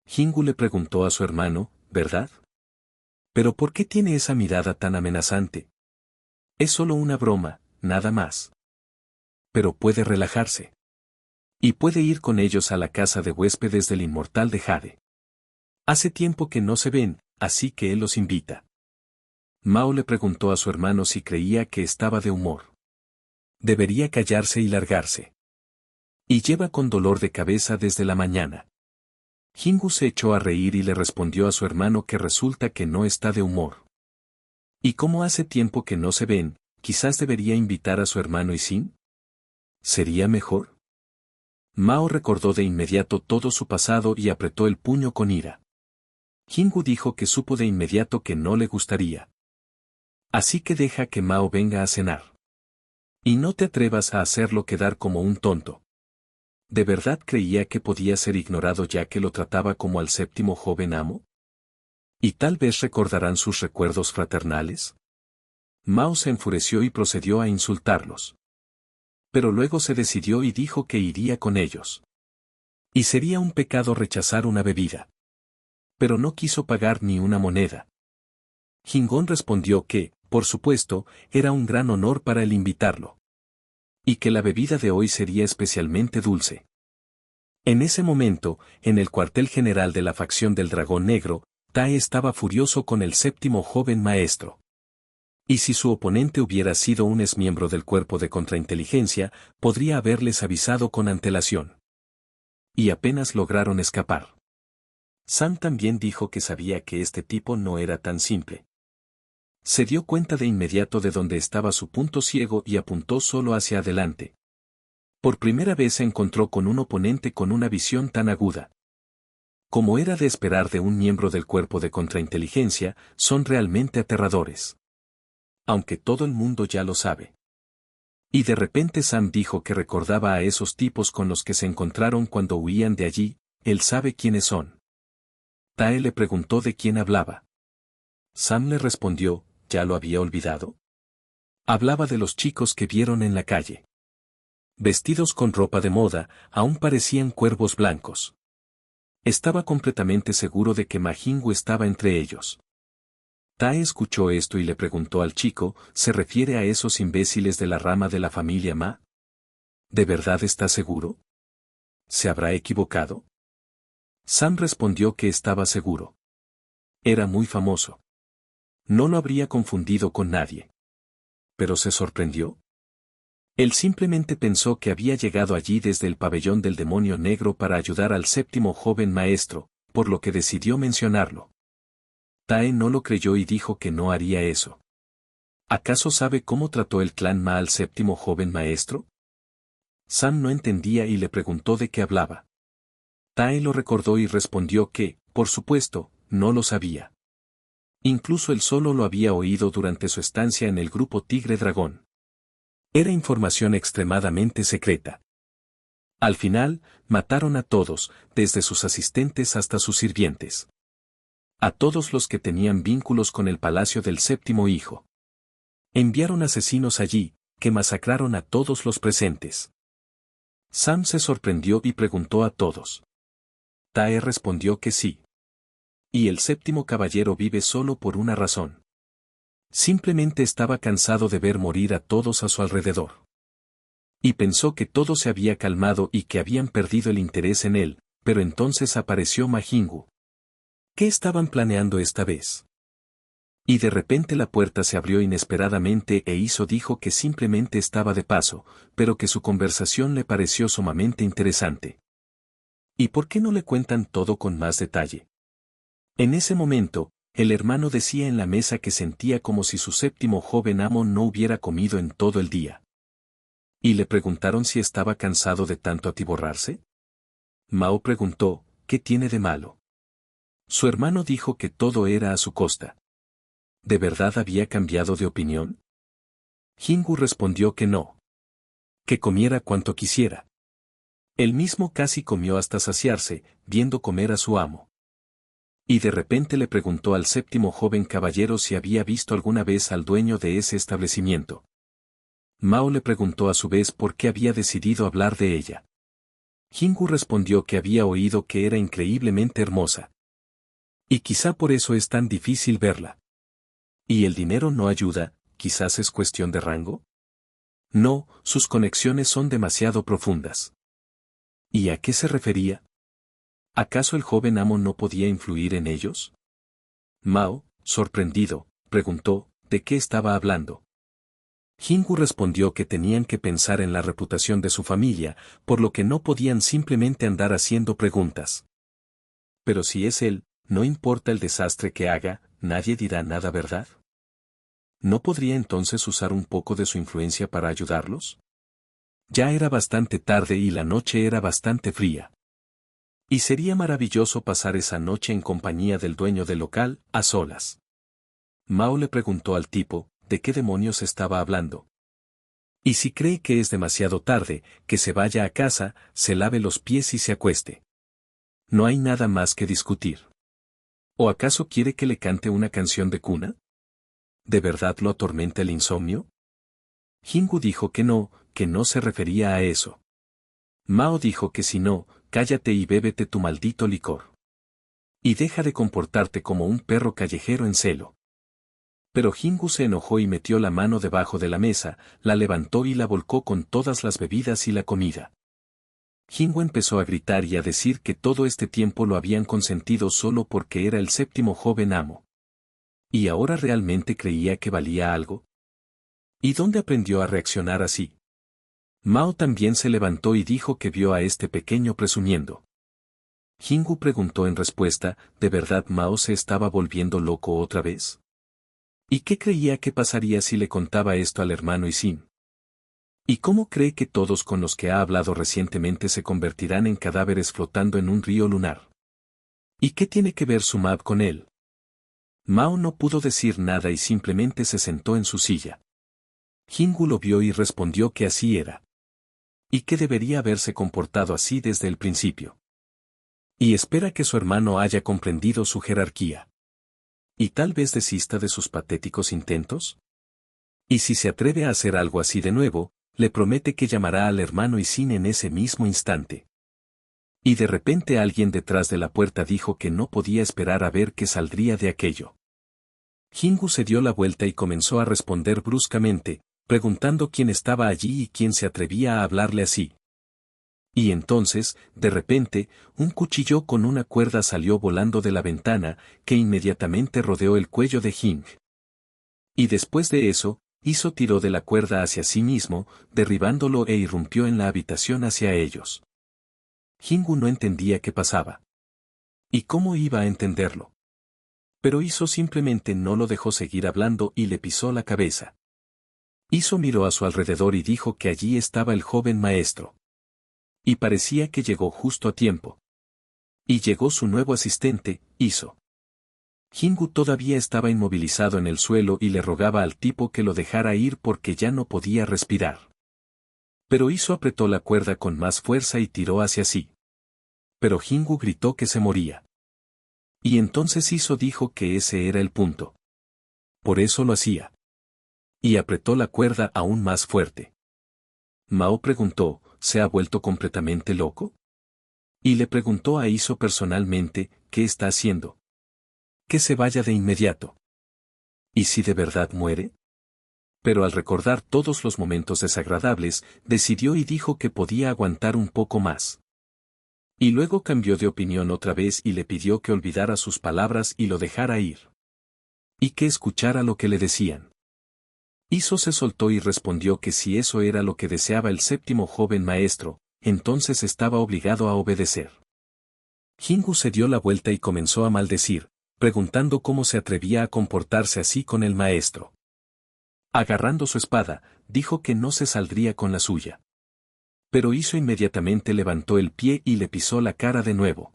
Jingu le preguntó a su hermano, ¿verdad? ¿Pero por qué tiene esa mirada tan amenazante? Es solo una broma, nada más. Pero puede relajarse. Y puede ir con ellos a la casa de huéspedes del inmortal de Jade. Hace tiempo que no se ven, así que él los invita. Mao le preguntó a su hermano si creía que estaba de humor. Debería callarse y largarse. Y lleva con dolor de cabeza desde la mañana. Jingu se echó a reír y le respondió a su hermano que resulta que no está de humor. Y como hace tiempo que no se ven, quizás debería invitar a su hermano Isin. ¿Sería mejor? Mao recordó de inmediato todo su pasado y apretó el puño con ira. Jingu dijo que supo de inmediato que no le gustaría. Así que deja que Mao venga a cenar. Y no te atrevas a hacerlo quedar como un tonto. ¿De verdad creía que podía ser ignorado ya que lo trataba como al séptimo joven amo? ¿Y tal vez recordarán sus recuerdos fraternales? Mao se enfureció y procedió a insultarlos. Pero luego se decidió y dijo que iría con ellos. Y sería un pecado rechazar una bebida. Pero no quiso pagar ni una moneda. Jingón respondió que, por supuesto, era un gran honor para él invitarlo. Y que la bebida de hoy sería especialmente dulce. En ese momento, en el cuartel general de la facción del Dragón Negro, Tae estaba furioso con el séptimo joven maestro. Y si su oponente hubiera sido un exmiembro del cuerpo de contrainteligencia, podría haberles avisado con antelación. Y apenas lograron escapar. Sam también dijo que sabía que este tipo no era tan simple. Se dio cuenta de inmediato de dónde estaba su punto ciego y apuntó solo hacia adelante. Por primera vez se encontró con un oponente con una visión tan aguda. Como era de esperar de un miembro del cuerpo de contrainteligencia, son realmente aterradores. Aunque todo el mundo ya lo sabe. Y de repente Sam dijo que recordaba a esos tipos con los que se encontraron cuando huían de allí, él sabe quiénes son. Tae le preguntó de quién hablaba. Sam le respondió, ¿ya lo había olvidado? Hablaba de los chicos que vieron en la calle. Vestidos con ropa de moda, aún parecían cuervos blancos. Estaba completamente seguro de que Ma Jingu estaba entre ellos. Tae escuchó esto y le preguntó al chico, ¿se refiere a esos imbéciles de la rama de la familia Ma? ¿De verdad está seguro? ¿Se habrá equivocado? Sam respondió que estaba seguro. Era muy famoso. No lo habría confundido con nadie. Pero se sorprendió. Él simplemente pensó que había llegado allí desde el pabellón del demonio negro para ayudar al séptimo joven maestro, por lo que decidió mencionarlo. Tae no lo creyó y dijo que no haría eso. ¿Acaso sabe cómo trató el clan Ma al séptimo joven maestro? Sam no entendía y le preguntó de qué hablaba. Tae lo recordó y respondió que, por supuesto, no lo sabía. Incluso él solo lo había oído durante su estancia en el grupo Tigre Dragón. Era información extremadamente secreta. Al final, mataron a todos, desde sus asistentes hasta sus sirvientes. A todos los que tenían vínculos con el palacio del séptimo hijo. Enviaron asesinos allí, que masacraron a todos los presentes. Sam se sorprendió y preguntó a todos. Tae respondió que sí. Y el séptimo caballero vive solo por una razón. Simplemente estaba cansado de ver morir a todos a su alrededor. Y pensó que todo se había calmado y que habían perdido el interés en él, pero entonces apareció Ma Jingu. ¿Qué estaban planeando esta vez? Y de repente la puerta se abrió inesperadamente e Iso dijo que simplemente estaba de paso, pero que su conversación le pareció sumamente interesante. ¿Y por qué no le cuentan todo con más detalle? En ese momento, el hermano decía en la mesa que sentía como si su séptimo joven amo no hubiera comido en todo el día. Y le preguntaron si estaba cansado de tanto atiborrarse. Mao preguntó, ¿qué tiene de malo? Su hermano dijo que todo era a su costa. ¿De verdad había cambiado de opinión? Jingu respondió que no. Que comiera cuanto quisiera. Él mismo casi comió hasta saciarse, viendo comer a su amo. Y de repente le preguntó al séptimo joven caballero si había visto alguna vez al dueño de ese establecimiento. Mao le preguntó a su vez por qué había decidido hablar de ella. Jingu respondió que había oído que era increíblemente hermosa. Y quizá por eso es tan difícil verla. ¿Y el dinero no ayuda? ¿Quizás es cuestión de rango? No, sus conexiones son demasiado profundas. ¿Y a qué se refería? ¿Acaso el joven amo no podía influir en ellos? Mao, sorprendido, preguntó, ¿de qué estaba hablando? Jingu respondió que tenían que pensar en la reputación de su familia, por lo que no podían simplemente andar haciendo preguntas. Pero si es él, no importa el desastre que haga, nadie dirá nada, ¿verdad? ¿No podría entonces usar un poco de su influencia para ayudarlos? Ya era bastante tarde y la noche era bastante fría. Y sería maravilloso pasar esa noche en compañía del dueño del local, a solas. Mao le preguntó al tipo, ¿de qué demonios estaba hablando? Y si cree que es demasiado tarde, que se vaya a casa, se lave los pies y se acueste. No hay nada más que discutir. ¿O acaso quiere que le cante una canción de cuna? ¿De verdad lo atormenta el insomnio? Jingu dijo que no se refería a eso. Mao dijo que si no, cállate y bébete tu maldito licor. Y deja de comportarte como un perro callejero en celo. Pero Jingu se enojó y metió la mano debajo de la mesa, la levantó y la volcó con todas las bebidas y la comida. Jingu empezó a gritar y a decir que todo este tiempo lo habían consentido solo porque era el séptimo joven amo. ¿Y ahora realmente creía que valía algo? ¿Y dónde aprendió a reaccionar así? Mao también se levantó y dijo que vio a este pequeño presumiendo. Jingu preguntó en respuesta, ¿de verdad Mao se estaba volviendo loco otra vez? ¿Y qué creía que pasaría si le contaba esto al hermano Isin? ¿Y cómo cree que todos con los que ha hablado recientemente se convertirán en cadáveres flotando en un río lunar? ¿Y qué tiene que ver su Mab con él? Mao no pudo decir nada y simplemente se sentó en su silla. Jingu lo vio y respondió que así era. Y que debería haberse comportado así desde el principio. Y espera que su hermano haya comprendido su jerarquía. ¿Y tal vez desista de sus patéticos intentos? Y si se atreve a hacer algo así de nuevo, le promete que llamará al hermano Isin en ese mismo instante. Y de repente alguien detrás de la puerta dijo que no podía esperar a ver qué saldría de aquello. Jingu se dio la vuelta y comenzó a responder bruscamente, preguntando quién estaba allí y quién se atrevía a hablarle así. Y entonces, de repente, un cuchillo con una cuerda salió volando de la ventana, que inmediatamente rodeó el cuello de Jing. Y después de eso, Iso tiró de la cuerda hacia sí mismo, derribándolo e irrumpió en la habitación hacia ellos. Jingu no entendía qué pasaba. ¿Y cómo iba a entenderlo? Pero Iso simplemente no lo dejó seguir hablando y le pisó la cabeza. Iso miró a su alrededor y dijo que allí estaba el joven maestro. Y parecía que llegó justo a tiempo. Y llegó su nuevo asistente, Iso. Jingu todavía estaba inmovilizado en el suelo y le rogaba al tipo que lo dejara ir porque ya no podía respirar. Pero Iso apretó la cuerda con más fuerza y tiró hacia sí. Pero Jingu gritó que se moría. Y entonces Iso dijo que ese era el punto. Por eso lo hacía. Y apretó la cuerda aún más fuerte. Mao preguntó, ¿se ha vuelto completamente loco? Y le preguntó a Iso personalmente, ¿qué está haciendo? Que se vaya de inmediato. ¿Y si de verdad muere? Pero al recordar todos los momentos desagradables, decidió y dijo que podía aguantar un poco más. Y luego cambió de opinión otra vez y le pidió que olvidara sus palabras y lo dejara ir. Y que escuchara lo que le decían. Iso se soltó y respondió que si eso era lo que deseaba el séptimo joven maestro, entonces estaba obligado a obedecer. Jingu se dio la vuelta y comenzó a maldecir, preguntando cómo se atrevía a comportarse así con el maestro. Agarrando su espada, dijo que no se saldría con la suya. Pero Iso inmediatamente levantó el pie y le pisó la cara de nuevo.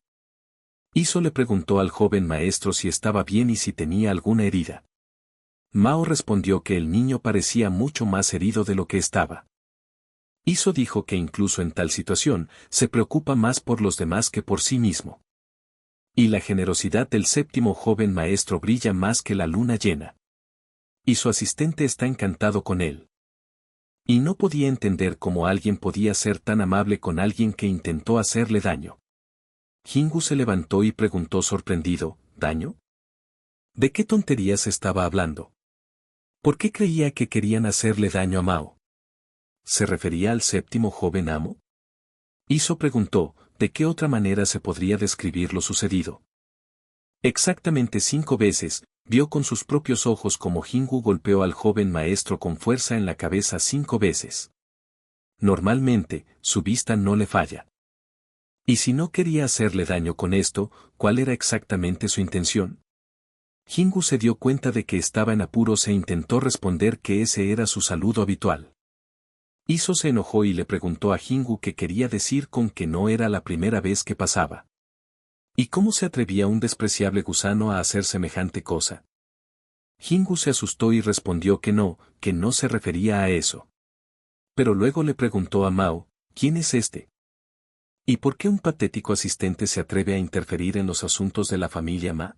Iso le preguntó al joven maestro si estaba bien y si tenía alguna herida. Mao respondió que el niño parecía mucho más herido de lo que estaba. Iso dijo que incluso en tal situación, se preocupa más por los demás que por sí mismo. Y la generosidad del séptimo joven maestro brilla más que la luna llena. Y su asistente está encantado con él. Y no podía entender cómo alguien podía ser tan amable con alguien que intentó hacerle daño. Jingu se levantó y preguntó sorprendido, ¿daño? ¿De qué tonterías estaba hablando? ¿Por qué creía que querían hacerle daño a Mao? ¿Se refería al séptimo joven amo? Iso preguntó, ¿de qué otra manera se podría describir lo sucedido? Exactamente 5 veces, vio con sus propios ojos como Jingu golpeó al joven maestro con fuerza en la cabeza 5 veces. Normalmente, su vista no le falla. Y si no quería hacerle daño con esto, ¿cuál era exactamente su intención? Jingu se dio cuenta de que estaba en apuros e intentó responder que ese era su saludo habitual. Iso se enojó y le preguntó a Jingu qué quería decir con que no era la primera vez que pasaba. ¿Y cómo se atrevía un despreciable gusano a hacer semejante cosa? Jingu se asustó y respondió que no se refería a eso. Pero luego le preguntó a Mao, ¿quién es este? ¿Y por qué un patético asistente se atreve a interferir en los asuntos de la familia Ma?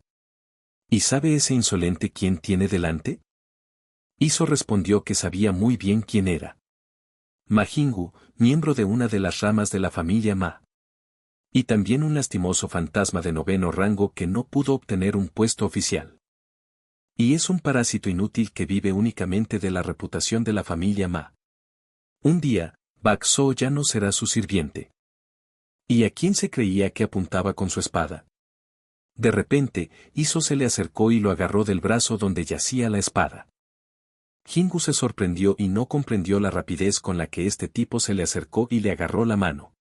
¿Y sabe ese insolente quién tiene delante? Iso respondió que sabía muy bien quién era. Ma Jingu, miembro de una de las ramas de la familia Ma. Y también un lastimoso fantasma de 9º rango que no pudo obtener un puesto oficial. Y es un parásito inútil que vive únicamente de la reputación de la familia Ma. Un día, Bak So ya no será su sirviente. ¿Y a quién se creía que apuntaba con su espada? De repente, Iso se le acercó y lo agarró del brazo donde yacía la espada. Jingu se sorprendió y no comprendió la rapidez con la que este tipo se le acercó y le agarró la mano.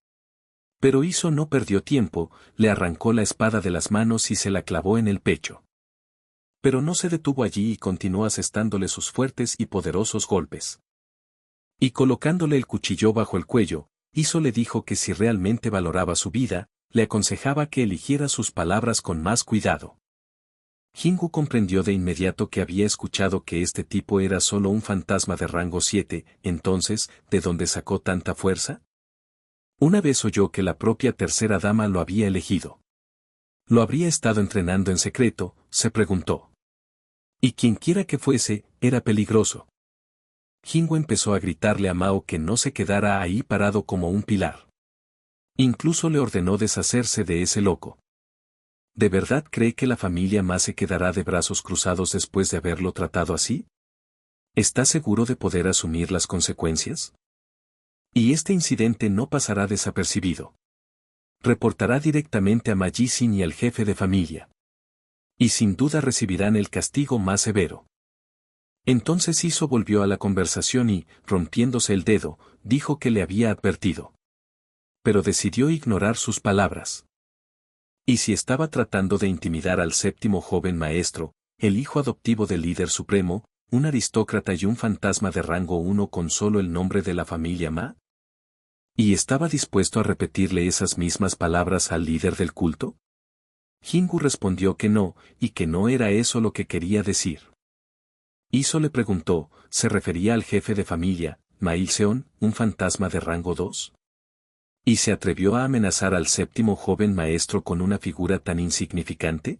Pero Iso no perdió tiempo, le arrancó la espada de las manos y se la clavó en el pecho. Pero no se detuvo allí y continuó asestándole sus fuertes y poderosos golpes. Y colocándole el cuchillo bajo el cuello, Iso le dijo que si realmente valoraba su vida, le aconsejaba que eligiera sus palabras con más cuidado. Jingu comprendió de inmediato que había escuchado que este tipo era solo un fantasma de rango 7, entonces, ¿de dónde sacó tanta fuerza? Una vez oyó que la propia tercera dama lo había elegido. ¿Lo habría estado entrenando en secreto?, se preguntó. Y quienquiera que fuese, era peligroso. Jingu empezó a gritarle a Mao que no se quedara ahí parado como un pilar. Incluso le ordenó deshacerse de ese loco. ¿De verdad cree que la familia Ma se quedará de brazos cruzados después de haberlo tratado así? ¿Está seguro de poder asumir las consecuencias? Y este incidente no pasará desapercibido. Reportará directamente a Ma Yixin y al jefe de familia. Y sin duda recibirán el castigo más severo. Entonces Iso volvió a la conversación y, rompiéndose el dedo, dijo que le había advertido. Pero decidió ignorar sus palabras. Y si estaba tratando de intimidar al séptimo joven maestro, el hijo adoptivo del líder supremo, un aristócrata y un fantasma de rango 1 con solo el nombre de la familia Ma? ¿Y estaba dispuesto a repetirle esas mismas palabras al líder del culto? Jingu respondió que no, y que no era eso lo que quería decir. Iso le preguntó, ¿se refería al jefe de familia, Ma Il-seon, un fantasma de rango 2? ¿Y se atrevió a amenazar al séptimo joven maestro con una figura tan insignificante?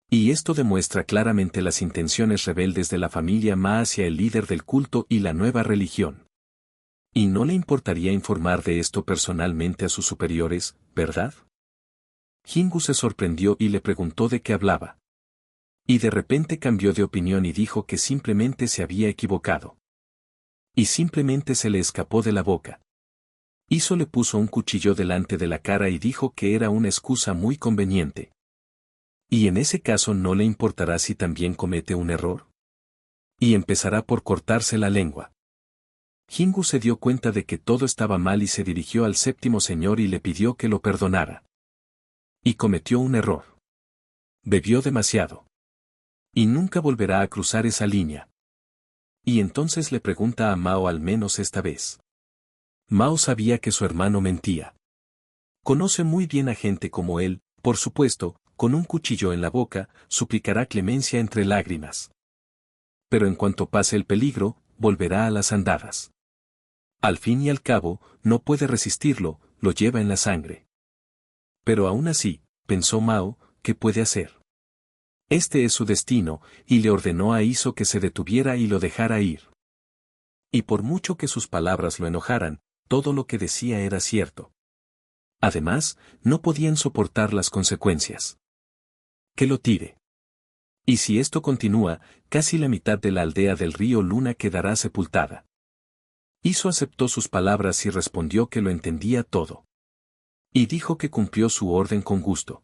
Y esto demuestra claramente las intenciones rebeldes de la familia Ma hacia el líder del culto y la nueva religión. Y no le importaría informar de esto personalmente a sus superiores, ¿verdad? Jingu se sorprendió y le preguntó de qué hablaba. Y de repente cambió de opinión y dijo que simplemente se había equivocado. Y simplemente se le escapó de la boca. Iso le puso un cuchillo delante de la cara y dijo que era una excusa muy conveniente. ¿Y en ese caso no le importará si también comete un error? Y empezará por cortarse la lengua. Jingu se dio cuenta de que todo estaba mal y se dirigió al séptimo señor y le pidió que lo perdonara. Y cometió un error. Bebió demasiado. Y nunca volverá a cruzar esa línea. Y entonces le pregunta a Mao al menos esta vez. Mao sabía que su hermano mentía. Conoce muy bien a gente como él, por supuesto, con un cuchillo en la boca, suplicará clemencia entre lágrimas. Pero en cuanto pase el peligro, volverá a las andadas. Al fin y al cabo, no puede resistirlo, lo lleva en la sangre. Pero aún así, pensó Mao, ¿qué puede hacer? Este es su destino, y le ordenó a Iso que se detuviera y lo dejara ir. Y por mucho que sus palabras lo enojaran, todo lo que decía era cierto. Además, no podían soportar las consecuencias. Que lo tire. Y si esto continúa, casi la mitad de la aldea del río Luna quedará sepultada. Iso aceptó sus palabras y respondió que lo entendía todo. Y dijo que cumplió su orden con gusto.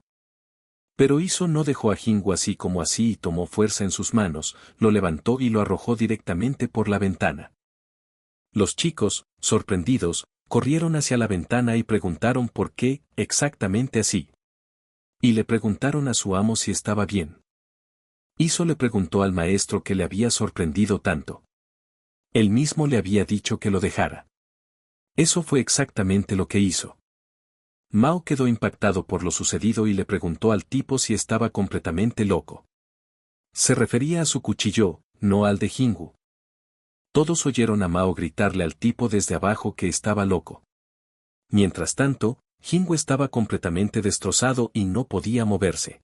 Pero Iso no dejó a Jingu así como así y tomó fuerza en sus manos, lo levantó y lo arrojó directamente por la ventana. Los chicos, sorprendidos, corrieron hacia la ventana y preguntaron por qué, exactamente así. Y le preguntaron a su amo si estaba bien. Iso le preguntó al maestro que le había sorprendido tanto. Él mismo le había dicho que lo dejara. Eso fue exactamente lo que hizo. Mao quedó impactado por lo sucedido y le preguntó al tipo si estaba completamente loco. Se refería a su cuchillo, no al de Jingu. Todos oyeron a Mao gritarle al tipo desde abajo que estaba loco. Mientras tanto, Jingu estaba completamente destrozado y no podía moverse.